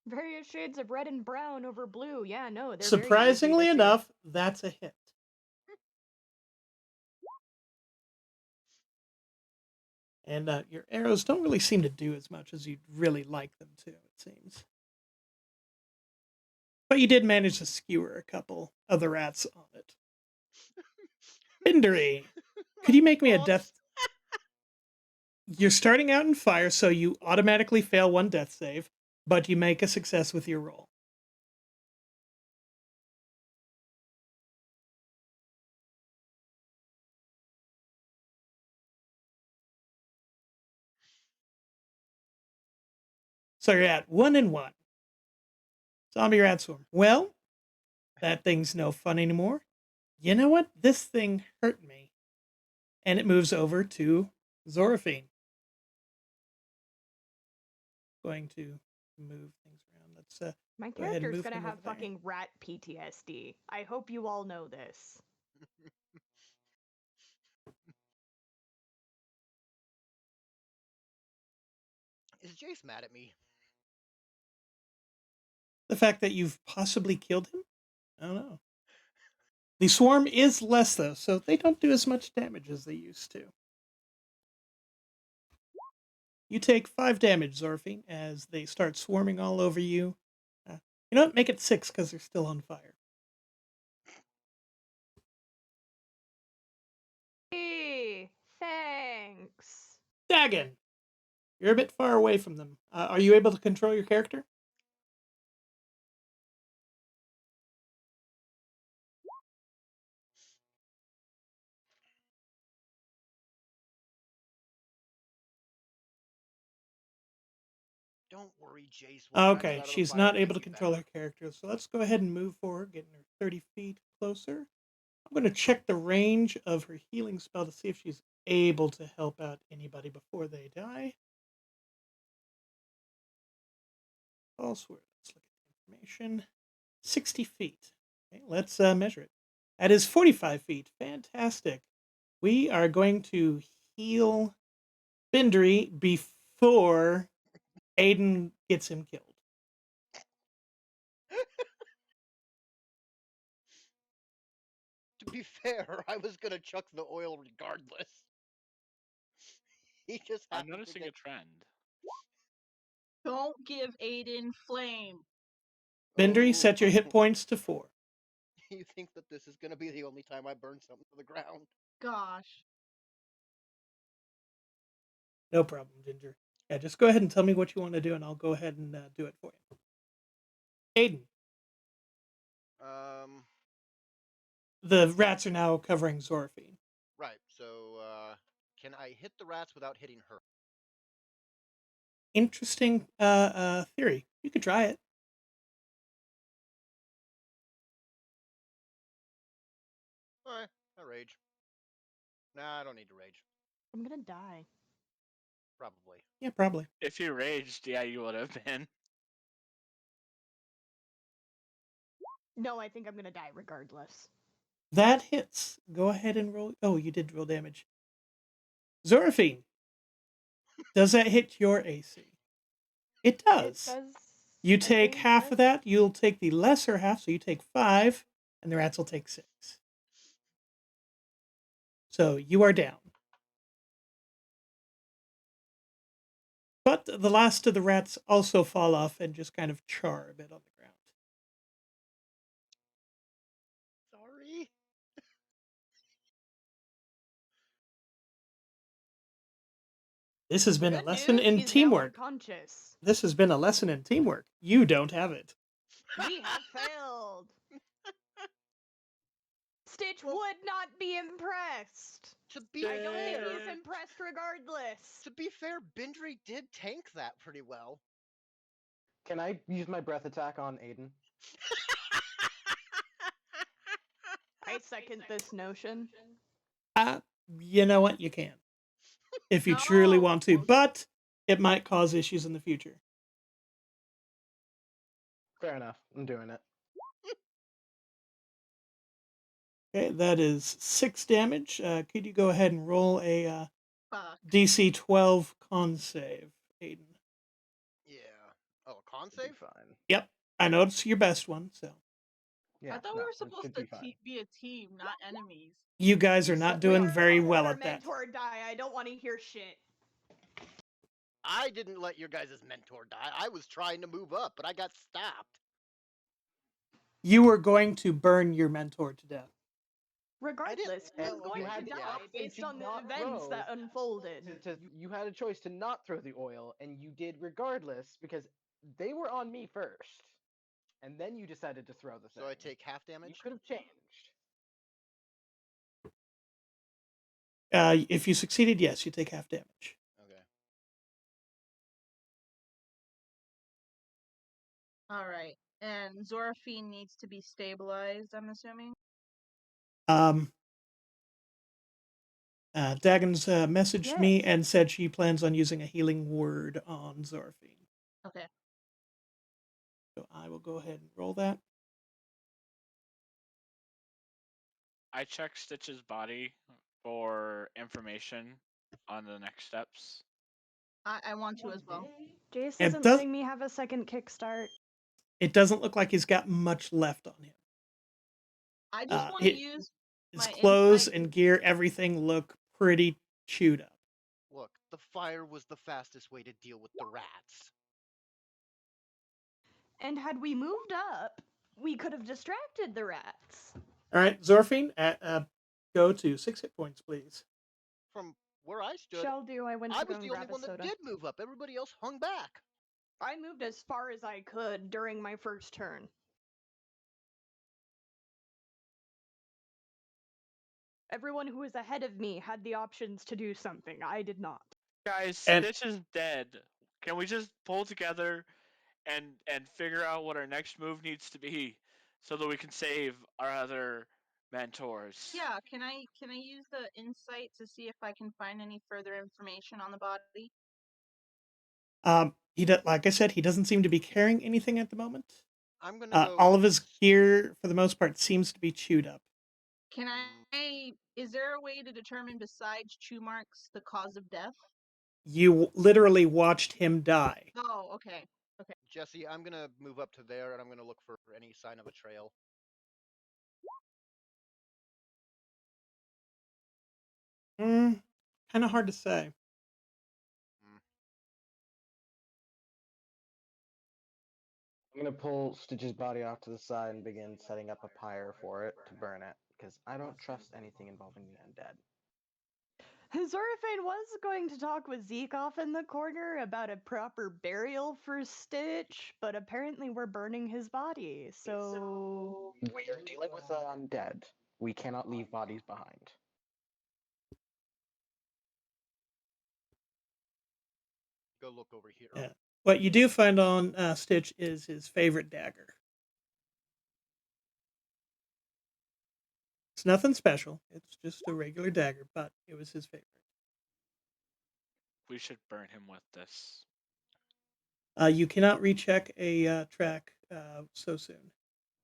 Various shades of red and brown over blue. Yeah, no, they're very easy Surprisingly to see. enough, that's a hit. And your arrows don't really seem to do as much as you'd really like them to, it seems. But you did manage to skewer a couple of the rats on it. Bindery, could you make me a death? You're starting out in fire, so you automatically fail one death save, but you make a success with your roll. So you're at 1 and 1. Zombie rat swarm. Well, that thing's no fun anymore. You know what? This thing hurt me. And it moves over to Zoraphine. Going to move things around. Let's My go ahead and character's move gonna him have over there. fucking rat PTSD. I hope you all know this. Is Jace mad at me? The fact that you've possibly killed him? I don't know. The swarm is less, though, so they don't do as much damage as they used to. You take 5 damage, Zorphine, as they start swarming all over you. You know what? Make it 6 because they're still on fire. Hey, thanks. Dagon! You're a bit far away from them. Are you able to control your character? Don't worry, Jace. We'll try to get Okay, out of the she's fire not and able make to you control better. her character, so let's go ahead and move forward, getting her 30 feet closer. I'm going to check the range of her healing spell to see if she's able to help out anybody before they die. Elsewhere, let's look at the information. 60 feet. Okay, let's measure it. That is 45 feet. Fantastic. We are going to heal Bindry before Aiden gets him killed. To be fair, I was gonna chuck the oil regardless. He just I'm happened to noticing get... a trend. Don't give Aiden flame. Bindry, Oh, set your hit points to 4. you think that this is gonna be the only time I burn something to the ground? Gosh. No problem, Ginger. Yeah, just go ahead and tell me what you want to do, and I'll go ahead and do it for you. Aiden, Um, the rats are now covering Zorphine. right. So, can I hit the rats without hitting her? Interesting theory. You could try it. All right, I rage. Nah, I don't need to rage. I'm gonna die. Probably. Yeah, probably. If you raged, yeah, you would have been. No, I think I'm gonna die regardless. That hits. Go ahead and roll. Oh, you did roll damage. Zoraphine, does that hit your AC? It It does. does. You I take think, half yes. of that. You'll take the lesser half, so you take 5, and the rats will take 6. So you are down. But the last of the rats also fall off and just kind of char a bit on the ground. Sorry. This has been a Good lesson news, in he's now teamwork. unconscious. This has been a lesson in teamwork. You don't have it. We have failed. Stitch Well, would not be impressed. To be I don't think fair, he's impressed regardless. Bindry did tank that pretty well. Can I use my breath attack on Aiden? I second this notion. You know what? You can. If you truly want to, No. but it might cause issues in the future. Fair enough. I'm doing it. Okay, that is 6 damage. Could you go ahead and roll a Fuck. DC 12 con save, Aiden? Yeah. Oh, a con Should be save? fine. Yep, I know it's your best one, so. Yeah, I thought no, we were it supposed should to be fine. be a team, not enemies. You guys are You not said doing we very were. well Our at that. mentor die. I don't want to hear shit. I didn't let your guys' mentor die. I was trying to move up, but I got stopped. You were going to burn your mentor to death. Regardless, he well, was And going you okay, to had the yeah. die option based to on the not events throw, that unfolded. you had a choice to not throw the oil, and you did regardless because they were on me first, and then you decided to throw the thing. So I take half You damage? could have changed. If you succeeded, yes, you take half damage. Okay. Alright. And Zoraphine needs to be stabilized, I'm assuming? Um, Dagon's messaged me Yes. and said she plans on using a healing word on Zoraphine. Okay. So I will go ahead and roll that. I checked Stitch's body for information on the next steps. I want to as well. Jace It isn't does- letting me have a second kickstart. It doesn't look like he's got much left on him. I just want to His use my clothes insight. and gear, everything look pretty chewed up. Look, the fire was the fastest way to deal with the rats. And had we moved up, we could have distracted the rats. All right, Zorphine, go to 6 hit points, please. From where I stood, Shall do. I went I to go was and the only grab a one that soda. did move up. Everybody else hung back. I moved as far as I could during my first turn. Everyone who was ahead of me had the options to do something. I did not. Guys, And- Stitch is dead. Can we just pull together and figure out what our next move needs to be so that we can save our other mentors? Yeah, can I use the insight to see if I can find any further information on the body? Like I said, he doesn't seem to be carrying anything at the moment. I'm gonna go. All of his gear, for the most part, seems to be chewed up. Can I is there a way to determine besides chew marks the cause of death? You literally watched him die. Oh, okay. Jesse, I'm gonna move up to there and I'm gonna look for any sign of a trail. Kind of hard to say. I'm gonna pull Stitch's body off to the side and begin setting up a pyre for it to burn it, because I don't trust anything involving the undead. Zorafane was going to talk with Zeke off in the corner about a proper burial for Stitch, but apparently we're burning his body, so... We are dealing with the undead. We cannot leave bodies behind. Go look over here. Yeah. What you do find on Stitch is his favorite dagger. It's nothing special. It's just a regular dagger, but it was his favorite. We should burn him with this. You cannot recheck a track so soon.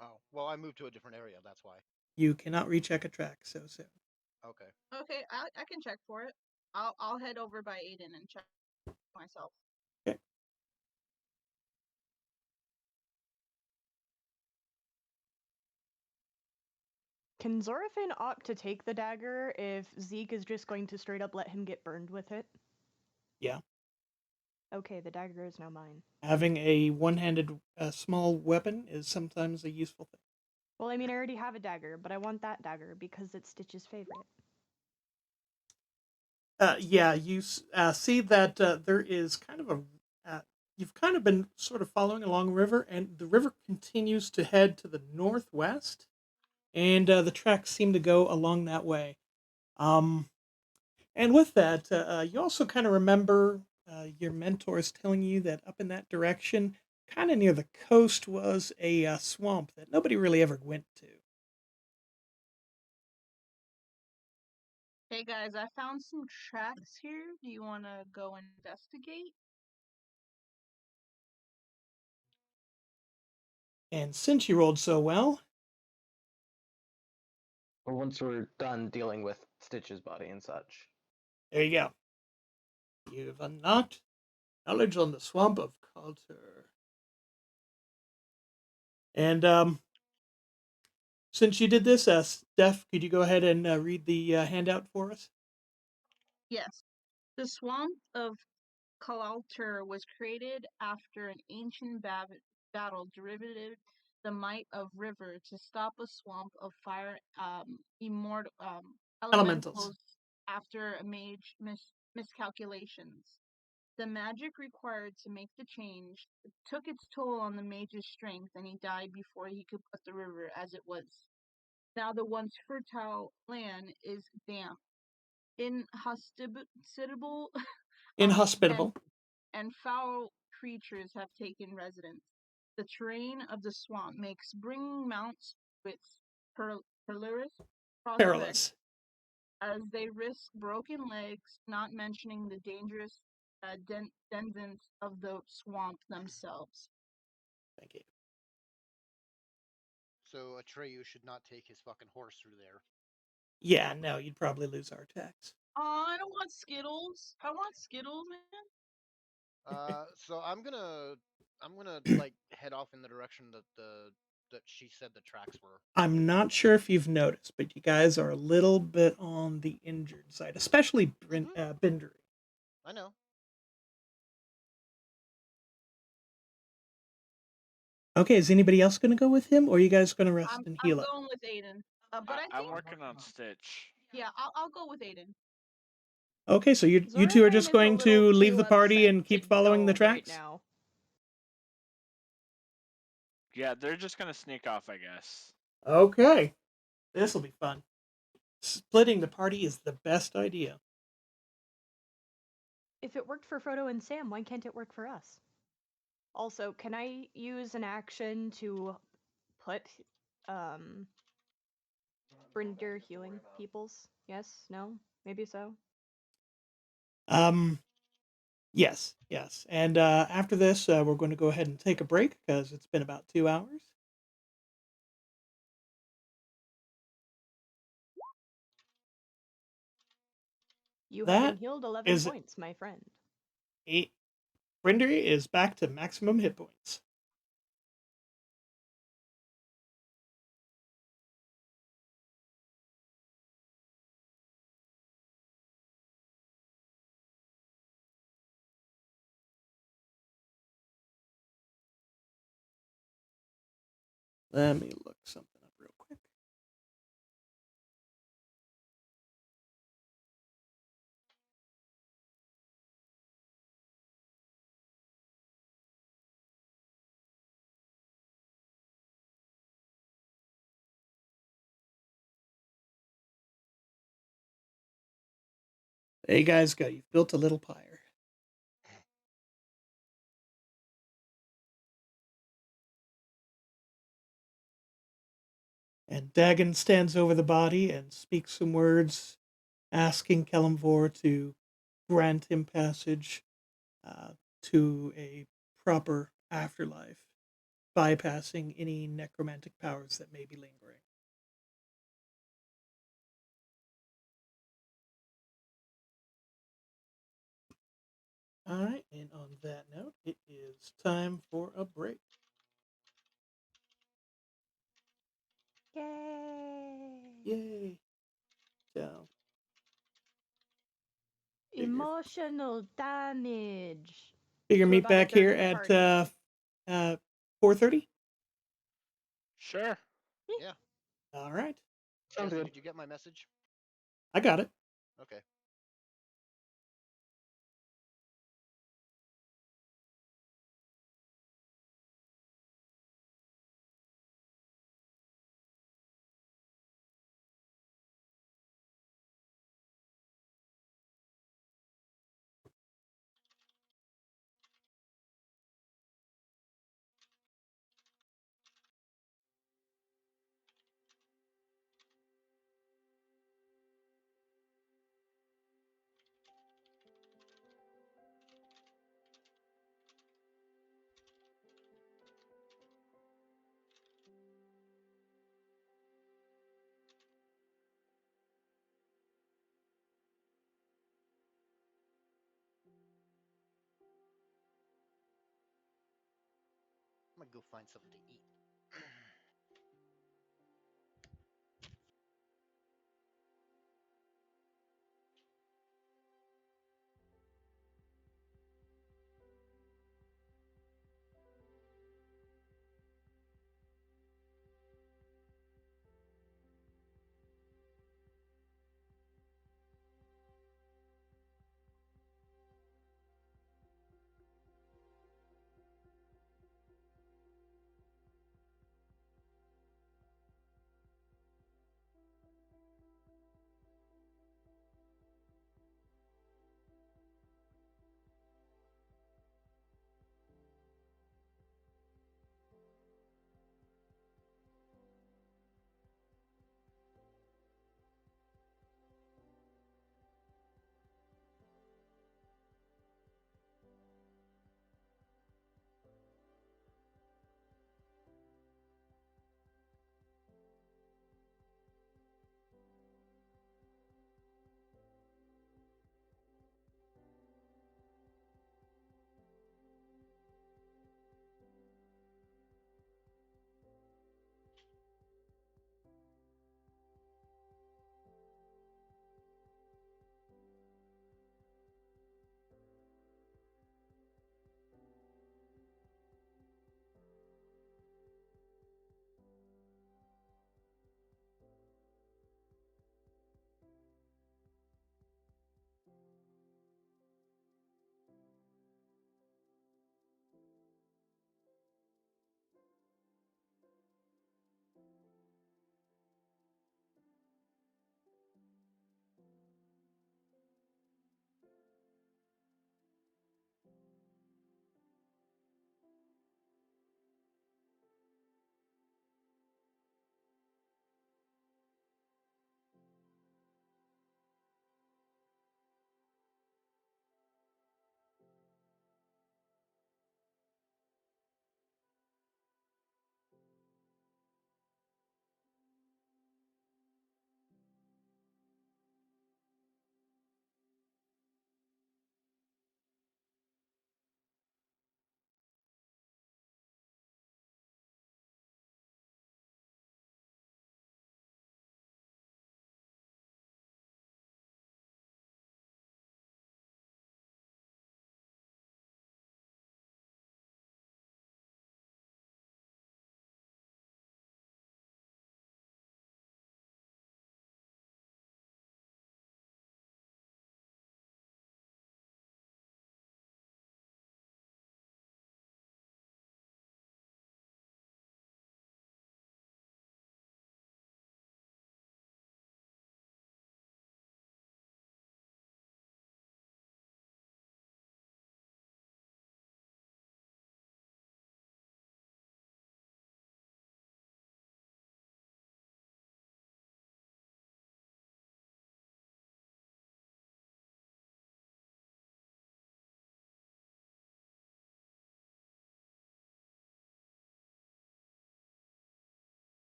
Oh, well, I moved to a different area. That's why. You cannot recheck a track so soon. Okay. Okay, I can check for it. I'll head over by Aiden and check myself. Okay. Can Zorafane opt to take the dagger if Zeke is just going to straight up let him get burned with it? Yeah. Okay, the dagger is now mine. Having a one-handed small weapon is sometimes a useful thing. Well, I mean, I already have a dagger, but I want that dagger because it's Stitch's favorite. Yeah, you see that there is kind of a... you've kind of been sort of following along a river, and the river continues to head to the northwest, and the tracks seem to go along that way. And with that, you also kind of remember your mentors telling you that up in that direction, kind of near the coast, was a swamp that nobody really ever went to. Hey guys, I found some tracks here. Do you want to go investigate? And since you rolled so well, Or once we're done dealing with Stitch's body and such. there you go. You've unlocked knowledge on the swamp of culture. And since you did this, Steph, could you go ahead and read the handout for us? Yes. The swamp of Kalaltur was created after an ancient battle derivative the might of river to stop a swamp of fire immortal Elementals. elementals after a miscalculations. The magic required to make the change took its toll on the mage's strength, and he died before he could put the river as it was. Now the once fertile land is damp, inhospitable, and Inhospitable. foul creatures have taken residence. The terrain of the swamp makes bringing mounts with perilous prospect, Perilous. as they risk broken legs, not mentioning the dangerous denizens of the swamp themselves. Thank you. So Atreyu should not take his fucking horse through there. Yeah, no, you'd probably lose our attacks. I don't want Skittles. I want Skittles, man. So I'm gonna like head off in the direction that she said the tracks were. I'm not sure if you've noticed, but you guys are a little bit on the injured side, especially Bindry. I know. Okay, is anybody else going to go with him, or are you guys going to rest and I'm heal up? going with Aiden. But I I'm think working on Stitch. yeah, I'll go with Aiden. Okay, so you two are just Zorafane is a going to little leave too the party upset and keep to following the go right tracks? now. Yeah, they're just gonna sneak off, I guess. Okay, this will be fun. Splitting the party is the best idea. If it worked for Frodo and Sam, why can't it work for us? Also, can I use an action to put Brinder healing peoples? Yes? No? Maybe so? Um, yes, yes. And after this, we're going to go ahead and take a break because it's been about 2 hours. You have been That healed 11 is points, my friend. Brinder is back to maximum hit points. Let me look something up real quick. There you guys go. You've built a little pyre. And Dagon stands over the body and speaks some words, asking Kelemvor to grant him passage to a proper afterlife, bypassing any necromantic powers that may be lingering. All right, and on that note, it is time for a break. Yay! Yay! So, Emotional damage. figure So we're meet about to back start here a new at party. 4:30. Sure. Yeah. All right, Sounds Jesse, good. did you get my message? I got it. Okay. I'm gonna go find something to eat.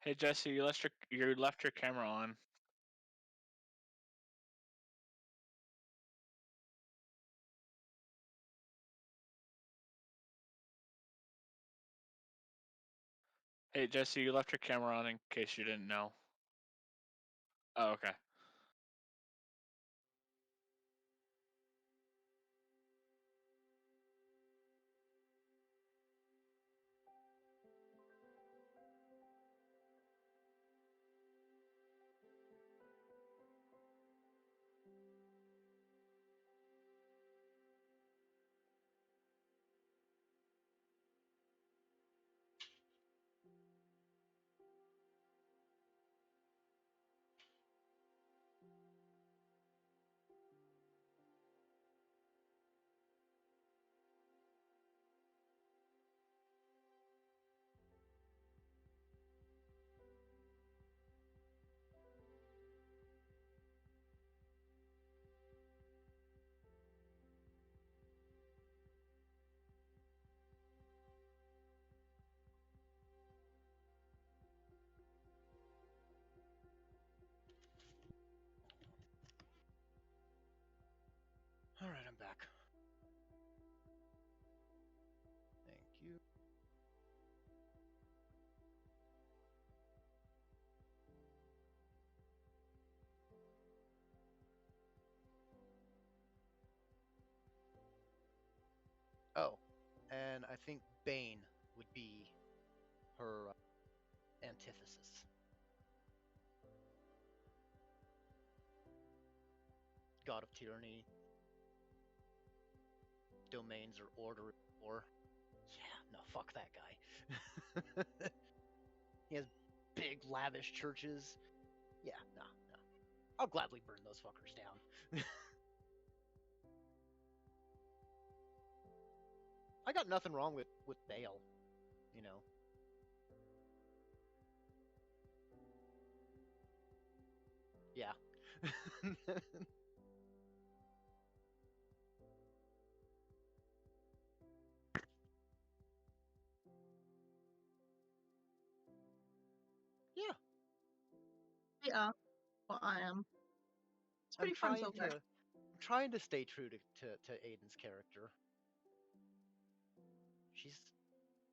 Hey Jesse, you left your camera on. Hey Jesse, you left your camera on in case you didn't know. Oh, okay. All right, I'm back. Thank you. Oh, and I think Bane would be her antithesis. God of tyranny, domains or order or yeah, no, fuck that guy. He has big lavish churches. Yeah, no, no. I'll gladly burn those fuckers down. I got nothing wrong with Bale, you know. Yeah. Yeah. Yeah, well, I am. It's I'm pretty fun so trying far. stay true to Aiden's character. She's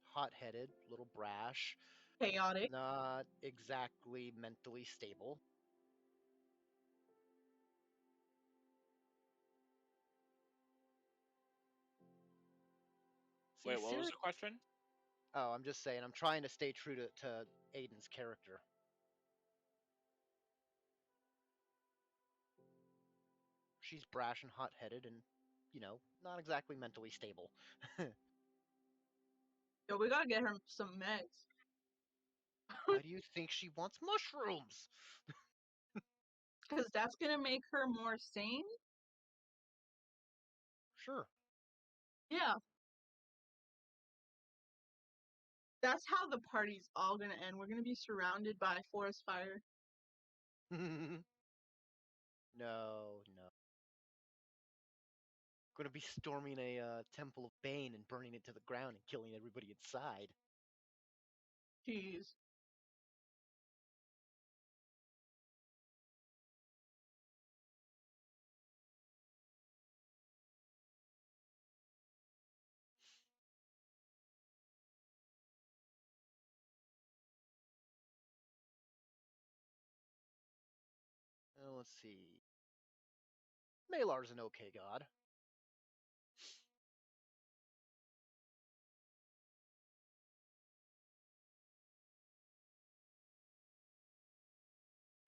hot-headed, a little brash, Chaotic. not exactly mentally stable. See, Wait, what was Siri. the question? Oh, I'm just saying, I'm trying to stay true to Aiden's character. She's brash and hot-headed, and not exactly mentally stable. Yo, we gotta get her some meds. Why do you think she wants mushrooms? Because that's gonna make her more sane. Sure. Yeah. That's how the party's all gonna end. We're gonna be surrounded by forest fire. No, no. Going to be storming a temple of Bane and burning it to the ground and killing everybody inside. Jeez. Let's see. Malar's an okay god.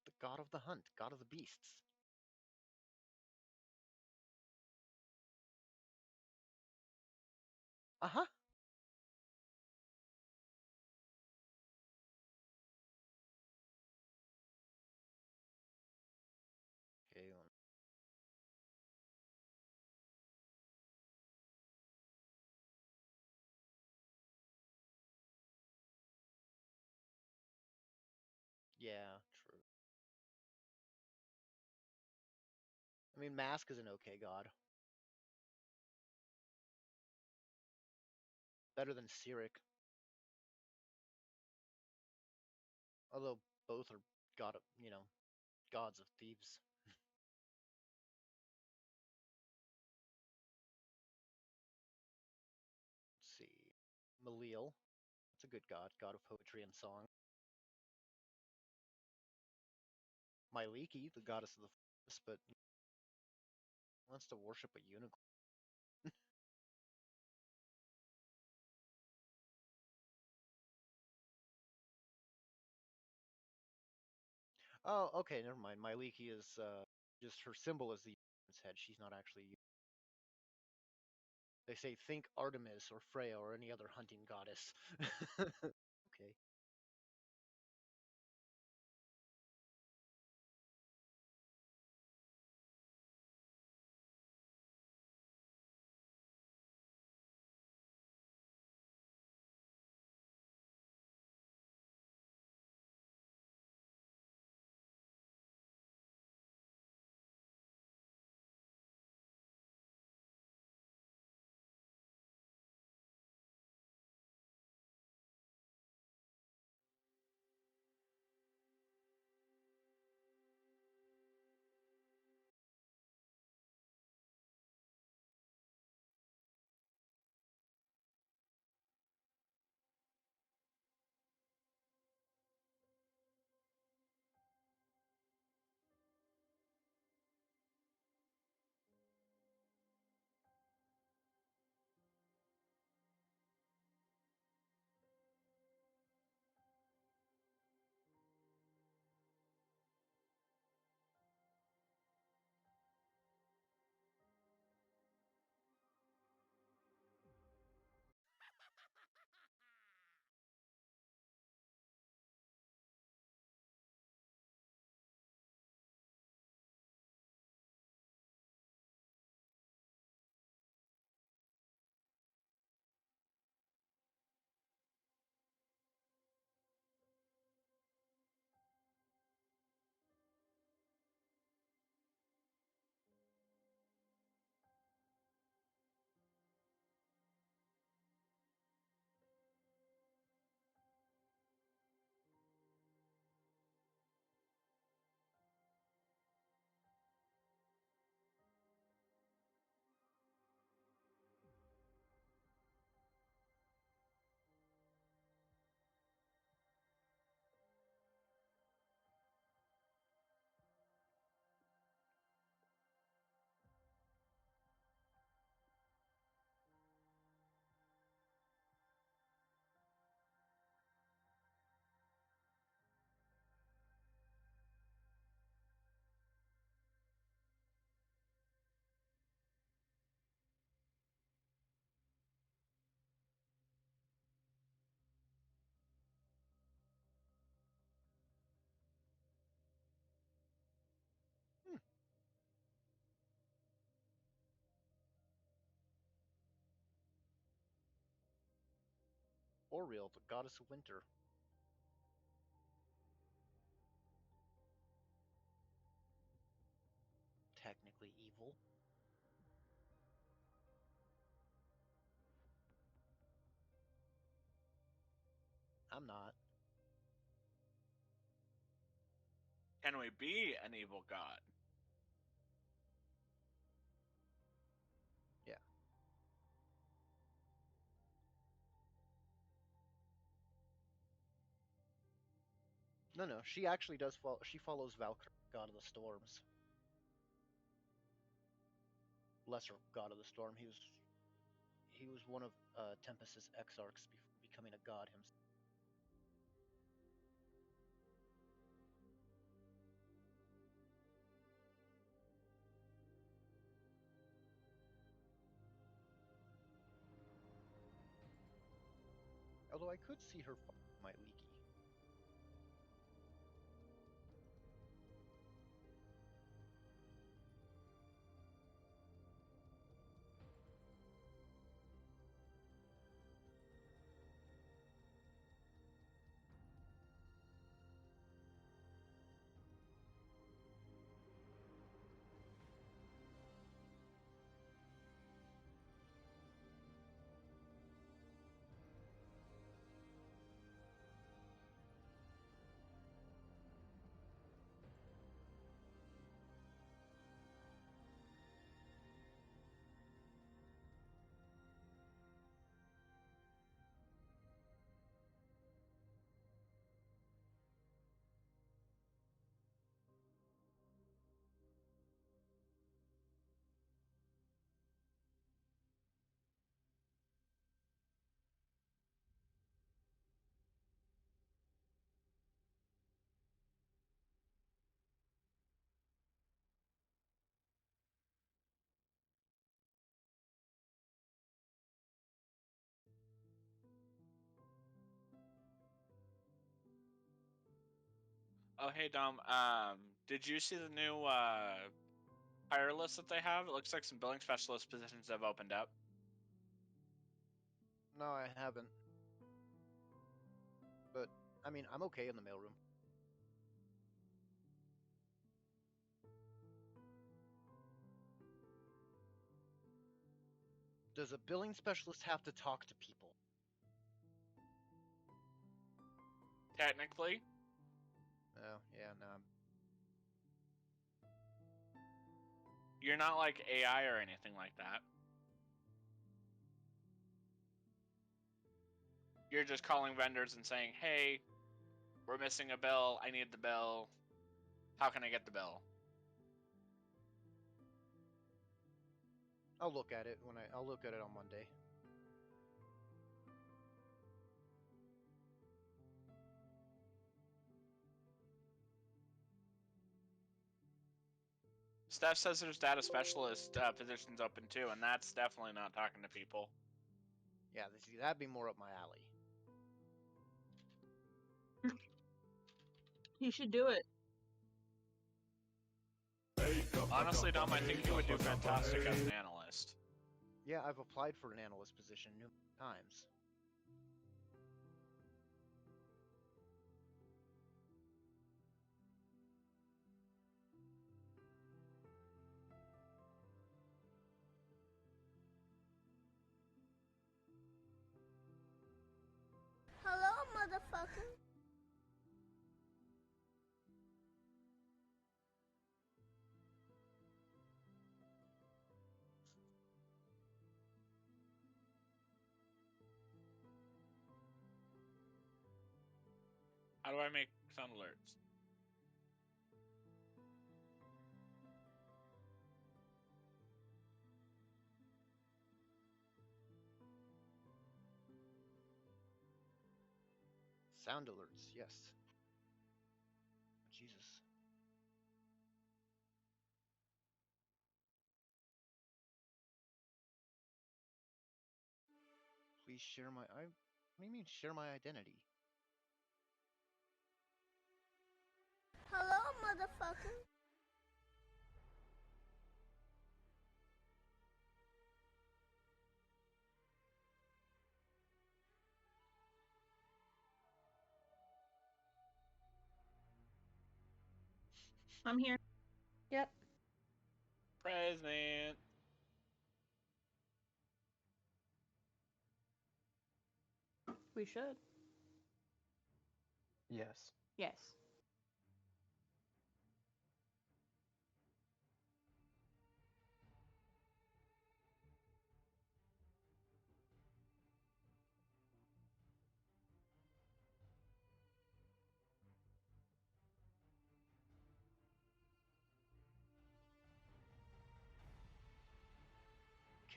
The god of the hunt, god of the beasts. Uh-huh. Okay. Yeah, true. I mean, Mask is an okay god. Better than Cyric. Although both are gods of thieves. Let's see. Malil, that's a good god of poetry and song. Myliki, the goddess of the forest, but wants to worship a unicorn. Oh, okay, never mind. Myliki is just her symbol is the unicorn's head. She's not actually. They say think Artemis or Freya or any other hunting goddess. Okay. Hmm. Oriel, the goddess of winter. Technically evil. I'm not. Can we be an evil god? Yeah. No. She actually does follow. She follows Valkyrie, god of the storms. Lesser god of the storm. He was one of Tempest's exarchs before becoming a god himself. Although I could see her following my leaky. Oh, hey Dom. Did you see the new hire list that they have? It looks like some billing specialist positions have opened up. No, I haven't. But I mean, I'm okay in the mailroom. Does a billing specialist have to talk to people? Technically, Oh, yeah, no. you're not like AI or anything like that. You're just calling vendors and saying, "Hey, we're missing a bill. I need the bill. How can I get the bill?" I'll look at it I'll look at it on Monday. Steph says there's data specialist positions open too, and that's definitely not talking to people. Yeah, that'd be more up my alley. You should do it. Honestly, Dom, I think you would do fantastic as an analyst. Yeah, I've applied for an analyst position numerous times. Hello, motherfucker. How do I make sound alerts? Sound alerts, yes. Jesus. Please share my what do you mean share my identity? Hello, motherfucker. I'm here. Yep. Present. We should. Yes. Yes.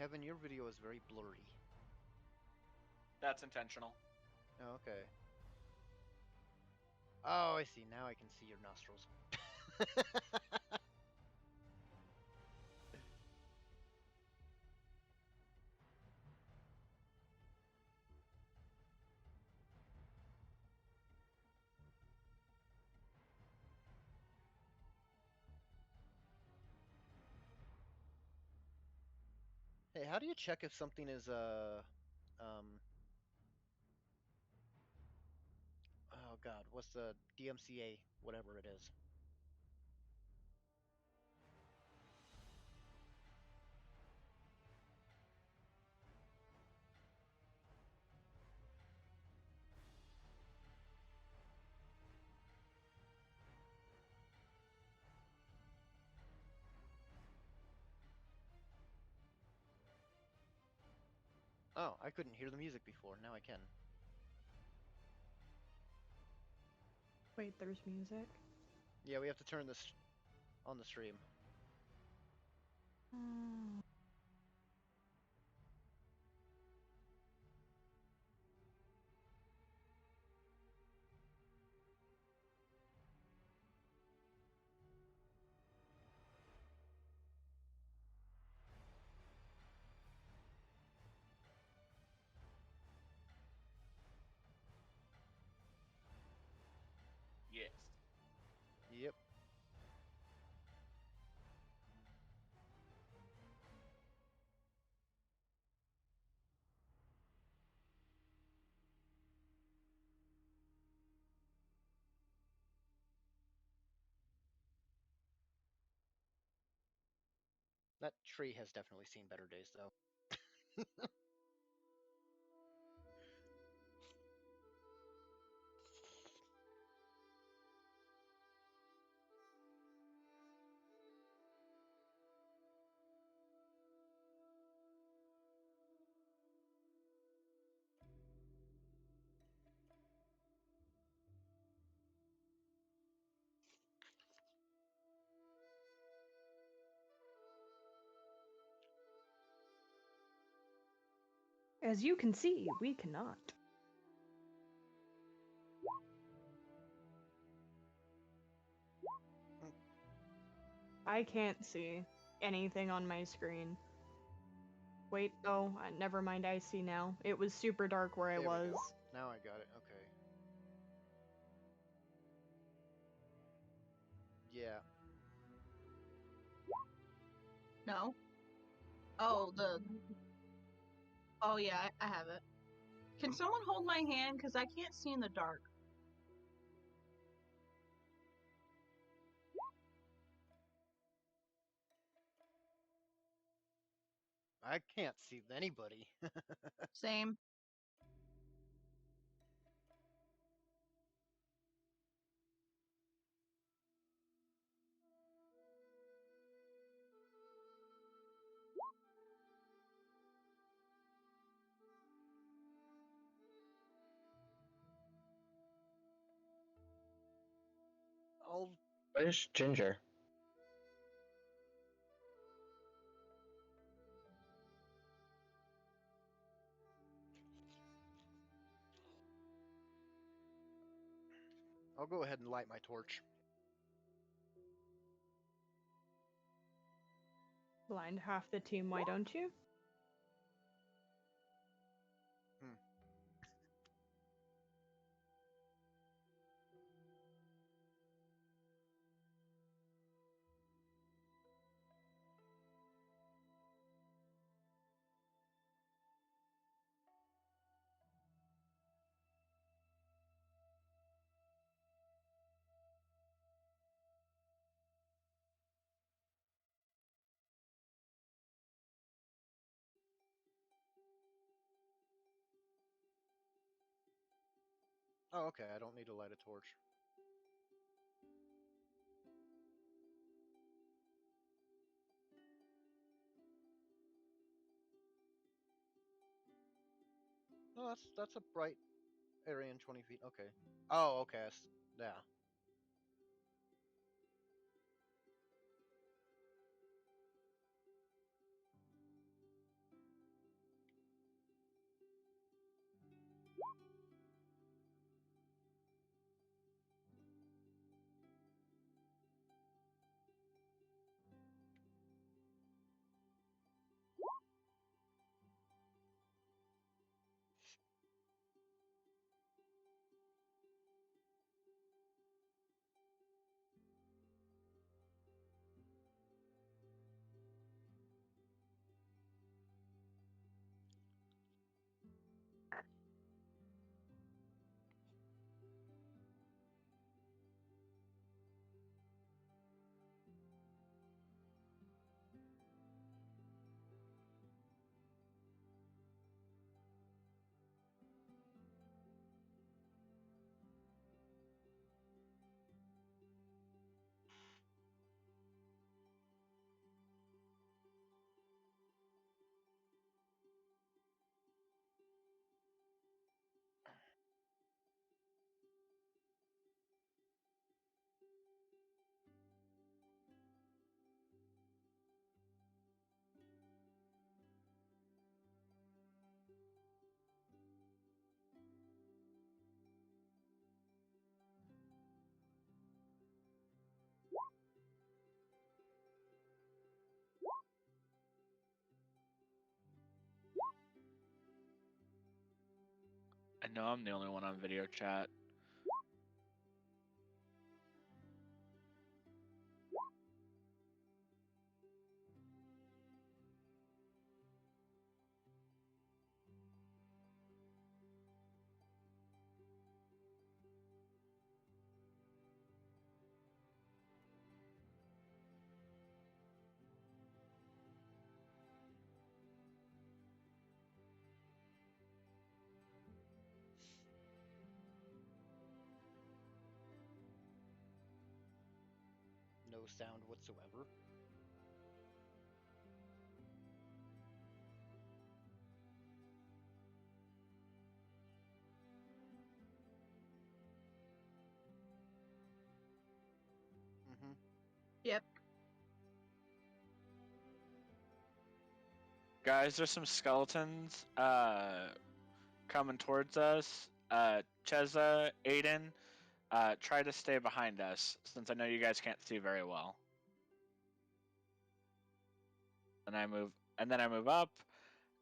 Kevin, your video is very blurry. That's intentional. Oh, okay. Oh, I see. Now I can see your nostrils. Hey, how do you check if something is oh god, what's the DMCA, whatever it is? Oh, I couldn't hear the music before. Now I can. Wait, there's music? Yeah, we have to turn this on the stream. Hmm. Yes. That tree has definitely seen better days, though. As you can see, we cannot. I can't see anything on my screen. Wait, oh, never mind, I see now. It was super dark where I There we was. go. Now I got it. Okay. Yeah. No. Oh, Oh yeah, I have it. Can someone hold my hand? Because I can't see in the dark. I can't see anybody. Same. I'll Where's Ginger? go ahead and light my torch. Blind half the team, why don't you? Hmm. Oh, okay. I don't need to light a torch. Oh, that's a bright area in 20 feet. Okay. Oh, okay. Yeah. I know I'm the only one on video chat. no sound whatsoever. Mm-hmm. Yep. Guys, there's some skeletons coming towards us. Cheza, Aiden, try to stay behind us since I know you guys can't see very well. And I move up,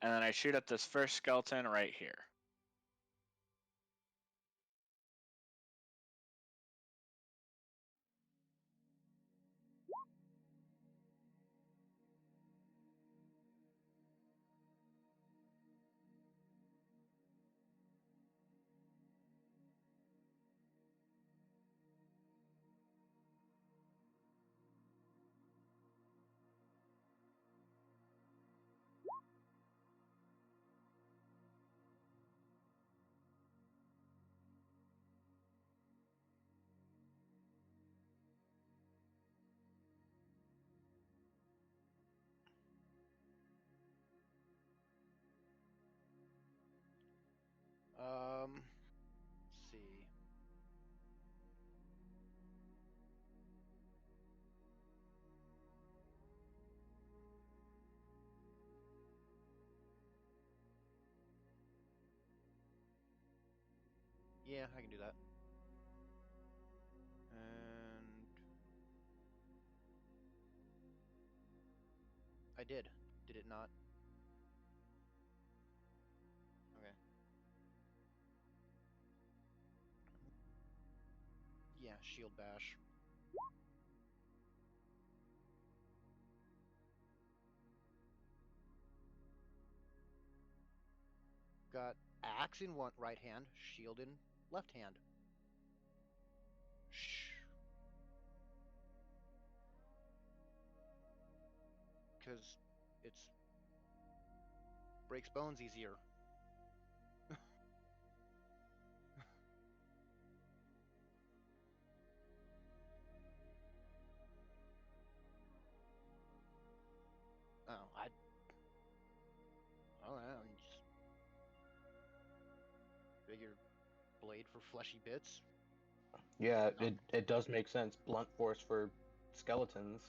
and then I shoot at this first skeleton right here. Let's see. Yeah, I can do that. And I did. Did it not? Okay. Yeah, shield bash. Got axe in one right hand, shield in left hand. Shh. Because it's breaks bones easier. Oh, I don't know. Just figure blade for fleshy bits. Yeah, No. it does make sense. Blunt force for skeletons.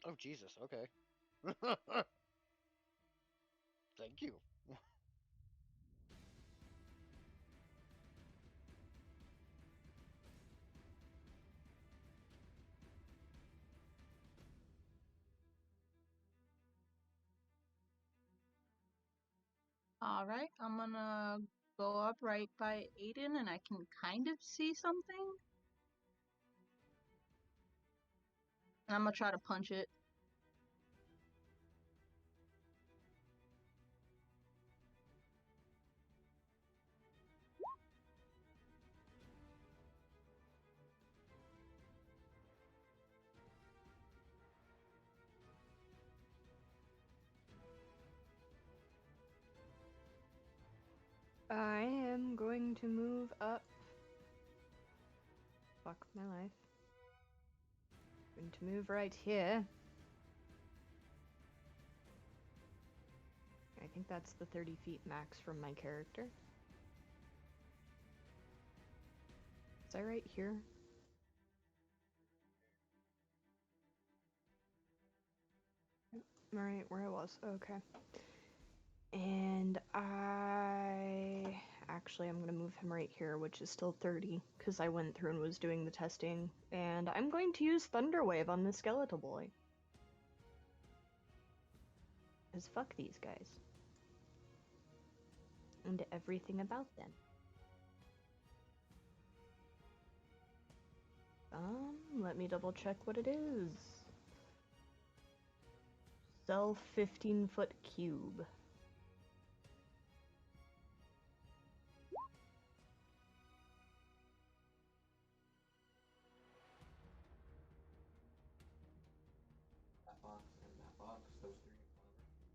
Oh Jesus. Okay. Thank you. Alright, I'm gonna go up right by Aiden and I can kind of see something. And I'm gonna try to punch it. I am going to move up. Fuck my life. Going to move right here. I think that's the 30 feet max from my character. Is that right here? Right where I was. Okay. And I'm gonna move him right here, which is still 30, because I went through and was doing the testing. And I'm going to use Thunderwave on the skeletal boy. Because fuck these guys. And everything about them. Let me double check what it is. Cell 15-foot cube. That box and that box, those three in front of her.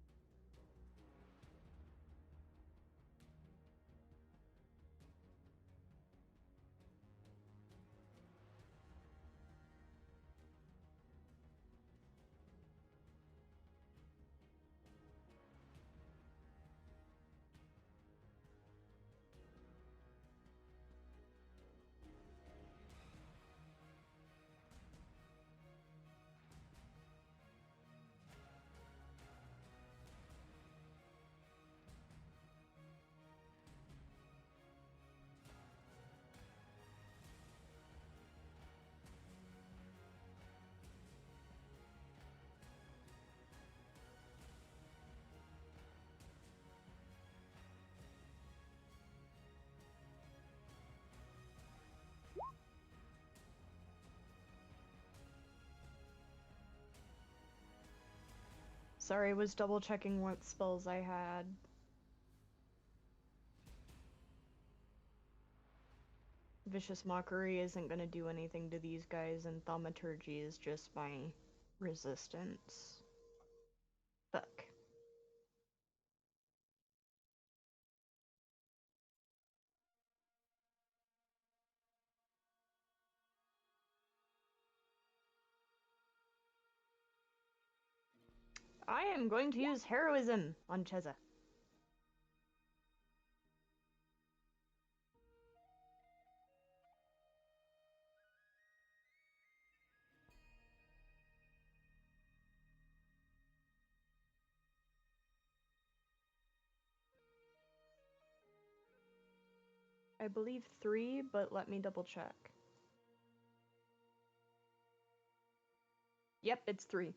Sorry, I was double checking what spells I had. Vicious Mockery isn't gonna do anything to these guys, and Thaumaturgy is just my resistance. Fuck. I am going to use Heroism on Cheza. I believe 3, but let me double check. Yep, it's 3.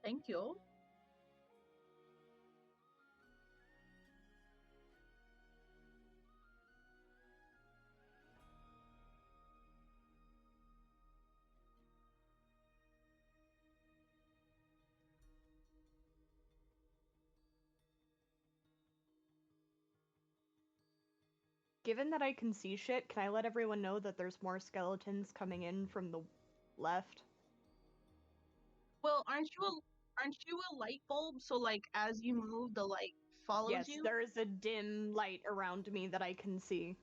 Thank you. Given that I can see shit, can I let everyone know that there's more skeletons coming in from the left? Well, aren't you a light bulb? So like as you move, the light follows Yes, you. there is a dim light around me that I can see.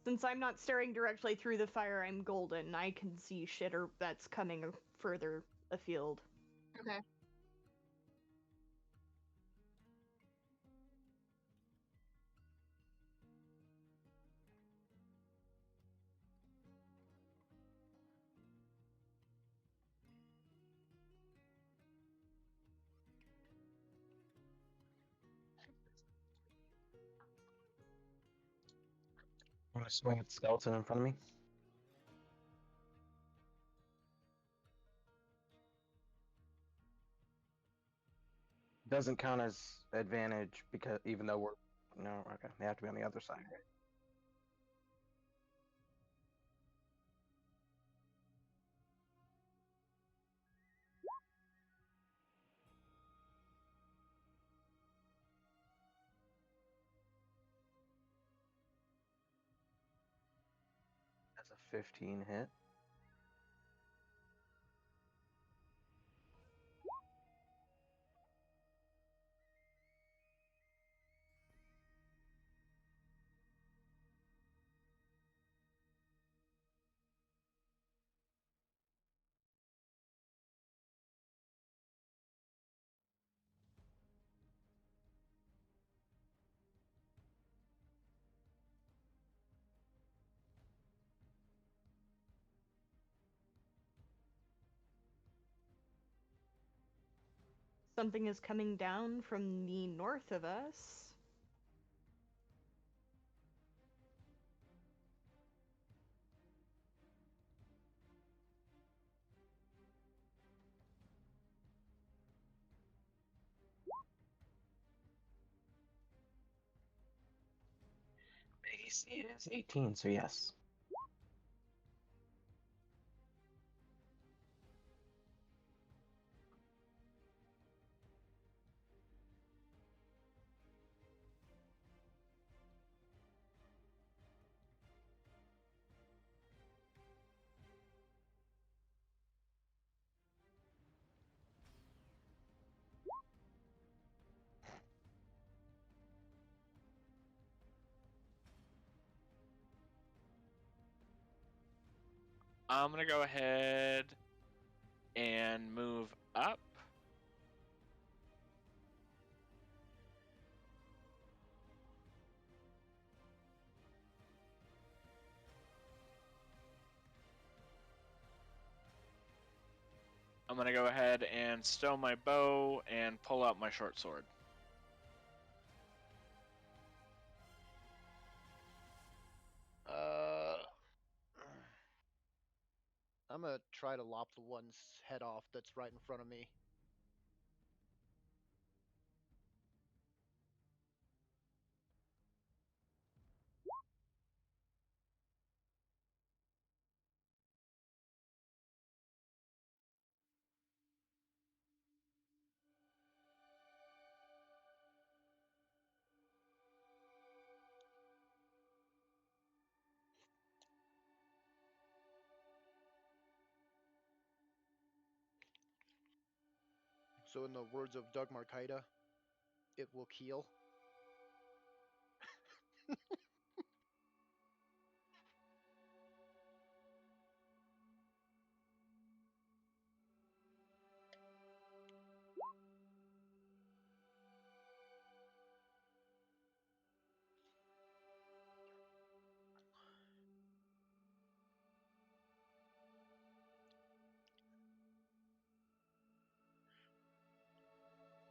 Since I'm not staring directly through the fire, I'm golden. I can see shit that's coming further afield. Okay. gonna swing at the skeleton in front of me. Doesn't count as advantage because even though we're no, okay, they have to be on the other side, right? That's a 15 hit. Something is coming down from the north of us. AC is 18, so yes. I'm gonna go ahead and move up. I'm gonna go ahead and stow my bow and pull out my short sword. I'm gonna try to lop the one's head off that's right in front of me. So in the words of Doug Marcaida, it will kill.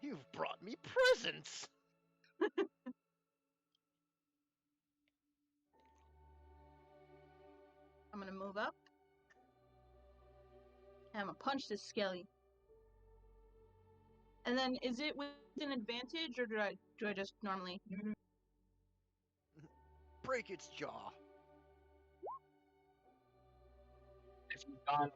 You've brought me presents! I'm gonna move up. And I'm gonna punch this skelly. And then, is it with an advantage, or do I just normally? Break its jaw. If you've gone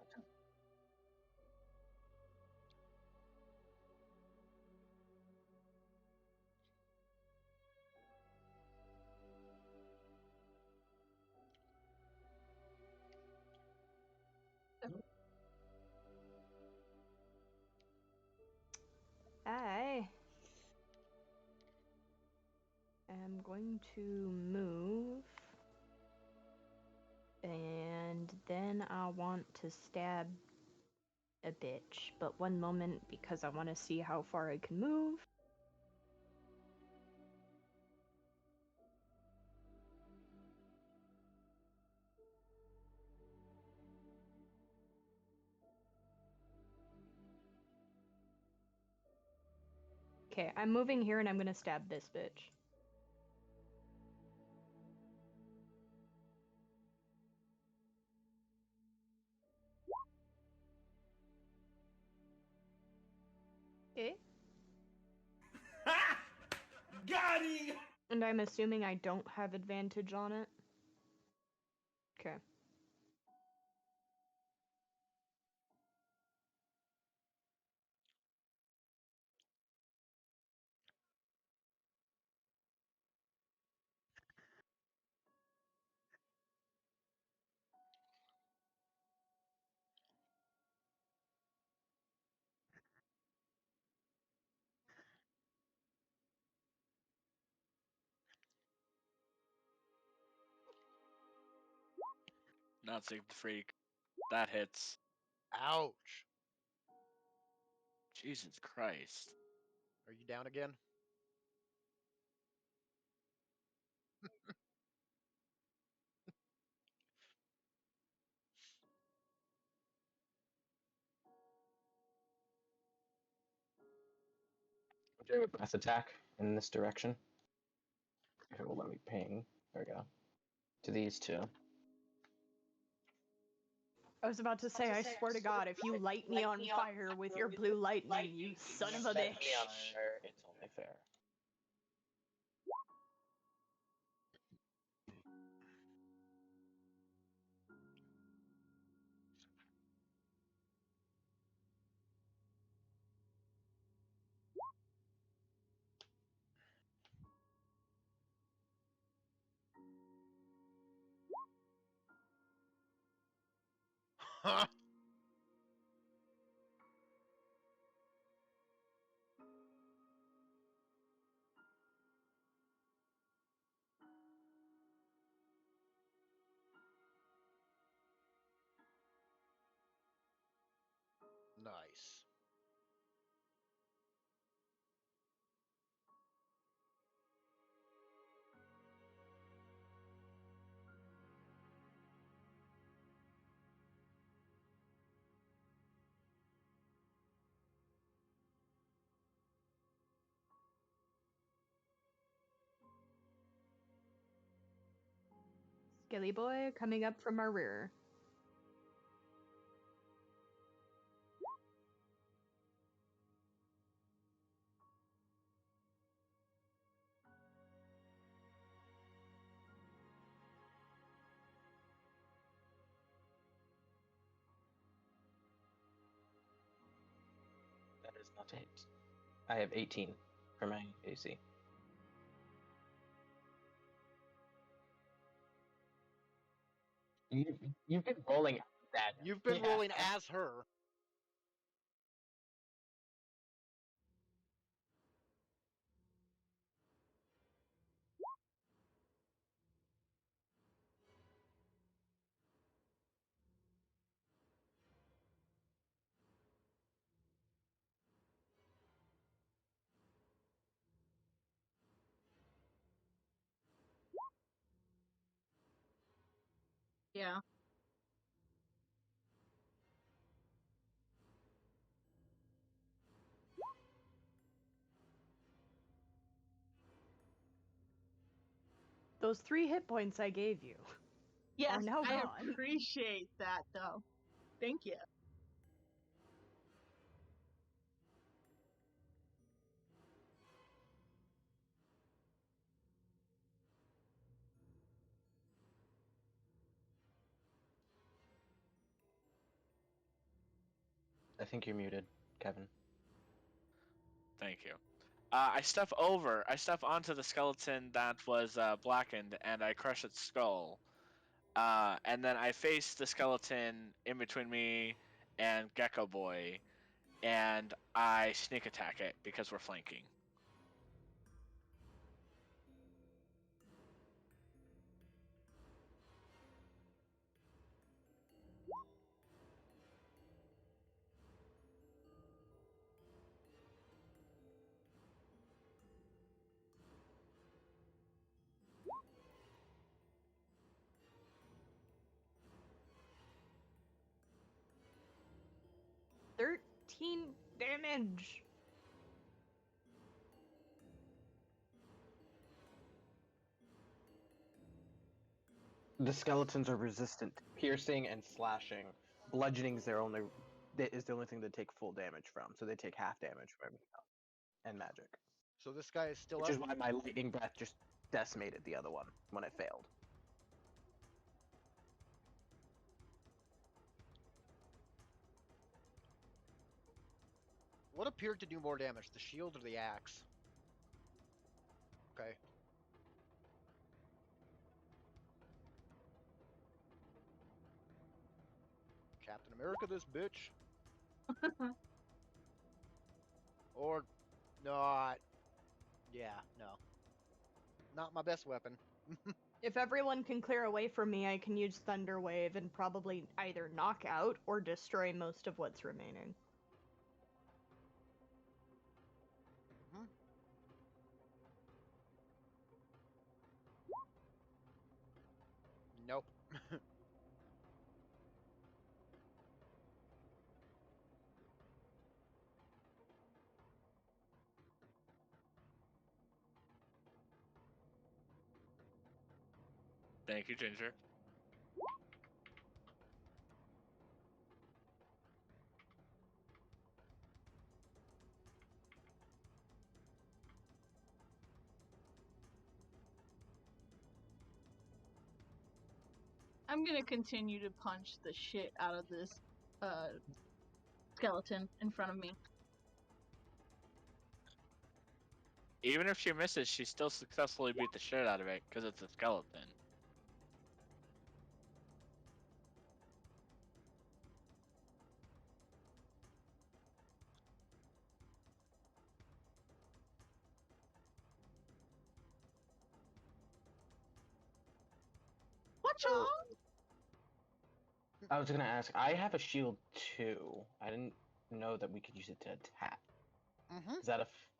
I am going to move. And then I want to stab a bitch. But one moment, because I want to see how far I can move. Okay, I'm moving here and I'm gonna stab this bitch. got him! And I'm assuming I don't have advantage on it. Okay. Not Sig the Freak. That hits. Ouch. Jesus Christ. Are you down again? I'm doing a breath attack in this direction. If it will let me ping. There we go. To these two. I was about to say, I swear to God, if you light me on fire with your blue lightning, you son of a Set me on bitch. fire, it's only fair. Nice. Skilly boy coming up from our rear. That is not a hit. I have 18 for my AC. You've been rolling that. You've been rolling as her. Yeah. Those 3 hit points I gave you Yes, are now I gone. appreciate that though. Thank you. I think you're muted, Kevin. Thank you. I step onto the skeleton that was blackened, and I crush its skull. And then I face the skeleton in between me and Gecko Boy, and I sneak attack it because we're flanking. "13 damage." The skeletons are resistant to piercing and slashing. Bludgeoning is the only thing they take full damage from, so they take half damage from everything else. And magic. So this guy is still Which up. is why my lightning breath just decimated the other one when it failed. What appeared to do more damage, the shield or the axe? Okay. Captain America, this bitch. Or not. Yeah, no. Not my best weapon. If everyone can clear away from me, I can use Thunder Wave and probably either knock out or destroy most of what's remaining. Hmm? Nope. Thank you, Ginger. I'm gonna continue to punch the shit out of this skeleton in front of me. Even if she misses, she still successfully beat the shit out of it because it's a skeleton. What y'all? I was gonna ask. I have a shield too. I didn't know that we could use it to attack. Mm-hmm.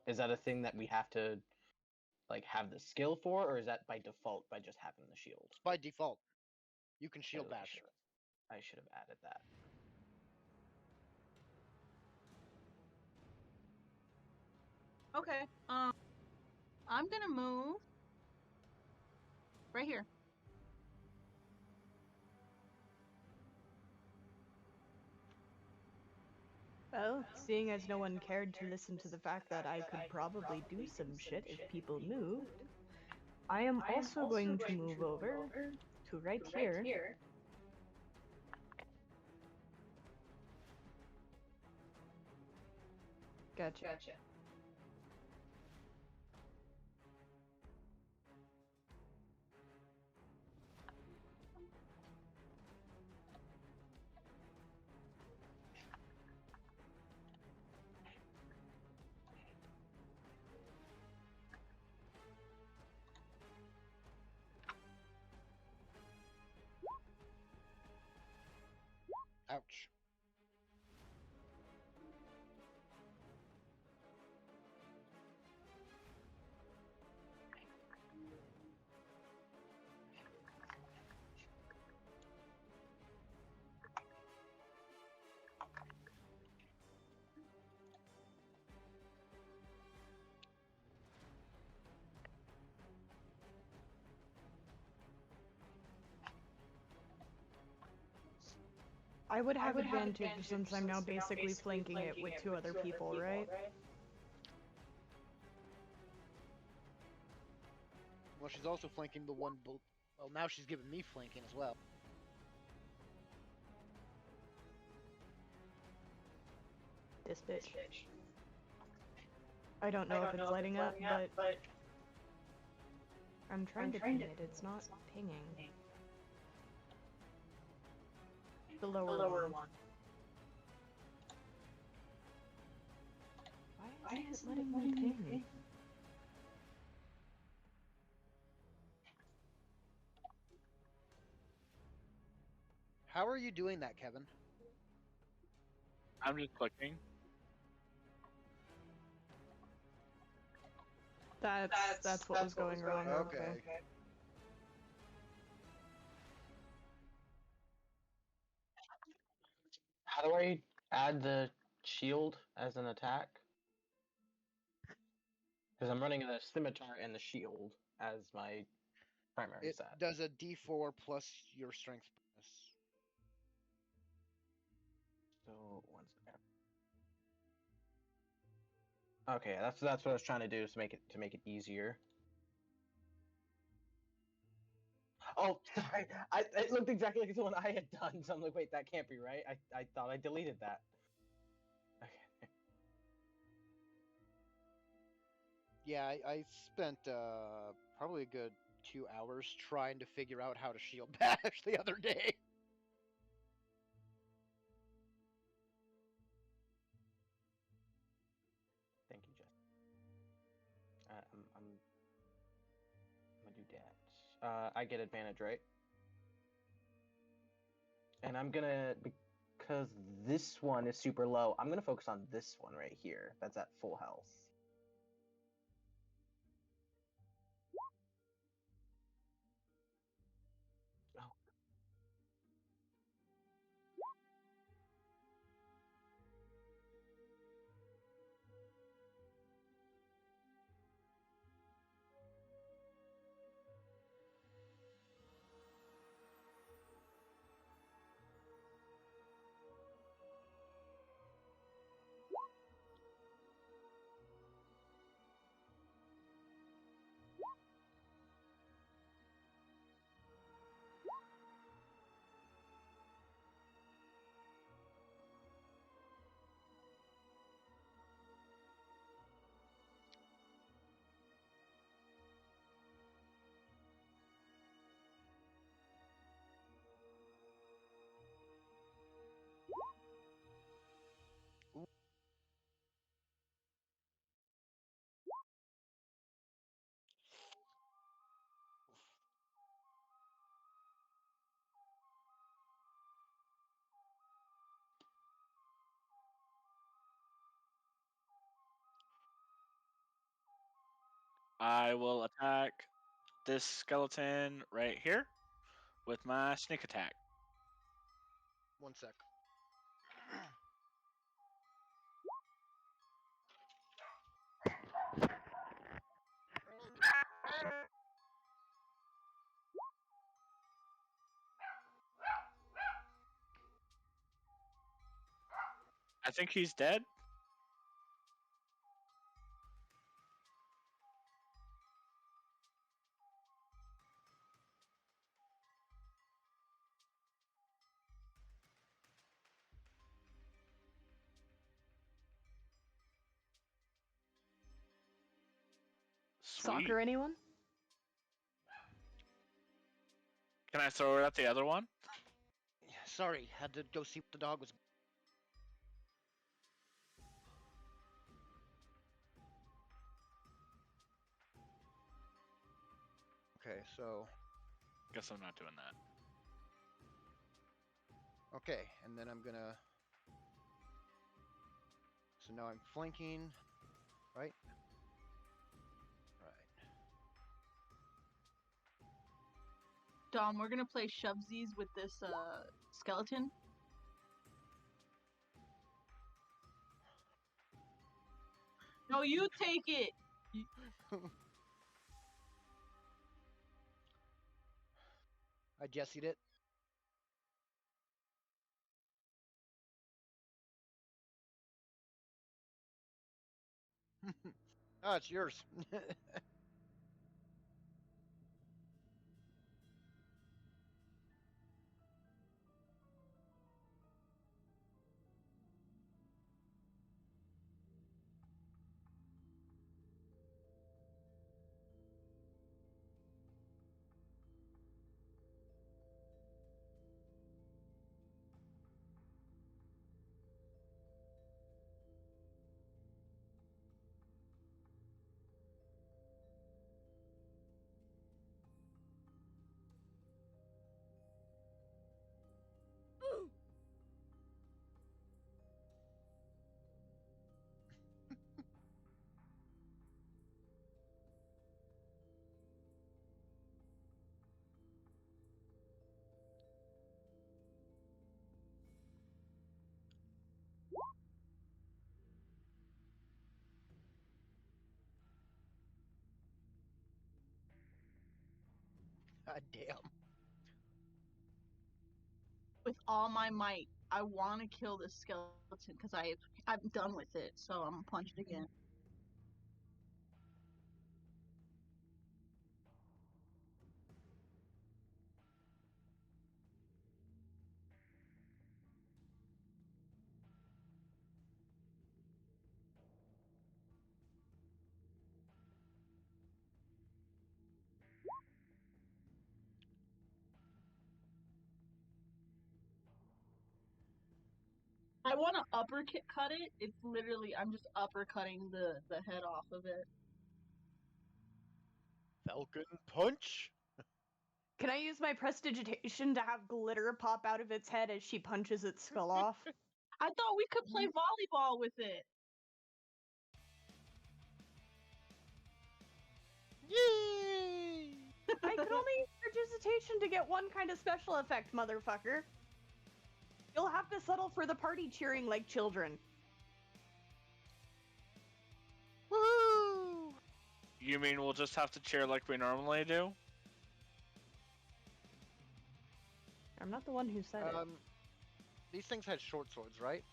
Is that a thing that we have to like have the skill for, or is that by default by just having the shield? It's by default. You can shield Oh, bash. I should have added that. Okay. I'm gonna move right here. Well, seeing as no one cared to listen to the fact that I could probably do some shit if people moved, I am also going to move over to right here. Gotcha. Ouch. I would have advantage since I'm now basically flanking it with two other people, right? Well, she's also flanking the one. Well, now she's giving me flanking as well. This bitch. I don't know if it's lighting up, but I'm trying to ping it. It's not pinging. The lower one. Why is it letting me ping? How are you doing that, Kevin? I'm just clicking. That's what was going wrong. Okay. How do I add the shield as an attack? Because I'm running the scimitar and the shield as my primary It set. does a D4 plus your strength bonus. So 1 second. Okay, that's what I was trying to do, is to make it easier. Oh, sorry. It looked exactly like the one I had done, so I'm like, wait, that can't be right. I thought I deleted that. Okay. Yeah, I spent probably a good 2 hours trying to figure out how to shield bash the other day. Thank you, Jess. I'm gonna do that. I get advantage, right? And I'm gonna, because this one is super low, I'm gonna focus on this one right here. That's at full health. Oh, I will attack this skeleton right here with my sneak attack. One sec. I think he's dead. Sweet. Soccer, anyone? Can I throw it at the other one? Sorry, had to go see what the dog was. Okay, so Guess I'm not doing that. okay, and then I'm gonna. So now I'm flanking, right? Right. Dom, we're gonna play shovesies with this skeleton. No, you take it. I Jessied it. Oh, it's yours. God damn. With all my might, I want to kill this skeleton because I'm done with it. So I'm gonna punch it again. I want to uppercut cut it. It's literally I'm just uppercutting the head off of it. Falcon punch. Can I use my prestidigitation to have glitter pop out of its head as she punches its skull off? I thought we could play volleyball with it. Yay! I could only use prestidigitation to get one kind of special effect, motherfucker. You'll have to settle for the party cheering like children. Woo! You mean we'll just have to cheer like we normally do? I'm not the one who said it. These things had short swords, right?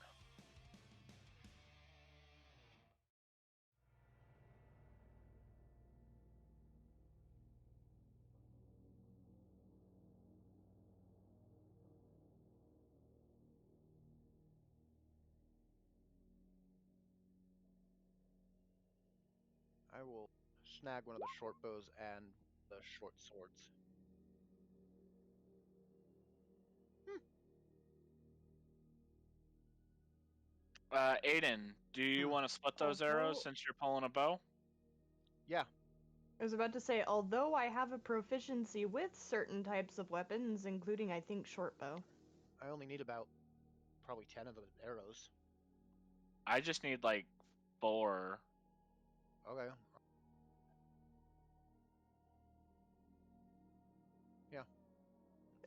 I will snag one of the short bows and the short swords. Aiden, do you want to split those arrows since you're pulling a bow? Yeah. I was about to say, although I have a proficiency with certain types of weapons, including, I think, short bow. I only need about probably 10 of the arrows. I just need like 4. Okay. Yeah.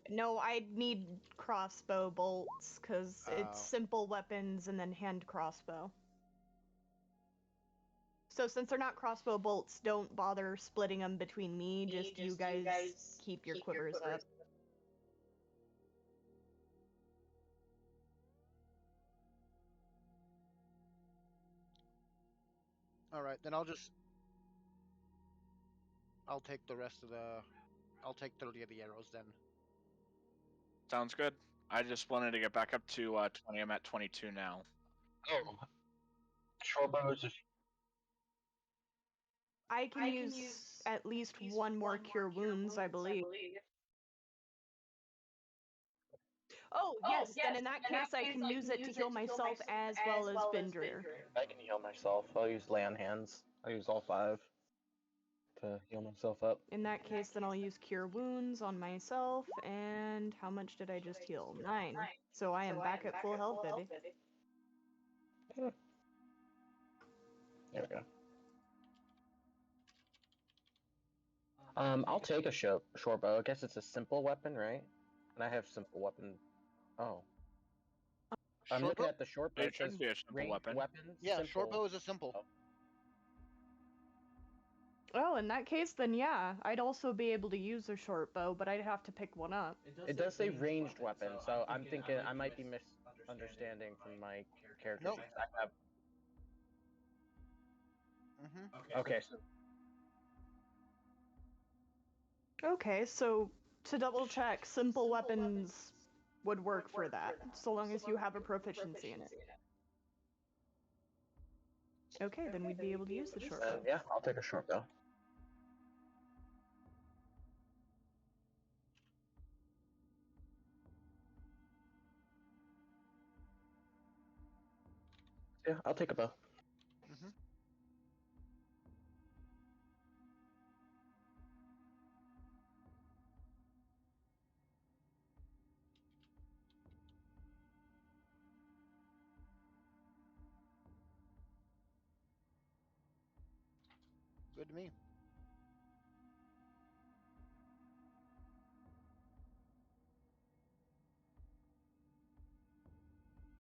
No, I'd need crossbow bolts, because it's Oh. simple weapons and then hand crossbow. So since they're not crossbow bolts, don't bother splitting them between me, just you guys keep your quivers up. Alright, then I'll take the rest of the... I'll take 30 of the arrows then. Sounds good. I just wanted to get back up to 20. I'm at 22 now. Oh. Short bows. I can use at least one more cure wounds, I believe. Oh, yes, then in that case I can use it to heal myself as well as Bindrir. I can heal myself. I'll use lay on hands. I'll use all 5 to heal myself up. In that case, then I'll use cure wounds on myself, and how much did I just heal? 9. So I am back at full health, baby. There we go. I'll take a short bow. I guess it's a simple weapon, right? And I have simple weapon. Oh. I'm Short looking bow? at the short bow. It shouldn't be a simple ranged weapon. weapons. Yeah, simple. short bow is a simple. Oh. Well, in that case, then yeah, I'd also be able to use a short bow, but I'd have to pick one up. It does say ranged weapon, so I'm thinking I might be misunderstanding from my character. Nope. I have... Okay, so Okay, so to double check, simple weapons would work for that, so long as you have a proficiency in it. Okay, then we'd be able to use the short bow. yeah, I'll take a short bow. Yeah, I'll take a bow. Good to me.